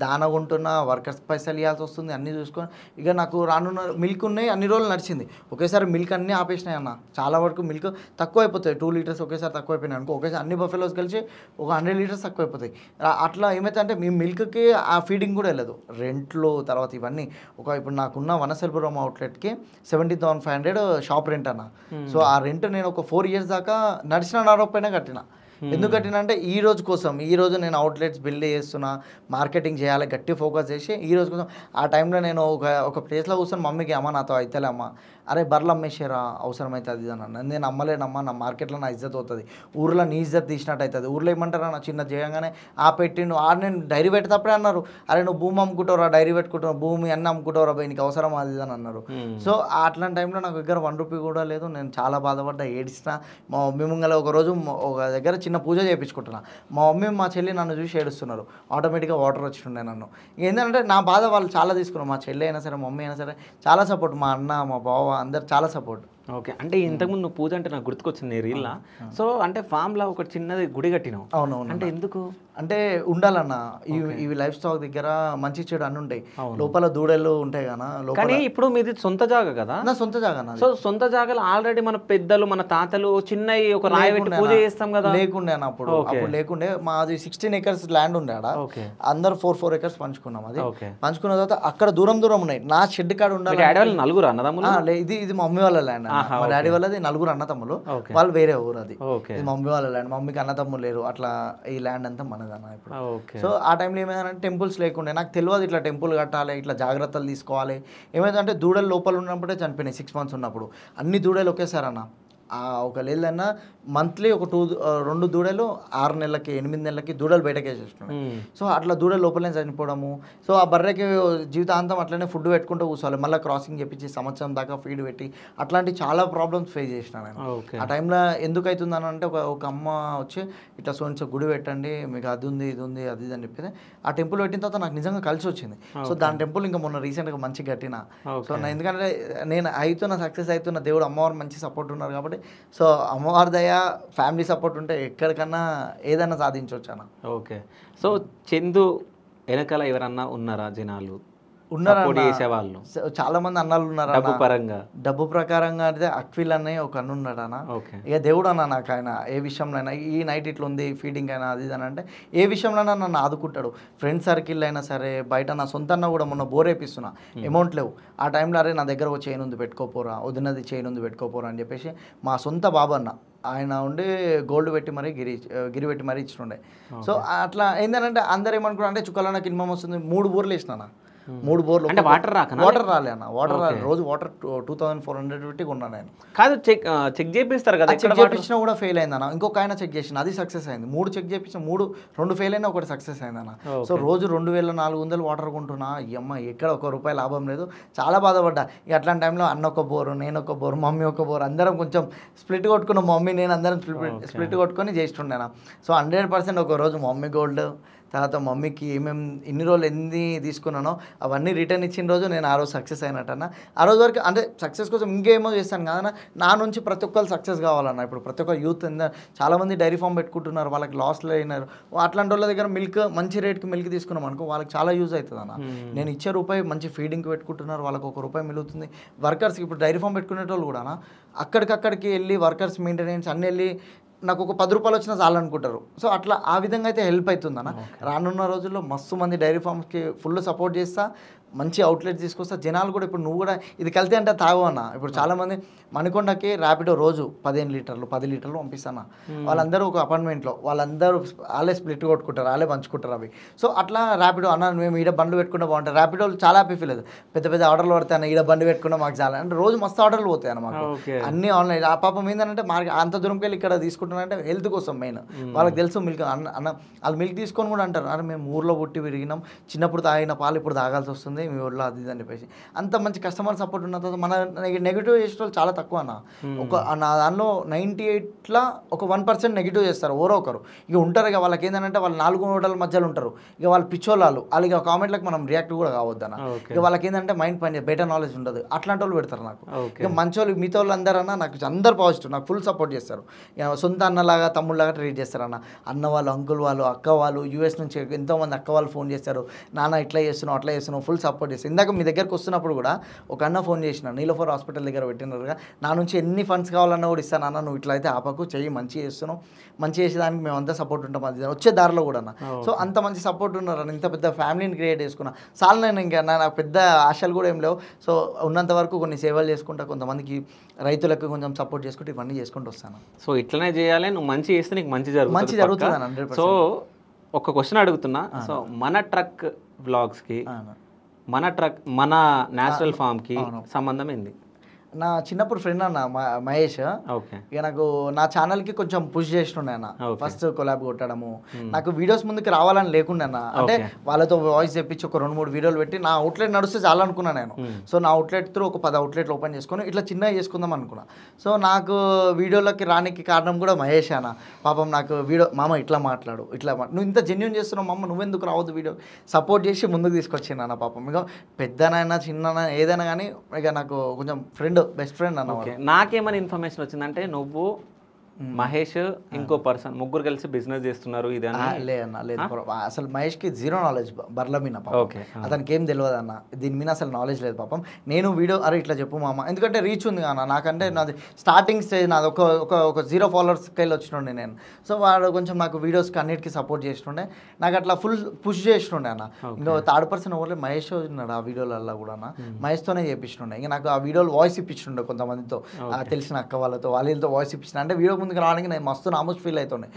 దాన కొంటున్నా, వర్కర్స్ పైసలు ఇవ్వాల్సి వస్తుంది, అన్నీ చూసుకొని ఇక నాకు రానున్న మిల్క్ ఉన్నాయి. అన్ని రోజులు నడిచింది. ఒకేసారి మిల్క్ అన్నీ ఆపేసినాయి అన్న. చాలా వరకు మిల్క్ తక్కువ అయిపోతాయి. 2 liters ఒకేసారి తక్కువ అయిపోయినాయి అనుకో, ఒకేసారి అన్ని బఫెలోస్ కలిసి ఒక 100 liters తక్కువ అయిపోతాయి. అట్లా ఏమైతే అంటే మీ మిల్క్కి ఆ ఫీడింగ్ కూడా వెళ్ళదు. రెంట్లు తర్వాత ఇవన్నీ ఇప్పుడు నాకున్న వనసల్పురం అవుట్లెట్కి 70,500 షాప్ రెంట్ అన్న. సో ఆ రెంట్ నేను ఒక 4 years దాకా నడిచిన నడవపైన కట్టిన. ఎందుకు కట్టినా అంటే ఈ రోజు కోసం, ఈ రోజు నేను అవుట్లెట్స్ బిల్డ్ చేస్తున్నా, మార్కెటింగ్ చేయాలి, గట్టి ఫోకస్ చేసి ఈ రోజు కోసం. ఆ టైంలో నేను ఒక ప్లేస్లో కూర్చొని మమ్మీకి, అమ్మ నాతో అయితేలే అమ్మ, అరే బర్రెలు అమ్మేసారా అవసరమైతే అది అని అన్న. నేను అమ్మలేనమ్మా, నా మార్కెట్లో నా ఇజ్జత్ అవుతుంది, ఊర్లో నీ ఇజ్జత్ తీసినట్టు అవుతుంది. ఊర్లో ఏమంటారా నా చిన్న చేయంగానే పెట్టిండు నేను డైరీ పెట్టేటప్పుడే అన్నారు, అరే నువ్వు భూమి అమ్ముకుంటావురా, డైరీ పెట్టుకుంటావు, భూమి అన్నీ అమ్ముకుంటావురా బై, నీకు అవసరం అది అని అన్నారు. సో అట్లాంటి టైంలో నాకు దగ్గర 1 రూపీ కూడా లేదు. నేను చాలా బాధపడ్డా, ఏడిసిన. మా మమ్మీ ముంగల ఒకరోజు ఒక దగ్గర చిన్న పూజ చేయించుకుంటున్నా. మా మమ్మీ మా చెల్లి నన్ను చూసి ఏడుస్తున్నారు. ఆటోమేటిక్గా వాటర్ వచ్చిండే నన్ను. ఏంటంటే నా బాధ వాళ్ళు చాలా తీసుకున్నారు. మా చెల్లి అయినా సరే, మమ్మీ అయినా సరే చాలా సపోర్ట్. మా అన్న, మా బావ అందరు చాలా సపోర్ట్. ఓకే. అంటే ఇంతకుముందు నువ్వు పూజ అంటే నాకు గుర్తుకొచ్చింది రీల్లా. సో అంటే ఫామ్లో ఒక చిన్నది గుడి కట్టినావు. అవునవును. అంటే ఎందుకు? అంటే ఉండాలన్న, ఇవి లైఫ్ స్టాక్ దగ్గర మంచి చెడు అన్ని ఉంటాయి. లోపల దూడలు ఉంటాయి కదా. కానీ ఇప్పుడు మీది సొంత జాగా కదా? నా సొంత జాగా. సో సొంత జాగాలో ఆల్రెడీ మన పెద్దలు, మన తాతలు చిన్న ఒక రాయి పెట్టి పూజ చేస్తాం కదా. లేకుండే అన్న అప్పుడు లేకుండే. మాది 16 acres ల్యాండ్ ఉండే ఆడ. అందరు 4 acres పంచుకున్నాం. అది పంచుకున్న తర్వాత అక్కడ దూరం దూరం ఉన్నాయి. నా షెడ్ కాడ ఉండాలి. 4 అన్నదమ్ములు. ఇది మా మమ్మీ వాళ్ళ ల్యాండ్. మా డాడీ వాళ్ళది 4 అన్నతమ్ములు, వాళ్ళు వేరే ఊరు. అది ఇది మమ్మీ వాళ్ళ ల్యాండ్. మమ్మీకి అన్నతమ్ములు లేరు. అట్లా ఈ ల్యాండ్ అంతా మనదన్న ఇప్పుడు. సో ఆ టైంలో ఏమైందంటే టెంపుల్స్ లేకుండే. నాకు తెలియదు ఇట్లా టెంపుల్ కట్టాలి, ఇట్లా జాగ్రత్తలు తీసుకోవాలి. ఏమైందంటే దూడలు లోపల ఉన్నప్పుడే చనిపోయినాయి. 6 months ఉన్నప్పుడు అన్ని దూడలు ఒకేసారి అన్న. ఒక లేదన్నా మంత్లీ ఒక 2 దూడలు 6 నెలలకి 8 నెలలకి దూడలు బయటకు వేసేస్తున్నాయి. సో అట్లా దూడలు లోపలనే చనిపోవడము. సో ఆ బర్రెకి జీవితాంతం అట్లనే ఫుడ్ పెట్టుకుంటూ కూర్చోవాలి. మళ్ళీ క్రాసింగ్ చెప్పించి సంవత్సరం దాకా ఫీడ్ పెట్టి అట్లాంటి చాలా ప్రాబ్లమ్స్ ఫేస్ చేసిన నేను. ఆ టైంలో ఎందుకు అవుతుందని అంటే ఒక అమ్మ వచ్చి ఇట్లా సోన్స్ గుడి పెట్టండి, మీకు అది ఉంది ఇది ఉంది అది ఇది అని చెప్పేది. ఆ టెంపుల్ పెట్టిన తర్వాత నాకు నిజంగా కలిసి వచ్చింది. సో దాని టెంపుల్ ఇంకా మొన్న రీసెంట్గా మంచిగా కట్టిన. సో ఎందుకంటే నేను సక్సెస్ అవుతున్న దేవుడు అమ్మవారు మంచి సపోర్ట్ ఉన్నారు కాబట్టి. సో అమ్మవారి దయ, ఫ్యామిలీ సపోర్ట్ ఉంటే ఎక్కడికన్నా ఏదైనా సాధించవచ్చు అన్న. ఓకే. సో చందు వెనకాల ఎవరన్నా ఉన్నారా జనాలు? ఉన్నారా? చేసేవాళ్ళు చాలా మంది అన్నాళ్ళు ఉన్నారు. డబ్బు ప్రకారంగా అంటే అక్విల్ అనే ఒక అన్న ఉన్నాడు అన్న. ఇక దేవుడు అన్న నాకు. ఆయన ఏ విషయంలో అయినా, ఈ నైట్ ఇట్లా ఉంది ఫీడింగ్ అయినా అది అని అంటే ఏ విషయంలో అయినా నన్ను ఆదుకుంటాడు. ఫ్రెండ్ సర్కిల్ అయినా సరే, బయట నా సొంత అన్న కూడా మొన్న బోర్ వేపిస్తున్నా, అమౌంట్ లేవు. ఆ టైంలో అరే నా దగ్గర ఒక చైన్ ఉంది పెట్టుకోపోరా, వదినది చైన్ ఉంది పెట్టుకోపోరా అని చెప్పేసి మా సొంత బాబు అన్న ఆయన ఉండి గోల్డ్ పెట్టి మరీ గిరి పెట్టి మరీ ఇచ్చినుండే. సో అట్లా ఏంటంటే అందరు ఏమనుకున్నా అంటే చుక్కల నాకు ఇన్కమ్ వస్తుంది. 3 బోర్లు వేసినా, 3 బోర్లు. అంటే వాటర్ రాలే అన్న. వాటర్ రోజు వాటర్ 2400 పెట్టి కొన్నాను నేను. కాదు, చెక్ చేపిస్తారు కదా. చెక్ చేయించినా కూడా ఫెయిల్ అయిందన్న. ఇంకొక ఆయన చెక్ చేసిన, అది సక్సెస్ అయింది. 3 చెక్ చేయించిన, 2 ఫెయిల్ అయినా ఒకటి సక్సెస్ అయిందన్న. సో రోజు 2400 వాటర్ కొంటున్నా. అమ్మ ఎక్కడ ₹1 లాభం లేదు. చాలా బాధపడ్డా. ఇక అట్లాంటి టైంలో అన్న ఒక బోరు, నేను ఒక బోరు, మమ్మీ ఒక బోరు, అందరం కొంచెం స్ప్లిట్ కొట్టుకున్నాం. మమ్మీ నేను అందరం స్ప్లిట్ కొట్టుకొని చేస్తుండేనా. సో 100% ఒక రోజు మమ్మీ గోల్డ్, తర్వాత మమ్మీకి ఇన్ని రోజులు ఎన్ని తీసుకున్నానో అవన్నీ రిటర్న్ ఇచ్చిన రోజు నేను ఆ రోజు సక్సెస్ అయినట్టన్న. ఆ రోజు వరకు అంటే సక్సెస్ కోసం ఇంకేమో చేస్తాను కదన్నా. నా నుంచి ప్రతి ఒక్కరు సక్సెస్ కావాలన్న. ఇప్పుడు ప్రతి ఒక్క యూత్ చాలామంది డైరీ ఫామ్ పెట్టుకుంటున్నారు, వాళ్ళకి లాస్లో అయినారు. అట్లాంటి వాళ్ళ దగ్గర మంచి రేట్కి మిల్క్ తీసుకున్నాం అనుకో, వాళ్ళకి చాలా యూజ్ అవుతుంది అన్న. నేను ఇచ్చే రూపాయి మంచి ఫీడింగ్కి పెట్టుకుంటున్నారు, వాళ్ళకి ₹1 మిగులుతుంది. వర్కర్స్కి ఇప్పుడు డైరీ ఫామ్ పెట్టుకునేటోళ్ళు కూడా అక్కడికి వెళ్ళి వర్కర్స్ మెయింటెనెన్స్ అన్నీ వెళ్ళి నాకు ఒక ₹10 వచ్చినా చాలనుకుంటారు. సో అట్లా ఆ విధంగా అయితే హెల్ప్ అవుతుందన్న. రానున్న రోజుల్లో మస్తు మంది డైరీ ఫామ్స్కి ఫుల్ సపోర్ట్ చేస్తా. మంచి అవుట్లెట్ తీసుకొస్తా. జనాలు కూడా ఇప్పుడు నువ్వు కూడా ఇది కలితే అంటే తాగు అన్న. ఇప్పుడు చాలామంది మణికొండకి ర్యాపిడో రోజు 15 లీటర్లు 10 లీటర్లు పంపిస్తాను. వాళ్ళందరూ ఒక అపార్ట్మెంట్లో వాళ్ళందరూ వాళ్ళే స్ప్లిట్ కొట్టుకుంటారు, వాళ్ళే పంచుకుంటారు అవి. సో అట్లా ర్యాపిడో అన్న మేము ఈడ బండ్లు పెట్టుకుంటే బాగుంటుంది. ర్యాపిడోలు చాలా హ్యాపీ ఫీల్ అవుతుంది. పెద్ద పెద్ద ఆర్డర్లు పడతాయి, ఈడ బండి పెట్టుకున్నా మాకు చాలా అంటే రోజు మస్తు ఆర్డర్లు పోతాయి అన్న మాకు. అన్నీ ఆన్లైన్. ఆ పాపం ఏంటంటే మార్కెట్ అంత దూరంకి వెళ్ళి ఇక్కడ తీసుకుంటున్నారంటే హెల్త్ కోసం మెయిన్. వాళ్ళకి తెలుసు మిల్క్ అన్న వాళ్ళు మిల్క్ తీసుకొని కూడా అంటారు, అరే మేము ఊర్లో పుట్టి విరిగినాం, చిన్నప్పుడు తాగిన పాలు ఇప్పుడు తాగాల్సి వస్తుంది మీ ఊళ్ళో అది అని చెప్పేసి. అంత మంచి కస్టమర్ సపోర్ట్ ఉన్న తర్వాత మన నెగిటివ్ చేసే వాళ్ళు చాలా తక్కువ అన్న. నా దానిలో 98లా ఒక 1% నెగిటివ్ చేస్తారు ఎవరో ఒకరు. ఇక ఉంటారు ఇక వాళ్ళకి ఏంటంటే వాళ్ళు 4 ఓటల మధ్యలో ఉంటారు. ఇక వాళ్ళు పిచ్చోళ్ళు వాళ్ళు ఇక కామెంట్లకు మనం రియాక్ట్ కూడా కావద్దన్న. ఇక వాళ్ళకి ఏంటంటే మైండ్ పని బెటర్ నాలెడ్జ్ ఉండదు, అట్లాంటి వాళ్ళు పెడతారు నాకు. ఇక మంచి వాళ్ళు మిగతా వాళ్ళు అందరన్నా నాకు అందరు పాజిటివ్, నాకు ఫుల్ సపోర్ట్ చేస్తారు. సొంత అన్నలాగా తమ్ముళ్ళలాగా ట్రీట్ చేస్తారన్న. అన్న వాళ్ళు, అంకుల్ వాళ్ళు, అక్క వాళ్ళు, యూఎస్ నుంచి ఎంతోమంది అక్క వాళ్ళు ఫోన్ చేస్తారు, నాన్న ఇట్లా చేస్తున్నావు అట్లా చేస్తున్నావు, ఫుల్ సపోర్ట్ చేస్తారు. ఇందాక మీ దగ్గరకు వస్తున్నప్పుడు కూడా ఒక అన్న ఫోన్ చేసిన, నీలోఫర్ హాస్పిటల్ దగ్గర పెట్టినారుగా, నా నుంచి ఎన్ని ఫండ్స్ కావాలన్నా కూడా ఇస్తాను అన్న, నువ్వు ఇట్లా అయితే ఆపకు, చెయ్యి మంచిగా చేస్తున్నావు, మంచి చేసేదానికి మేమంతా సపోర్ట్ ఉంటాం అది వచ్చే దారిలో కూడా అన్న. సో అంత మంచి సపోర్ట్ ఉన్నారన్న. ఇంత పెద్ద ఫ్యామిలీని క్రియేట్ చేసుకున్నా చాలా. నేను ఇంకా నాకు పెద్ద ఆశలు కూడా ఏం లేవు. సో ఉన్నంత వరకు కొన్ని సేవలు చేసుకుంటా, కొంతమందికి రైతులకు కొంచెం సపోర్ట్ చేసుకుంటూ ఇవన్నీ చేసుకుంటూ వస్తాను. సో ఇట్లనే చేయాలి, నువ్వు మంచి చేస్తే నీకు మంచి జరుగుతుంది 100%. సో ఒక క్వశ్చన్ అడుగుతున్నా. సో మన ట్రక్ వ్లాగ్స్కి మన న్యాచురల్ ఫామ్కి సంబంధం ఏంది? నా చిన్నప్పుడు ఫ్రెండ్ అన్న మహేష్. ఇక నాకు నా ఛానల్కి కొంచెం పుష్ చేస్తుండే అన్న. ఫస్ట్ కొలాబ్ కొట్టడము, నాకు వీడియోస్ ముందుకు రావాలని లేకుండా అన్న. అంటే వాళ్ళతో వాయిస్ తెప్పించి ఒక 2-3 వీడియోలు పెట్టి నా అవుట్లెట్ నడుస్తే చాలా అనుకున్నా నేను. సో నా అవుట్లెట్ త్రూ ఒక 10 అవుట్లెట్లు ఓపెన్ చేసుకొని ఇట్లా చిన్నగా చేసుకుందాం అనుకున్నా. సో నాకు వీడియోలోకి రానికి కారణం కూడా మహేష్ అన్న. పాపం నాకు వీడియో మామ ఇట్లా మాట్లాడు, ఇట్లా నువ్వు ఇంత జెన్యూన్ చేస్తున్నావు మామ, నువ్వెందుకు రావద్దు వీడియో సపోర్ట్ చేసి ముందుకు తీసుకొచ్చింది అన్న. పాపం ఇక పెద్దనైనా చిన్న ఏదైనా కానీ ఇక నాకు కొంచెం ఫ్రెండ్, బెస్ట్ ఫ్రెండ్ అన్న. నాకేమైనా ఇన్ఫర్మేషన్ వచ్చిందంటే నువ్వు మహేష్ ఇంకో పర్సన్ ముగ్గురు కలిసి బిజినెస్ చేస్తున్నారు ఇది లేదన్న. లేదు అసలు మహేష్కి జీరో నాలెడ్జ్ బర్ల మీద. అతనికి ఏం తెలియదు అన్న, దీని మీద అసలు నాలెడ్జ్ లేదు పాపం. నేను వీడియో అరే ఇట్లా చెప్పు మామ, ఎందుకంటే రీచ్ ఉంది అన్న నాకంటే. నాది స్టార్టింగ్ స్టేజ్, నాది ఒక 0 ఫాలోవర్స్కి వెళ్ళి వచ్చిండే నేను. సో వాడు కొంచెం నాకు వీడియోస్కి అన్నిటికీ సపోర్ట్ చేస్తుండే, నాకు అట్లా ఫుల్ పుష్ చేస్తుండే అన్న. ఇంకా థర్డ్ పర్సన్ ఎవరు మహేష్ ఉన్నాడు ఆ వీడియోలలో కూడా అన్న. మహేష్తోనే చేపిస్తుండే. ఇంకా నాకు ఆ వీడియోలు వాయిస్ ఇప్పించుండే కొంతమందితో, తెలిసిన అక్క వాళ్ళతో వాళ్ళతో వాయిస్ ఇప్పించిన. అంటే వీడియో ముందుకు రావడానికి నేను మస్తు నామూస్ ఫీల్ అవుతుండే.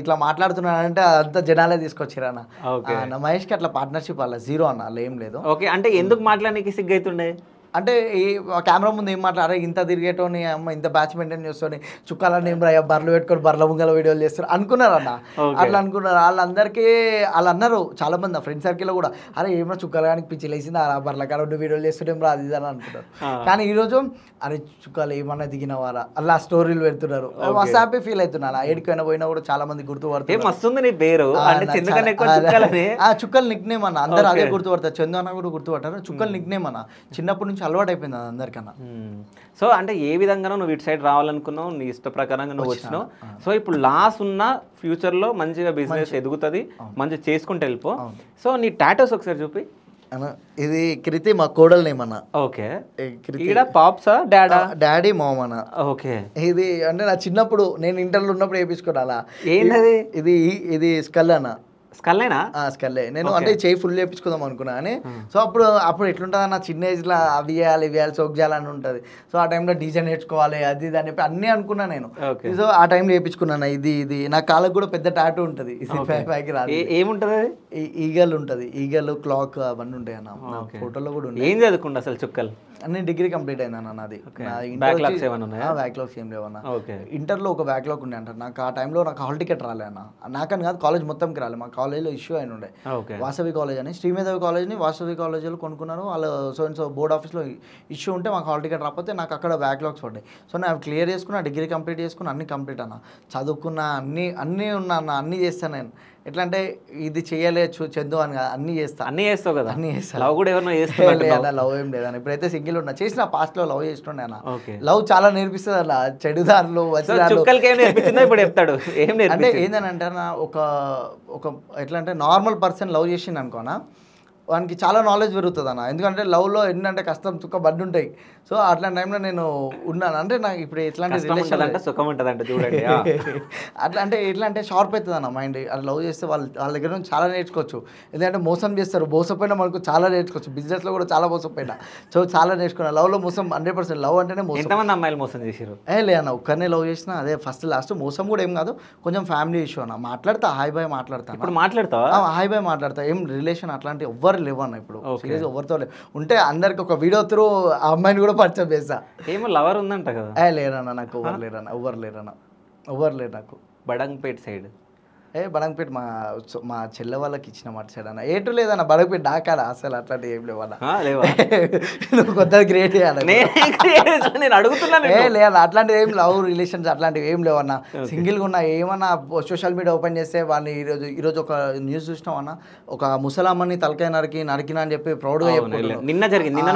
ఇట్లా మాట్లాడుతున్నానంటే అంతా జనాలే తీసుకొచ్చారు అన్న. మహేష్కి అట్లా పార్ట్నర్షిప్ అలా జీరో అన్న, అలా ఏం లేదు. ఓకే, అంటే ఎందుకు మాట్లాడడానికి సిగ్గు అవుతుండే? అంటే ఈ కెమెరా ముందు ఏం మాట్లాడారు, ఇంత తిరిగేటోని అమ్మ ఇంత బ్యాచ్ మెయింటైన్ చేస్తాను, చుక్కాలని ఏం రాయ బర్రెలు పెట్టుకొని బర్రెల ముంగల వీడియోలు చేస్తారు అనుకున్నారు అన్న. అట్లా అనుకున్నారు వాళ్ళందరికీ. వాళ్ళు అన్నారు చాలా మంది నా ఫ్రెండ్ సర్కిల్లో కూడా, అరే ఏమన్నా చుక్కలగానికి పిచ్చి లేసింది ఆ బర్రెల కాడ వీడియోలు చేస్తుండేం రా అది అని అనుకుంటారు. కానీ ఈరోజు అరే చుక్కాలు ఏమన్నా దిగినవారా అలా స్టోరీలు పెడుతున్నారు, మస్తు హ్యాపీ ఫీల్ అవుతున్నారు. ఏడికైనా పోయినా కూడా చాలా మంది గుర్తుపడుతున్నారు. చుక్కలు నిక్ నేమ్ అన్న, అందరూ అదే గుర్తుపడతారు. చందు అన్న కూడా గుర్తుపడతారు. చుక్కలు నిక్ నేమ్ అన్న, చిన్నప్పటి నుంచి అలవాటు అయిపోయింది అందరికన్నా. సో అంటే ఏ విధంగా నువ్వు ఇటు సైడ్ రావాలనుకున్నావు, నీ ఇష్ట ప్రకారంగా నువ్వు వచ్చినావు. సో ఇప్పుడు లాస్ ఉన్న ఫ్యూచర్లో మంచిగా బిజినెస్ ఎదుగుతుంది, మంచిగా చేసుకుంటూ వెళ్ళిపో. సో నీ టాటోస్ ఒకసారి చూపి. ఇది కృతి మా కోడలు నేమ్ అన్న. ఓకే, పాప్సా డాడా? డాడీ మామ్ అన్న. ఓకే, ఇది అంటే నా చిన్నప్పుడు నేను ఇంటర్లో ఉన్నప్పుడు వేయించుకోవాలా. ఏంటది? ఇది స్కల్ అన్న. స్కల్లేనా? స్కల్లే. నేను అంటే చేయి ఫుల్ చేయించుకుందాం అనుకున్నా అని. సో అప్పుడు ఎట్లుంటుంది అన్న, చిన్న ఏజ్లో అవి చేయాలి ఇవి చేయాలి సోక్ చేయాలని ఉంటుంది. సో ఆ టైంలో డీజే నేర్చుకోవాలి అది ఇది అని చెప్పి అన్నీ అనుకున్నా నేను. సో ఆ టైంలో చేయించుకున్నాను. ఇది నా కాళ్ళకు కూడా పెద్ద టాటూ ఉంటుంది. ఏముంటుంది? ఈగల్ ఉంటుంది, ఈగల్ క్లాక్ అవన్నీ ఉంటాయి అన్న. ఫోటోలో కూడా ఉంటాయి. ఏం చదువుకుంటా అసలు చుక్కలు? నేను డిగ్రీ కంప్లీట్ అయింది అన్న. నాది బ్యాక్లాగ్స్ ఏం లేవన్నా. ఇంటర్లో ఒక బ్యాక్లాగ్ ఉండే అంటారు నాకు. ఆ టైంలో నాకు హాల్ టికెట్ రాలే అన్న. నాకని కాదు, కాలేజ్ మొత్తంకి రాలే. మా కాలేజ్లో ఇష్యూ అయిన ఉండే. వాసవి కాలేజ్ అని, శ్రీమేధావి కాలేజ్ని వాసవి కాలేజీలో కొనుక్కున్నారు వాళ్ళు. సో బోర్డ్ ఆఫీస్లో ఇష్యూ ఉంటే మాకు హాల్ టికెట్ రాకపోతే నాకు అక్కడ బ్యాక్లాగ్స్ పడ్డాయి. సో నేను క్లియర్ చేసుకున్నా, డిగ్రీ కంప్లీట్ చేసుకున్నా, అన్ని కంప్లీట్ అన్న. చదువుకున్నా, అన్నీ ఉన్నా అన్న, అన్నీ చేస్తాను నేను. ఎట్లా అంటే ఇది చేయలేదు చందు అని అన్నీ చేస్తావు కదా? అన్నీ చేస్తాను. లవ్ కూడా ఎవరినో చేస్తా? లవ్ ఏం లేదన్న. ఇప్పుడైతే సింగిల్ ఉన్నా. చేసిన పాస్ట్లో లవ్ చేస్తుండే అన్న. లవ్ చాలా నేర్పిస్తుంది అలా, చెడుదారులు అంటే ఏందని అంటే ఒక ఎట్లా అంటే నార్మల్ పర్సన్ లవ్ చేసింది అనుకోనా, వానికి చాలా నాలెడ్జ్ పెరుగుతుంది అన్న. ఎందుకంటే లవ్లో ఏంటంటే కష్టం తుక్క బడ్డు ఉంటాయి. సో అట్లాంటి టైంలో నేను ఉన్నాను అంటే నాకు ఇప్పుడు ఎట్లాంటి రిలేషన్ అంటే సుఖం ఉంటుందంట చూడండి. అట్లా అంటే ఎట్లా అంటే షార్ప్ అవుతుంది అన్న మైండ్. అది లవ్ చేస్తే వాళ్ళ దగ్గర నుంచి చాలా నేర్చుకోవచ్చు. ఎందుకంటే మోసం చేస్తారు, మోసపోయినా మనకు చాలా నేర్చుకోవచ్చు. బిజినెస్లో కూడా చాలా మోసపోయినా, సో చాలా నేర్చుకున్నాను. లవ్లో మోసం 100%. లవ్ అంటేనే మోసం. ఎంతమంది అమ్మాయిలు మోసం చేశారు? లే అన్న, ఒక్కరినే లవ్ చేసిన, అదే ఫస్ట్ లాస్ట్. మోసం కూడా ఏం కాదు, కొంచెం ఫ్యామిలీ ఇష్యూ అన్న. మాట్లాడతా, హాయ్ బాయ్ మాట్లాడతాను. ఇప్పుడు మాట్లాడతావా? హాయ్ బాయ్ మాట్లాడతా. ఏం రిలేషన్ అట్లాంటి ఎవ్వరు లేవన్న ఇప్పుడు. సీరియస్ ఎవరితో లేవు. ఉంటే అందరికి ఒక వీడియో త్రూ ఆ అమ్మాయిని కూడా పరిచయం చేస్తా. ఏమో లవర్ ఉందంట కదా? లేరన్న, నాకు ఎవరు లేరన్న. ఎవరు లేరు నాకు. బడంగపేట సైడ్ బడంగపేట మా చెల్లె వాళ్ళకి ఇచ్చిన మాట సైడ్ అన్న. ఏటు లేదన్న, బడంగపేట డాకాడ అసలు అట్లాంటి ఏం లేవన్నా. నువ్వు కొత్తగా క్రియేట్ చేయాలి. నేను అడుగుతున్నాను. లేదన్న, అట్లాంటివి ఏం లవ్ రిలేషన్స్ అట్లాంటివి ఏం లేవన్నా. సింగిల్గా ఉన్నా. ఏమన్నా సోషల్ మీడియా ఓపెన్ చేస్తే వాళ్ళని ఈరోజు ఒక న్యూస్ చూసినాం అన్న, ఒక ముసలామ్మని తలకాయ నరికినా అని చెప్పి ప్రౌడ్గా నిన్న జరిగింది.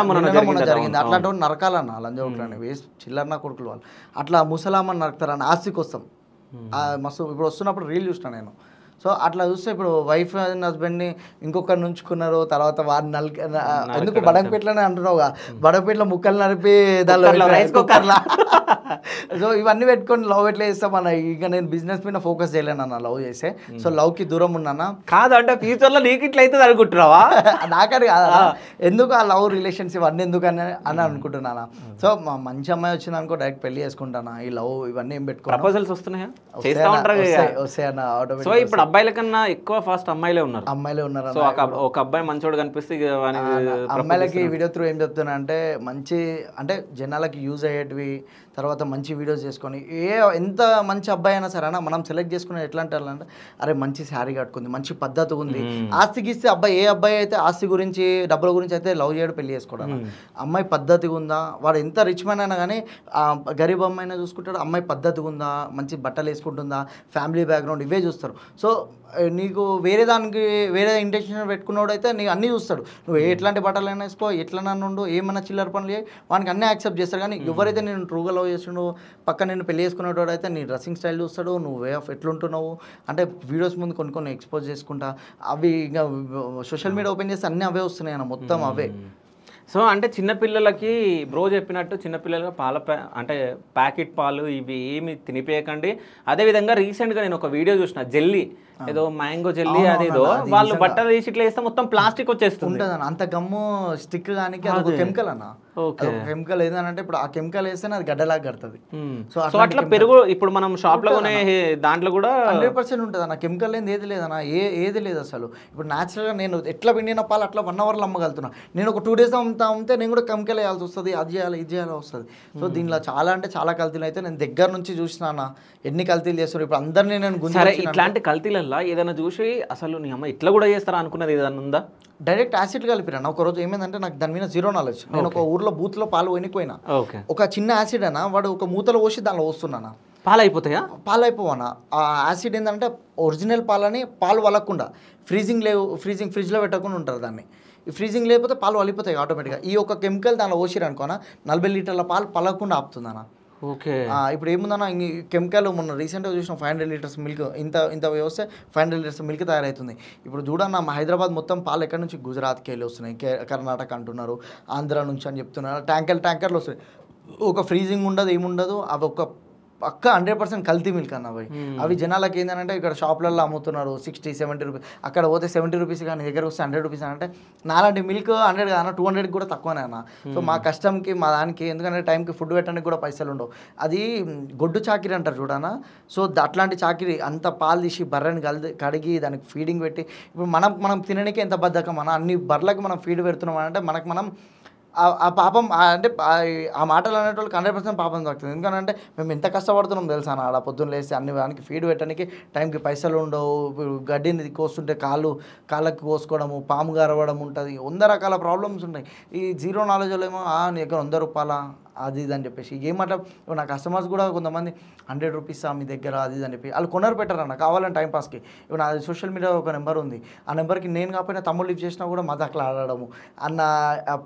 జరిగింది. అట్లాంటి నరకాలన్న లంజోట్లని వేస్ట్ చిల్లర్నా కొడుకులు వాళ్ళు. అట్లా ముసలామ్మని నరుకుతారన్న ఆస్తి కోసం. మస్తు ఇప్పుడు వస్తున్నప్పుడు రీల్ చూసిన నేను. సో అట్లా చూస్తే ఇప్పుడు వైఫ్ అండ్ హస్బెండ్ని ఇంకొకరిని ఉంచుకున్నారు. తర్వాత వాడిని ఎందుకు బడంగపేటలోనే అంటున్నావుగా, బడంగపేటలో ముక్కలు నరిపి దానిలో రైస్ కుక్కర్లా. సో ఇవన్నీ పెట్టుకొని లవ్ ఎట్లా చేస్తామన్న. ఇక నేను బిజినెస్ మీద ఫోకస్ చేయలేను అన్న లవ్ చేస్తే. సో లవ్కి దూరం ఉన్నానా కాదు అంటే ఫ్యూచర్లో నీకు ఇట్లా అవుతుంది అనుకుంటున్నావా? నాకని కాదా, ఎందుకు ఆ లవ్ రిలేషన్స్ ఇవన్నీ ఎందుకు అని అనుకుంటున్నానా. సో మా మంచి అమ్మాయి వచ్చింది అనుకో డైరెక్ట్ పెళ్లి చేసుకుంటానా. ఈ లవ్ ఇవన్నీ ఏం పెట్టుకో. ప్రపోజల్స్ వస్తున్నాయా? వస్తాయన్న ఆటోమేటిక్. సో ఇప్పుడు అబ్బాయిల కన్నా ఎక్కువ ఫాస్ట్ అమ్మాయిలే ఉన్నారు. సో ఒక అబ్బాయి మంచోడు కనిపిస్తే అమ్మాయిలకి వీడియో త్రూ ఏం చెప్తున్నా అంటే, మంచి అంటే జనాలకి యూజ్ అయ్యేటివి, తర్వాత మంచి వీడియోస్ చేసుకొని ఎంత మంచి అబ్బాయి అయినా సరే అన్న మనం సెలెక్ట్ చేసుకునే ఎట్లా అంటే అరే మంచి శారీ కట్టుకుంది, మంచి పద్ధతి ఉంది. ఆస్తికి ఇస్తే అబ్బాయి ఏ అబ్బాయి అయితే ఆస్తి గురించి డబ్బుల గురించి అయితే లవ్ చేయడం పెళ్లి చేసుకోవడం. అమ్మాయి పద్ధతిగా ఉందా, వాడు ఎంత రిచ్ మ్యాన్ అయినా కానీ గరీబ్ అమ్మాయినా చూసుకుంటాడు. అమ్మాయి పద్ధతిగా ఉందా, మంచి బట్టలు వేసుకుంటుందా, ఫ్యామిలీ బ్యాక్గ్రౌండ్ ఇవే చూస్తారు. సో నీకు వేరే దానికి వేరే ఇంటెన్షన్ పెట్టుకున్నాడు అయితే నీకు అన్నీ చూస్తాడు. నువ్వు ఎట్లాంటి బట్టలు అయినా వేసుకో, ఎట్లా ఉండు, ఏమన్నా చిల్లర పనులు చేయి, వానికి అన్నీ యాక్సెప్ట్ చేస్తారు. కానీ ఎవరైతే నేను ట్రూగా లవ్ చేస్తుండో పక్క నేను పెళ్లి చేసుకునేటోడు అయితే నీ డ్రెస్సింగ్ స్టైల్ చూస్తాడు, నువ్వు వే ఆఫ్ ఎట్లుంటున్నావు అంటే వీడియోస్ ముందు కొన్ని ఎక్స్పోజ్ చేసుకుంటా. అవి ఇంకా సోషల్ మీడియా ఓపెన్ చేస్తే అన్నీ అవే వస్తున్నాయి అన్న, మొత్తం అవే. సో అంటే చిన్నపిల్లలకి బ్రో చెప్పినట్టు చిన్నపిల్లలకి అంటే ప్యాకెట్ పాలు ఇవి ఏమి తినిపేయకండి. అదేవిధంగా రీసెంట్గా నేను ఒక వీడియో చూసిన, జెల్లీ ఏదో మ్యాంగో జెల్లీ అదేదో వాళ్ళు బట్టలు తీసి ఇట్లా వేస్తే మొత్తం ప్లాస్టిక్ వచ్చేస్తుంది. అంత గమ్ము స్టిక్ కానీ అదొక కెమికల్ అన్న. కెమికల్ ఏదనంటే ఇప్పుడు ఆ కెమికల్ వేస్తేనే అది గడ్డలాగా కడుతుంది. సో అట్లా పెరుగు ఇప్పుడు మనం షాప్ లో కొనే దాంట్లో కూడా 100% ఉంటుంది అన్న. కెమికల్ ఏంది ఏది లేదన్న, ఏది లేదు అసలు. ఇప్పుడు న్యాచురల్గా నేను ఎట్లా పిండిన పాలు అట్లా 1 అవర్లో అమ్మగలుగుతున్నా. నేను ఒక 2 days అమ్మితే నేను కూడా కెమికల్ వేయాల్సి వస్తుంది, అది చేయాలి ఇది చేయాలి వస్తుంది. సో దీనిలో చాలా అంటే చాలా కల్తీలు అయితే నేను దగ్గర నుంచి చూసినా ఎన్ని కల్తీలు చేస్తున్నారు. ఇప్పుడు అందరినీ నేను ఇట్లాంటి కల్తీలలో ఏదైనా చూసి అసలు నీ అమ్మ ఇట్లా కూడా చేస్తారా అనుకున్నది ఏదన్నా ఉందా? డైరెక్ట్ యాసిడ్ కలిపిరా. ఒకరోజు ఏమైందంటే నాకు దాని మీద జీరో నాలెడ్జ్. నేను ఒక ఊర్లో బూత్లో పాలు పోయినా ఒక చిన్న యాసిడ్ అన్న వాడు ఒక మూతలో పోసి దానిలో వస్తున్నానా పాలు అయిపోతాయా? పాలు అయిపోవనా. ఆ యాసిడ్ ఏంటంటే ఒరిజినల్ పాలని పాలు వలకుండా ఫ్రిడ్జ్లో పెట్టకుండా ఉంటారు దాన్ని. ఈ ఫ్రీజింగ్ లేకపోతే పాలు వలిపోతాయి ఆటోమేటిక్గా. ఈ ఒక కెమికల్ దానిలో పోసిరు అనుకోనా 40 లీటర్ల పాలు పలకుండా ఆపుతుందన్న. ఓకే. ఇప్పుడు ఏముందన్న ఈ కెమికల్ మొన్న రీసెంట్గా చూసిన 500 liters మిల్క్ ఇంత వ్యవస్థ 500 liters మిల్క్ తయారవుతుంది. ఇప్పుడు చూడన్న మా హైదరాబాద్ మొత్తం పాలు ఎక్కడి నుంచి గుజరాత్కి వెళ్ళి వస్తున్నాయి, కర్ణాటక అంటున్నారు, ఆంధ్ర నుంచి అని చెప్తున్నారు. ట్యాంకర్లు వస్తున్నాయి. ఒక ఫ్రీజింగ్ ఉండదు ఏముండదు. అవి ఒక పక్క 100% కల్తీ మిల్క్ అన్న. అవి జనాలకి ఏంటంటే ఇక్కడ షాప్లలో అమ్ముతున్నారు 60-70 రూపీస్. అక్కడ పోతే 70 రూపీస్ కానీ దగ్గర వస్తే 100 రూపీస్ అంటే నాలాంటి మిల్క్ 100 కాదన్న 200 కూడా తక్కువనే అన్న. సో మా కష్టంకి మా దానికి ఎందుకంటే టైంకి ఫుడ్ పెట్టడానికి కూడా పైసలు ఉండవు. అది గొడ్డు చాకిరి అంటారు చూడనా. సో అట్లాంటి చాకిరి అంత పాలు తీసి బర్రెని కడిగి దానికి ఫీడింగ్ పెట్టి ఇప్పుడు మనం తినడానికి ఎంత బద్ధకం అన్న. అన్ని బర్రెలకు మనం ఫీడ్ పెడుతున్నాం అంటే మనం ఆ పాపం అంటే ఆ మాటలు అనేటోళ్ళకి 100% పాపం దొరుకుతుంది. ఎందుకంటే మేము ఎంత కష్టపడుతున్నాం తెలుసా ఆడ పొద్దున్న లేస్తే అన్ని దానికి ఫీడ్ పెట్టడానికి టైంకి పైసలు ఉండవు. గడ్డిని కోస్తుంటే కాళ్ళకి కోసుకోవడము, పాము గరవడం ఉంటుంది, 100 రకాల ప్రాబ్లమ్స్ ఉంటాయి. ఈ జీరో నాలెడ్జ్లో ఏమో నీ దగ్గర 100 రూపాయల అది ఇది అని చెప్పేసి ఏమంటే నా కస్టమర్స్ కూడా కొంతమంది 100 రూపీస్ మీ దగ్గర అది ఇది అని చెప్పి వాళ్ళు కొనరు పెట్టారన్న కావాలని టైంపాస్కి. ఇప్పుడు నా సోషల్ మీడియా ఒక నెంబర్ ఉంది, ఆ నెంబర్కి నేను కాకపోయినా తమ్ముడు లిఫ్ట్ చేసినా కూడా మజాక్లు ఆడడము. అన్న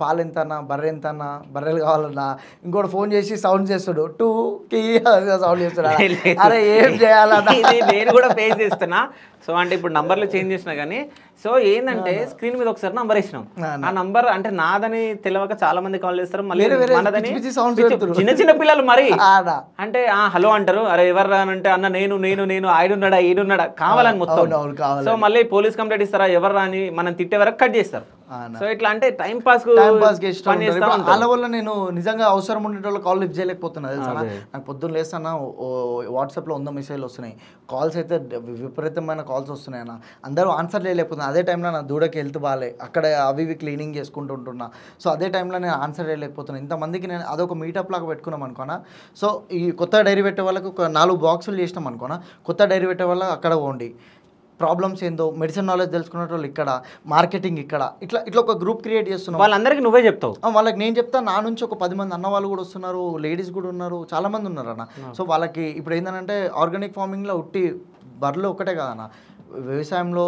పాలు ఎంత అన్న, బర్రె ఎంత అన్న, బర్రెలు కావాలన్నా. ఇంకోటి ఫోన్ చేసి సౌండ్ చేస్తాడు 2 సౌండ్ చేస్తాడు. అరే ఏం చేయాలన్నా నేను కూడా పే చేస్తున్నా. సో అంటే ఇప్పుడు నంబర్లు చేంజ్ చేసినా కానీ సో ఏంటంటే స్క్రీన్ మీద ఒకసారి నంబర్ ఇచ్చినాం, ఆ నంబర్ అంటే నాదని తెలియక చాలా మంది కాల్ చేస్తారు, మళ్ళీ మనదని చిన్న చిన్న పిల్లలు మరి అంటే హలో అంటారు, అరే ఎవర్రా అని అంటే అన్న నేను నేను నేను ఆడున్నాడా ఈడున్నాడా కావాలని మొత్తం. సో మళ్ళీ పోలీస్ కంప్లైంట్ ఇస్తారా ఎవర్రా అని మనం తిట్టే వరకు కట్ చేస్తారు. సో ఇట్లా అంటే టైం పాస్ వాళ్ళ వల్ల నేను నిజంగా అవసరం ఉండే వాళ్ళు కాల్ లిఫ్ట్ చేయలేకపోతున్నా తెలుసా. నాకు పొద్దున్న లేస్తానా వాట్సాప్లో 100 మెసేజ్లు వస్తున్నాయి, కాల్స్ అయితే విపరీతమైన కాల్స్ వస్తున్నాయి అన్న, అందరూ ఆన్సర్ చేయలేకపోతున్నా. అదే టైంలో నా దూడకి హెల్త్ బాగాలే, అక్కడ అవి ఇవి క్లీనింగ్ చేసుకుంటూ ఉంటున్నా. సో అదే టైంలో నేను ఆన్సర్ చేయలేకపోతున్నాను. ఇంతమందికి నేను అదొక మీటప్ లాగా పెట్టుకున్నాం అనుకోనా. సో ఈ కొత్త డైరీ పెట్టే వాళ్ళకు ఒక 4 బాక్సులు చేసినాం అనుకోనా, కొత్త డైరీ పెట్టే వాళ్ళకి అక్కడ పోండి, ప్రాబ్లమ్స్ ఏందో మెడిసిన్ నాలెడ్జ్ తెలుసుకునే వాళ్ళు ఇక్కడ, మార్కెటింగ్ ఇక్కడ, ఇట్లా ఇట్లా ఒక గ్రూప్ క్రియేట్ చేస్తున్నాం. వాళ్ళందరికీ నువ్వే చెప్తావు, వాళ్ళకి నేను చెప్తా. నా నుంచి ఒక 10 మంది అన్న వాళ్ళు కూడా వస్తున్నారు, లేడీస్ కూడా ఉన్నారు, చాలా మంది ఉన్నారు అన్న. సో వాళ్ళకి ఇప్పుడు ఏంటంటే ఆర్గానిక్ ఫార్మింగ్లో ఉట్టి బర్రెలు ఒక్కటే కాదన్న, వ్యవసాయంలో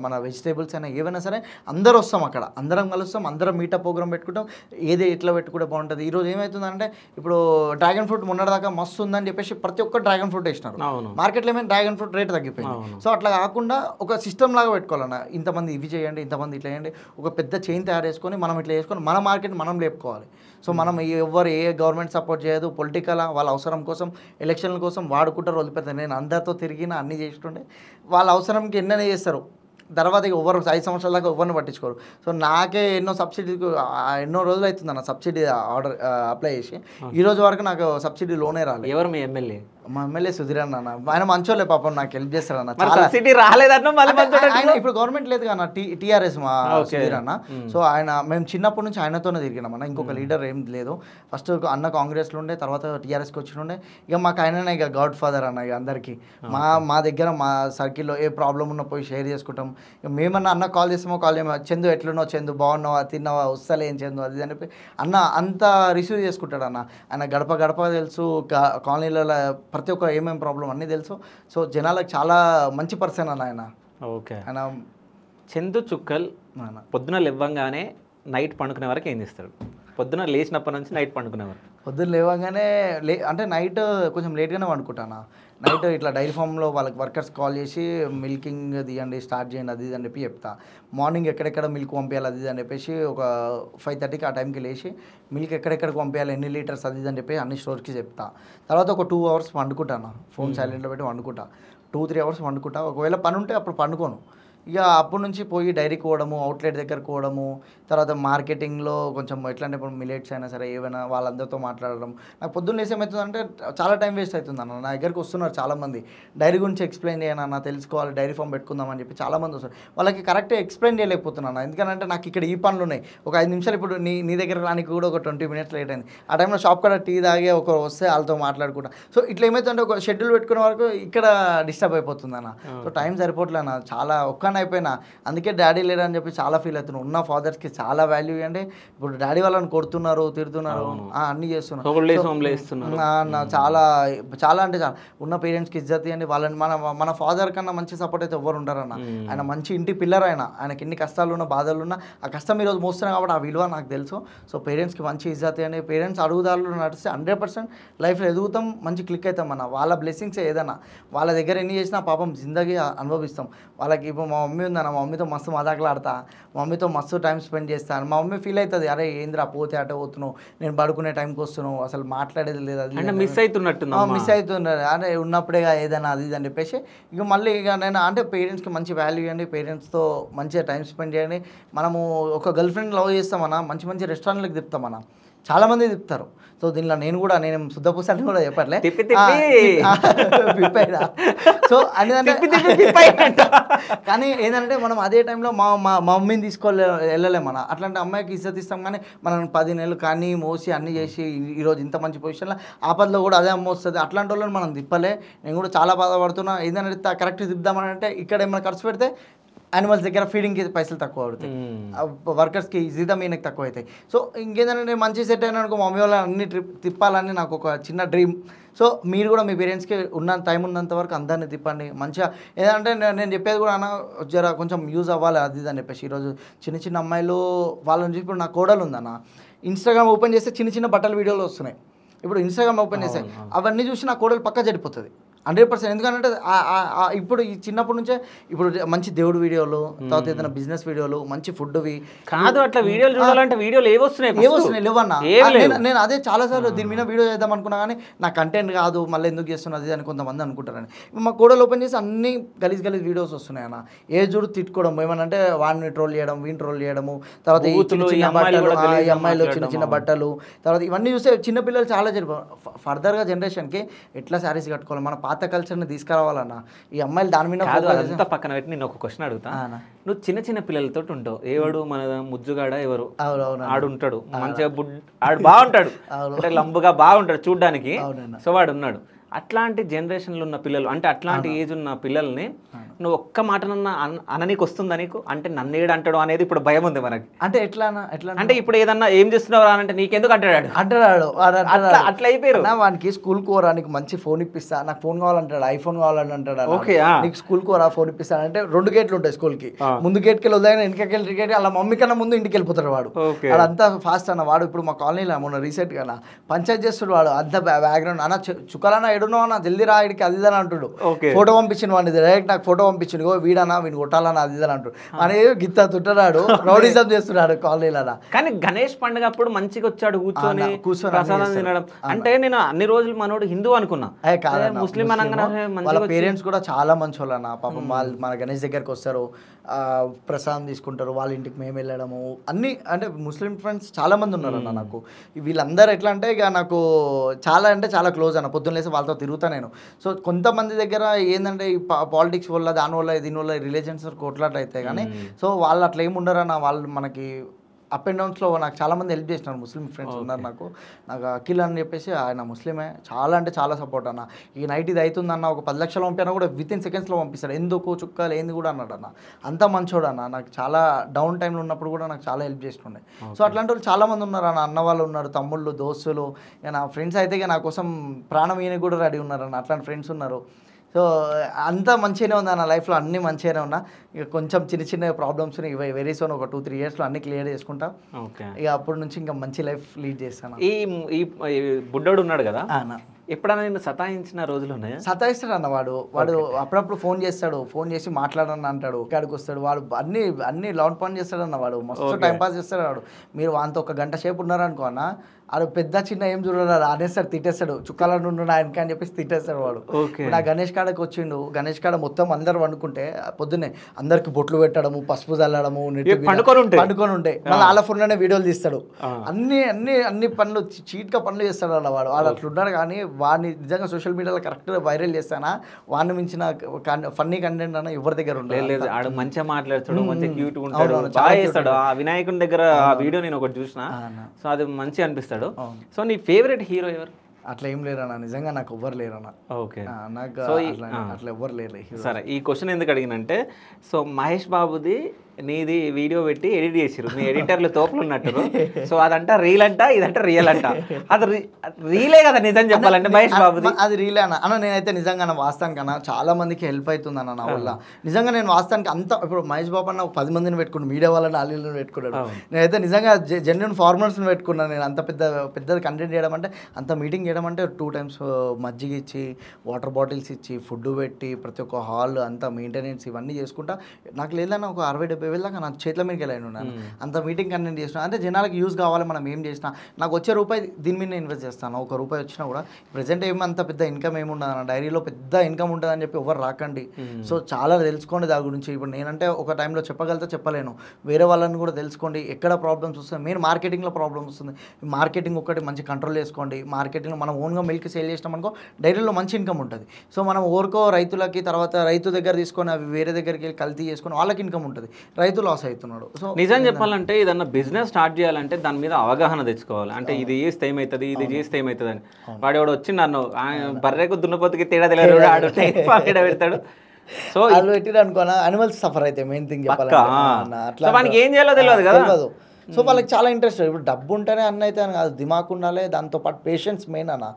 మన వెజిటేబుల్స్ అయినా ఏవైనా సరే అందరూ వస్తాం, అక్కడ అందరం కలుస్తాం, అందరం మీటప్ ప్రోగ్రామ్ పెట్టుకుంటాం, ఏది ఎట్లా పెట్టుకుంటే బాగుంటుంది. ఈరోజు ఏమవుతుందంటే ఇప్పుడు డ్రాగన్ ఫ్రూట్ మొన్నటిదాకా మస్తు ఉందని చెప్పేసి ప్రతి ఒక్క డ్రాగన్ ఫ్రూట్ వేసినారు, మార్కెట్లో ఏమైనా డ్రాగన్ ఫ్రూట్ రేట్ తగ్గిపోయింది. సో అట్లా కాకుండా ఒక సిస్టమ్ లాగా పెట్టుకోవాలన్న, ఇంతమంది ఇవి చేయండి, ఇంతమంది ఇట్లా చేయండి, ఒక పెద్ద చైన్ తయారు చేసుకొని మనం ఇట్లా చేసుకొని మన మార్కెట్ మనం లేపుకోవాలి. సో మనం ఎవరు ఏ గవర్నమెంట్ సపోర్ట్ చేయదు, పొలిటికల్ వాళ్ళ అవసరం కోసం ఎలక్షన్ల కోసం వాడుకుంటారు, వదిలిపెడతారు. నేను అందరితో తిరిగిన అన్నీ చేస్తుండే వాళ్ళ అవసరంకి ఎన్నైనా చేస్తారు, తర్వాత ఎవరు 5 సంవత్సరాల దాకా ఎవరిని పట్టించుకోరు. సో నాకే ఎన్నో సబ్సిడీకి ఎన్నో రోజులు అవుతుంది అన్న సబ్సిడీ ఆర్డర్ అప్లై చేసి, ఈ రోజు వరకు నాకు సబ్సిడీ లోనే రాలేదు. ఎవరు మీ ఎమ్మెల్యే? మా ఎమ్మెల్యే సుధీర్ అన్న, ఆయన మంచోళ్ళే పాపం, నాకు హెల్ప్ చేస్తారన్న. సబ్సిడీ రాలేదన్న ఆయన ఇప్పుడు గవర్నమెంట్ లేదు కదా టీఆర్ఎస్ మా సుధీర్ అన్న. సో ఆయన మేము చిన్నప్పటి నుంచి ఆయనతోనే తిరిగినామన్న, ఇంకొక లీడర్ ఏం లేదు. ఫస్ట్ అన్న కాంగ్రెస్లో ఉండే, తర్వాత టీఆర్ఎస్కి వచ్చిండే, ఇక మాకు ఆయననే ఇక గాడ్ ఫాదర్ అన్న. ఇక అందరికీ మా దగ్గర మా సర్కిల్లో ఏ ప్రాబ్లం ఉన్నా పోయి షేర్ చేసుకుంటాం. ఇక మేమన్నా అన్న కాల్ చేస్తామో కాల్ చేయమో, చందు ఎట్లున్నావు, చందు బాగున్నావా, తిన్నావా, వస్తలే ఏం చందు అది అని చెప్పి అన్న అంత రిసీవ్ చేసుకుంటాడు అన్న. ఆయన గడప గడప తెలుసు, కాలనీలలో ప్రతి ఒక్క ఏమేమి ప్రాబ్లం అన్నీ తెలుసు. సో జనాలకు చాలా మంచి పర్సన్ అన్న ఆయన. ఓకే, ఆయన చందు చుక్కల్ పొద్దున లేవగానే నైట్ పండుకునే వరకు ఏం చేస్తాడు? పొద్దున లేచినప్పటి నుంచి నైట్ పండుకునేవారు? పొద్దున్న లేవగానే అంటే నైట్ కొంచెం లేట్గానే పండుకుంటాను. నైట్ ఇట్లా డైరీ ఫామ్లో వాళ్ళకి వర్కర్స్ కాల్ చేసి మిల్కింగ్ తీయండి, స్టార్ట్ చేయండి అది ఇది అని చెప్పి చెప్తా. మార్నింగ్ ఎక్కడెక్కడ మిల్క్ పంపించాలి అది ఇది అని చెప్పేసి ఒక 5:30కి ఆ టైంకి లేచి మిల్క్ ఎక్కడెక్కడికి పంపించాలి, ఎన్ని లీటర్స్ అది ఇది అని చెప్పి అన్ని స్టోర్స్కి చెప్తా. తర్వాత ఒక 2 అవర్స్ పండుకుంటాను, ఫోన్ సైలెంట్లో పెట్టి పండుకుంటా. 2-3 అవర్స్ పండుకుంటా. ఒకవేళ పని ఉంటే అప్పుడు పండుకోను. ఇక అప్పటి నుంచి పోయి డైరీకి పోవడము, అవుట్లెట్ దగ్గరకు పోవడము, తర్వాత మార్కెటింగ్లో కొంచెం ఎట్లా అంటే ఇప్పుడు మిలెట్స్ అయినా సరే ఏమైనా వాళ్ళందరితో మాట్లాడడం. నాకు పొద్దున్న లేసి ఏమవుతుందంటే చాలా టైం వేస్ట్ అవుతుంది అన్న. నా దగ్గరికి వస్తున్నారు చాలామంది, డైరీ గురించి ఎక్స్ప్లెయిన్ చేయనన్నా, తెలుసుకోవాలి, డైరీ ఫామ్ పెట్టుకుందామని చెప్పి చాలామంది వస్తారు. వాళ్ళకి కరెక్ట్గా ఎక్స్ప్లెయిన్ చేయలేకపోతున్నాను, ఎందుకంటే నాకు ఇక్కడ ఈ పనులు ఉన్నాయి. ఒక 5 నిమిషాలు ఇప్పుడు నీ దగ్గర రానికి కూడా ఒక 20 మినిట్స్ లేట్ అయింది. ఆ టైంలో షాప్ కూడా టీ తాగే ఒకరు వస్తే వాళ్ళతో మాట్లాడుకుంటా. సో ఇట్లా ఏమవుతుందంటే ఒక షెడ్యూల్ పెట్టుకునే వరకు ఇక్కడ డిస్టర్బ్ అయిపోతుంది అన్న. సో టైం సరిపోవట్లే అన్న, చాలా ఒక్కనే అయిపోయినా. అందుకే డాడీ లేరని చెప్పి చాలా ఫీల్ అవుతున్నాను. ఉన్న ఫాదర్స్కి చాలా వాల్యూ ఇవ్వండి. ఇప్పుడు డాడీ వాళ్ళని కొడుతున్నారు, తిడుతున్నారు, అన్నీ చేస్తున్నారు. చాలా చాలా అంటే చాలా ఉన్న పేరెంట్స్కి ఇజ్జత్ ఇవ్వండి. వాళ్ళని మన ఫాదర్ కన్నా మంచి సపోర్ట్ అయితే ఎవరు ఉండరన్న. ఆయన మంచి ఇంటి పిల్లర్, ఆయనకి ఎన్ని కష్టాలు ఉన్నా బాధలు ఉన్నా ఆ కష్టం ఈరోజు మోస్తున్నాయి కాబట్టి ఆ విలువ నాకు తెలుసు. సో పేరెంట్స్కి మంచి ఇజ్జత్ ఇవ్వండి. పేరెంట్స్ అడుగుదారులు నడిస్తే 100% లైఫ్లో ఎదుగుతాం, మంచి క్లిక్ అవుతాం అన్న. వాళ్ళ బ్లెస్సింగ్స్ ఏదన్నా వాళ్ళ దగ్గర ఎన్ని చేసినా పాపం జిందగీ అనుభవిస్తాం. వాళ్ళకి ఇప్పుడు మా మమ్మీ ఉందన్న, మా మమ్మీతో మస్తు మజాకులాడతా, మా మమ్మీతో మస్తు టైం స్పెండ్ చేస్తాను. మా మమ్మీ ఫీల్ అవుతుంది, అరే ఏంద్రా పోతే అటే పోతున్నావు, నేను పడుకునే టైంకి వస్తున్నావు, అసలు మాట్లాడేది లేదు, అది మిస్ అవుతున్నారు, అరే ఉన్నప్పుడేగా ఏదైనా అది ఇది అని చెప్పేసి. ఇక మళ్ళీ ఇక నేను అంటే పేరెంట్స్కి మంచి వాల్యూ ఇవ్వండి, పేరెంట్స్తో మంచిగా టైం స్పెండ్ చేయండి. మనము ఒక గర్ల్ ఫ్రెండ్ లవ్ చేస్తామన్నా, మంచి మంచి రెస్టారెంట్లకు తిప్పుతామన్నా, చాలామంది తిప్పుతారు. సో దీనిలో నేను కూడా నేను శుద్ధపూసాన్ని కూడా చెప్పట్లే, సో అని కానీ ఏంటంటే మనం అదే టైంలో మా మమ్మీని వెళ్ళలేమన్నా. అట్లాంటి అమ్మాయికి ఇజ్జత్ ఇస్తాం, కానీ మనం 10 నెలలు కానీ మోసి అన్నీ చేసి ఈరోజు ఇంత మంచి పొజిషన్లో ఆపదలో కూడా అదే అమ్మ వస్తుంది. అట్లాంటి వాళ్ళని మనం తిప్పలే. నేను కూడా చాలా బాధపడుతున్నా. ఏంటంటే కరెక్ట్ తిప్పుదామని అంటే ఇక్కడ ఏమైనా ఖర్చు పెడితే యానిమల్స్ దగ్గర ఫీడింగ్కి పైసలు తక్కువ పడుతాయి, వర్కర్స్కి జీతం తక్కువ అవుతాయి. సో ఇంకేంటంటే నేను మంచి సెట్ అయినా అనుకో, మమ్మీ వాళ్ళని అన్ని తిప్పాలని నాకు ఒక చిన్న డ్రీమ్. సో మీరు కూడా మీ పేరెంట్స్కి ఉన్న టైం ఉన్నంత వరకు అందరినీ తిప్పండి మంచిగా. ఏదంటే నేను చెప్పేది కూడా అన్న, జర కొంచెం యూజ్ అవ్వాలి అది అని చెప్పేసి. ఈరోజు చిన్న చిన్న అమ్మాయిలు వాళ్ళని చూసి, ఇప్పుడు నా కోడలు ఉందన్న, ఇన్స్టాగ్రామ్ ఓపెన్ చేస్తే చిన్న చిన్న బట్టల వీడియోలు వస్తున్నాయి. ఇప్పుడు ఇన్స్టాగ్రామ్ ఓపెన్ చేస్తే అవన్నీ చూసి నా కోడలు పక్క చెడిపోతుంది. 100%. ఎందుకంటే ఇప్పుడు ఈ చిన్నప్పటి నుంచే ఇప్పుడు మంచి దేవుడు వీడియోలు, తర్వాత ఏదైనా బిజినెస్ వీడియోలు, మంచి ఫుడ్వి కాదు. అట్లా వీడియోలు చూడాలంటే వీడియోలు ఏవొస్తున్నాయి లేవన్నా. నేను అదే చాలాసార్లు దీని మీద వీడియో చేద్దాం అనుకున్నా కానీ నా కంటెంట్ కాదు, మళ్ళీ ఎందుకు చేస్తున్నది అని కొంతమంది అనుకుంటారని. మా కోడలు ఓపెన్ చేసి అన్ని గలీజ్ వీడియోస్ వస్తున్నాయి అన్న. ఏ చూడు తిట్టుకోవడం, ఏమనంటే వాడిని ట్రోల్ చేయడం, వీడిని ట్రోల్ చేయడము, తర్వాత ఈ చిన్న బట్టలు, ఈ అమ్మాయిలు చిన్న బట్టలు, తర్వాత ఇవన్నీ చూస్తే చిన్నపిల్లలు చాలా ఫర్దర్గా జనరేషన్కి ఎట్లా శారీస్ కట్టుకోవాలి, మన పాత కల్చర్ని తీసుకురావాలన్న. ఈ అమ్మాయిలు దాని మీద పక్కన పెట్టి నేను ఒక క్వశ్చన్ అడుగుతా. నువ్వు చిన్న పిల్లలతో ఉంటావు, ఎవడు మన ముజ్జుగాడ ఎవరు ఆడుంటాడు, మంచిగా ఆడు బాగుంటాడు, అంటే లంబుగా బాగుంటాడు చూడ్డానికి, సో వాడు ఉన్నాడు. అట్లాంటి జనరేషన్లో ఉన్న పిల్లలు, అంటే అట్లాంటి ఏజ్ ఉన్న పిల్లల్ని నువ్వు ఒక్క మాటనన్నా అననీకి వస్తుందా నీకు? అంటే నన్ను ఏడు అంటాడు అనేది ఇప్పుడు భయం ఉంది మనకి. అంటే ఎట్లా అంటే ఇప్పుడు ఏదన్నా ఏం చేస్తున్నావు అంటే నీకెందుకు అంటాడు అట్లా అయిపోయారు. వానికి స్కూల్ కోరానికి మంచి ఫోన్ ఇప్పిస్తా, నాకు ఫోన్ కావాలంటాడు, ఐఫోన్ కావాలని అంటాడు. ఓకే, నీకు స్కూల్ కోరా ఫోన్ ఇప్పిస్తాను అంటే 2 గేట్లు ఉంటాయి స్కూల్కి. ముందు గేట్కి వెళ్ళి వదిలేని వెనకకెళ్ళి క్రికెట్ అలా మమ్మీ కన్నా ముందు ఇంటికి వెళ్ళిపోతాడు వాడు. అదంతా ఫాస్ట్ అన్న. వాడు ఇప్పుడు మా కాలనీలో మొన్న రీసెంట్గా పంచాయతీ చేస్తాడు వాడు. అంత బ్యాక్గ్రౌండ్ అన్న చుక్కలన్నా ఎడునో అన్న జల్దీ రా ఇడికి అది ఇదని అంటాడు. ఫోటో పంపించింది వాడిని, డైరెక్ట్ నాకు ఫోటో పంపించింది, వీడన్నా వీడిని కొట్టాలన్నా అది ఇదని అంటాడు. అనే గిత్త తుట్టరాడు, రౌడీజం చేస్తున్నాడు కాలనీలో. కానీ గణేష్ పండుగ అప్పుడు మంచిగా వచ్చాడు, కూర్చొని ప్రసాదం తినడం. అంటే నేను అన్ని రోజులు మనోడు హిందూ అనుకున్నా, ముస్లిం అనగానే వాళ్ళ పేరెంట్స్ కూడా చాలా మంచి వాళ్ళు అన్న. పాపం వాళ్ళు మన గణేష్ దగ్గరికి వస్తారు, ప్రసాదం తీసుకుంటారు, వాళ్ళ ఇంటికి మేము వెళ్ళడము అన్నీ. అంటే ముస్లిం ఫ్రెండ్స్ చాలా మంది ఉన్నారు అన్న నాకు. వీళ్ళందరూ ఎట్లా అంటే ఇక నాకు చాలా క్లోజ్ అన్న. పొద్దున్న లేసి వాళ్ళతో తిరుగుతా నేను. సో కొంతమంది దగ్గర ఏంటంటే ఈ పాలిటిక్స్ వల్ల, దానివల్ల, దీనివల్ల రిలేషన్స్ కొట్లాట అయితే కానీ, సో వాళ్ళు అట్లా ఏమి ఉండరు అన్న. వాళ్ళు మనకి అప్ అండ్ డౌన్స్లో నాకు చాలామంది హెల్ప్ చేసినారు. ముస్లిం ఫ్రెండ్స్ ఉన్నారు నాకు. అఖిల్ అని చెప్పేసి ఆయన ముస్లిమే, చాలా సపోర్ట్ అన్న. ఈ నైట్ ఇది అవుతుందన్న, ఒక 10 లక్షలు పంపినా కూడా వితిన్ సెకండ్స్లో పంపిస్తాడు. ఎందుకు చుక్కలు ఏంది కూడా అన్నాడు అన్న. అంత మంచోడు అన్న. నాకు చాలా డౌన్ టైంలో ఉన్నప్పుడు కూడా నాకు చాలా హెల్ప్ చేస్తుండే. సో అట్లాంటి వాళ్ళు చాలామంది ఉన్నారు అన్న వాళ్ళు ఉన్నారు, తమ్ముళ్ళు, దోస్తులు. ఇక నా ఫ్రెండ్స్ అయితే ఇక నా కోసం ప్రాణం ఈయన కూడా రెడీ ఉన్నారన్న. అట్లాంటి ఫ్రెండ్స్ ఉన్నారు. సో అంతా మంచిగానే ఉంది అన్న. లైఫ్లో అన్నీ మంచిగానే ఉన్నా. ఇక కొంచెం చిన్న ప్రాబ్లమ్స్ ఇవి వెరీ సోన్ ఒక 2-3 ఇయర్స్లో అన్ని క్లియర్ చేసుకుంటా. ఇక అప్పటి నుంచి ఇంకా మంచి లైఫ్ లీడ్ చేస్తాను. ఈ బుడ్డోడు ఉన్నాడు కదా, ఎప్పుడైనా నేను సతాయించిన రోజులు ఉన్నాయా? సతాయిస్తాడు అన్న వాడు అప్పుడప్పుడు ఫోన్ చేస్తాడు, ఫోన్ చేసి మాట్లాడని అంటాడు, ఇక్కడికి వస్తాడు వాడు. అన్ని లౌన్ పని చేస్తాడు అన్న వాడు. మస్తు టైంపాస్ చేస్తాడు వాడు. మీరు వాంతో 1 గంట సేపు ఉన్నారనుకో అన్న, వాడు పెద్ద చిన్న ఏం చూడరు, అనేస్తాడు, తిట్టేస్తాడు, చుక్కల నుండి ఆయనకి అని చెప్పేసి తిట్టేస్తాడు వాడు. నా గణేష్ కాడకి వచ్చిండు. గణేష్ కాడ మొత్తం అందరు వండుకుంటే పొద్దున్నే అందరికి బొట్లు పెట్టడము, పసుపు చల్లడము, పండుకొని ఉంటాయి. మళ్ళీ వాళ్ళ ఫోన్లోనే వీడియోలు తీస్తాడు. అన్ని పనులు చీట్గా పనులు చేస్తాడు అన్న వాడు. వాడు అట్లున్నాడు. కానీ వాడిని నిజంగా సోషల్ మీడియాలో కరెక్ట్గా వైరల్ చేస్తానా, వాడిని మించిన ఫన్నీ కంటెంట్ అన్న ఎవరి దగ్గర ఉండలేదు. ఆడు మంచిగా మాట్లాడుతాడు, మంచిగా క్యూట్ ఉంటాడు, బాగా చేస్తాడు. ఆ వినాయకుని దగ్గర ఆ వీడియో నేను ఒకటి చూసిన, సో అది మంచిగా అనిపిస్తాడు. సో నీ ఫేవరెట్ హీరో ఎవరు? అట్లా ఏం లేరన్నా, నిజంగా నాకు ఎవ్వరు లేరన్నా. ఓకే, నాకు అట్లా ఎవ్వరు లేరు. సరే, ఈ క్వశ్చన్ ఎందుకు అడిగినంటే, సో మహేష్ బాబుది నీది వీడియో పెట్టి ఎడిట్ చేసిరు, మీ ఎడిటర్లు తోపులు ఉన్నట్టు. సో అదంట రీల్ అంట, ఇదంట రియల్ అంట. అది రీలే కదా నిజం చెప్పాలంటే మహేష్ బాబుది. అది రీలే అన్న. నేనైతే నిజంగా వాస్తవానికన్నా చాలా మందికి హెల్ప్ అవుతుంది అన్న నా వల్ల. నిజంగా నేను వాస్తవానికి అంత ఇప్పుడు మహేష్ బాబు అన్న 10 మందిని పెట్టుకున్నాడు, మీడియా వాళ్ళని ఆలీలను పెట్టుకున్నాడు. నేనైతే నిజంగా జెన్యున్ ఫార్మర్స్ని పెట్టుకున్నాను. నేను అంత పెద్ద కంటెంట్ చేయడం అంటే, అంత మీటింగ్ చేయడం అంటే 2 times మజ్జిగ ఇచ్చి, వాటర్ బాటిల్స్ ఇచ్చి, ఫుడ్ పెట్టి, ప్రతి ఒక్క హాల్ అంతా మెయింటెనెన్స్ ఇవన్నీ చేసుకుంటా. నాకు లేదన్నా ఒక 60-70 వేల దాకా నా చేతుల మీదకి వెళ్ళాను ఉన్నాను. అంత మీటింగ్ కంటెంట్ చేసిన అంటే జనాలకు యూజ్ కావాలి, మనం ఏం చేసినా. నాకు వచ్చే రూపాయి దీని మీద ఇన్వెస్ట్ చేస్తాను. 1 రూపాయి వచ్చినా కూడా ప్రజెంట్ ఏమంత పెద్ద ఇన్కమ్ ఏముండదు అన్న. డైరీలో పెద్ద ఇన్కమ్ ఉంటుందని చెప్పి ఎవరు రాకండి. సో చాలా తెలుసుకోండి దాని గురించి. ఇప్పుడు నేనంటే ఒక టైంలో చెప్పగలిగితే చెప్పలేను, వేరే వాళ్ళని కూడా తెలుసుకోండి. ఎక్కడ ప్రాబ్లమ్స్ వస్తాయి, మెయిన్ మార్కెటింగ్లో ప్రాబ్లమ్స్ వస్తుంది. మార్కెటింగ్ ఒకటి మంచి కంట్రోల్ చేసుకోండి. మార్కెటింగ్లో మనం ఓన్గా మిల్క్ సేల్ చేసినాం అనుకో, డైరీలో మంచి ఇన్కమ్ ఉంటుంది. సో మనం ఓరుకో రైతులకి, తర్వాత రైతు దగ్గర తీసుకొని అవి వేరే దగ్గరికి వెళ్ళి కల్తీ చేసుకొని వాళ్ళకి ఇన్కమ్ ఉంటుంది, రైతు లాస్ అవుతున్నాడు. సో నిజం చెప్పాలంటే ఏదన్నా బిజినెస్ స్టార్ట్ చేయాలంటే దాని మీద అవగాహన తెచ్చుకోవాలి. అంటే ఇది చేస్తే ఏమవుతుంది, ఇది చేస్తే ఏమవుతుంది అని. వాడు ఎవడు వచ్చి నన్ను బర్రెకు దున్నపోతుకి తేడా తెలియదు ఆడు పెడతాడు. సో వాళ్ళు పెట్టిరు అనుకోనా, అనిమల్స్ సఫర్ అయితే మెయిన్ థింగ్ చెప్పాలి. ఏం చేయాలో తెలియదు కదా. సో వాళ్ళకి చాలా ఇంట్రెస్ట్. ఇప్పుడు డబ్బు ఉంటేనే అన్న అయితే అని కాదు, దిమాక్ ఉండాలి, దాంతోపాటు పేషెన్స్ మెయిన్ అన్న.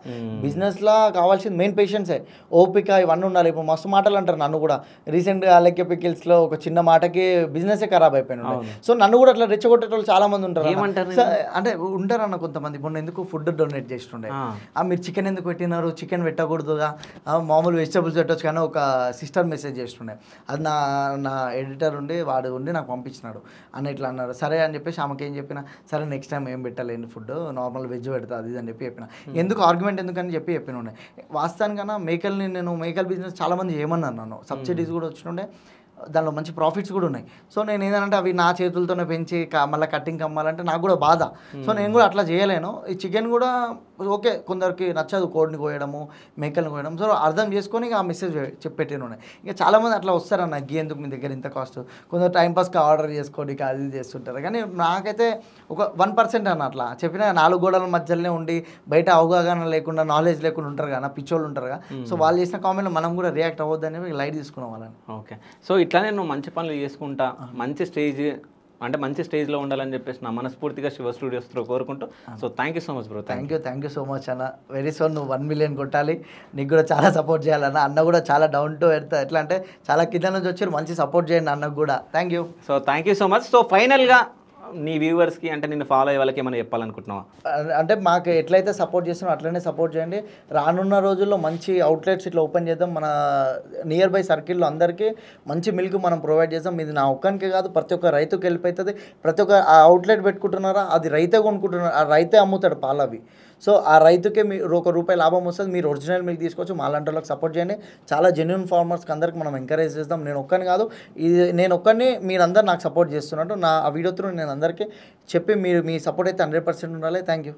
బిజినెస్లో కావాల్సింది మెయిన్ పేషెన్సే, ఓపిక, ఇవన్నీ ఉండాలి. ఇప్పుడు మస్తు మాటలు అంటారు నన్ను కూడా. రీసెంట్గా అలెక్య పికిల్స్లో ఒక చిన్న మాటకి బిజినెసే ఖరాబ్ అయిపోయినాడు. సో నన్ను కూడా అట్లా రెచ్చగొట్టేటోళ్ళు చాలా మంది ఉంటారు. అంటే ఉంటారన్న కొంతమంది. ఇప్పుడు ఎందుకు ఫుడ్ డొనేట్ చేస్తుండే, మీరు చికెన్ ఎందుకు పెట్టినారు, చికెన్ పెట్టకూడదుగా, మామూలు వెజిటబుల్స్ పెట్టవచ్చు కానీ ఒక సిస్టర్ మెసేజ్ చేస్తుండే. అది నా ఎడిటర్ ఉండి వాడు ఉండి నాకు పంపించినాడు. అన్న ఇట్లా అన్నారు. సరే అని చెప్పేసి ఆమెకి ఏం చెప్పిన, సరే నెక్స్ట్ టైం ఏం పెట్టలేండి ఫుడ్, నార్మల్ వెజ్ పెడతా అది అని చెప్పిన. ఎందుకు ఆర్గ్యుమెంట్ ఎందుకని చెప్పిన. వాస్తవానికన్నా మేకల్ బిజినెస్ చాలామంది ఏమన్నాను నన్ను, సబ్సిడీస్ కూడా వచ్చినుండే, దానిలో మంచి ప్రాఫిట్స్ కూడా ఉన్నాయి. సో నేను ఏంటంటే అవి నా చేతులతోనే పెంచి మళ్ళీ కట్టింగ్ అమ్మాలంటే నాకు కూడా బాధ. సో నేను కూడా అట్లా చేయలేను. ఈ చికెన్ కూడా ఓకే, కొందరికి నచ్చదు కోడిని కోయడము, మేకల్ని కోయడం. సో అర్థం చేసుకొని ఆ మెసేజ్ పెట్టిన ఉన్నాయి. ఇంకా చాలామంది అట్లా వస్తారన్న, గీ ఎందుకు మీ దగ్గర ఇంత కాస్ట్, కొందరు టైంపాస్గా ఆర్డర్ చేసుకోండి అది చేస్తుంటారు. కానీ నాకైతే ఒక 1% అన్న అట్లా చెప్పిన 4 గోడల మధ్యలోనే ఉండి బయట అవగాహన లేకుండా నాలెడ్జ్ లేకుండా ఉంటారు కదా, పిచ్చోళ్ళు ఉంటారు కదా. సో వాళ్ళు చేసిన కామెంట్లో మనం కూడా రియాక్ట్ అవ్వద్దని లైట్ తీసుకున్నాం వాళ్ళని. ఓకే. సో ఇట్లానే నువ్వు మంచి పనులు చేసుకుంటా మంచి స్టేజ్లో ఉండాలని చెప్పేసి నా మనస్ఫూర్తిగా శివ స్టూడియోస్ త్రూ కోరుకుంటూ. So thank you so much bro. Thank you so much అన్న. వెరీ సోన్ నువ్వు 1 million కొట్టాలి. నీకు కూడా చాలా సపోర్ట్ చేయాలన్న. అన్న కూడా చాలా డౌన్ టు ఎర్త్, ఎట్లా అంటే చాలా కింద నుంచి వచ్చారు, మంచి సపోర్ట్ చేయండి అన్నకు కూడా. Thank you. So thank you so much. So ఫైనల్గా నీ వ్యూవర్స్కి అంటే నిన్ను ఫాలో అయ్యే వాళ్ళకి ఏమైనా చెప్పాలనుకుంటున్నావా? అంటే మాకు ఎట్లయితే సపోర్ట్ చేస్తున్నారో అట్లనే సపోర్ట్ చేయండి. రానున్న రోజుల్లో మంచి అవుట్లెట్స్ ఇట్లా ఓపెన్ చేద్దాం. మన నియర్ బై సర్కిల్లో అందరికీ మంచి మిల్క్ మనం ప్రొవైడ్ చేద్దాం. ఇది నా ఒక్కనికి కాదు, ప్రతి ఒక్క రైతుకి వెళ్ళిపోతుంది. ప్రతి ఒక్క ఆ అవుట్లెట్ పెట్టుకుంటున్నారా, అది రైతే కొనుక్కుంటున్నారు, ఆ రైతే అమ్ముతాడు పాలు అవి. సో ఆ రైతుకే మీరు ₹1 లాభం వస్తుంది. మీరు ఒరిజినల్ మిల్క్ తీసుకోవచ్చు. మాలాంటి వాళ్ళకి సపోర్ట్ చేయండి. చాలా జెన్యున్ ఫార్మర్స్కి అందరికి మనం ఎంకరేజ్ చేద్దాం. నేను ఒక్కని కాదు, నేను ఒక్కరిని మీరందరూ నాకు సపోర్ట్ చేస్తున్నట్టు నా ఆ వీడియోతో నేను అందరికీ చెప్పి మీరు మీ సపోర్ట్ అయితే 100% ఉండాలి. Thank you.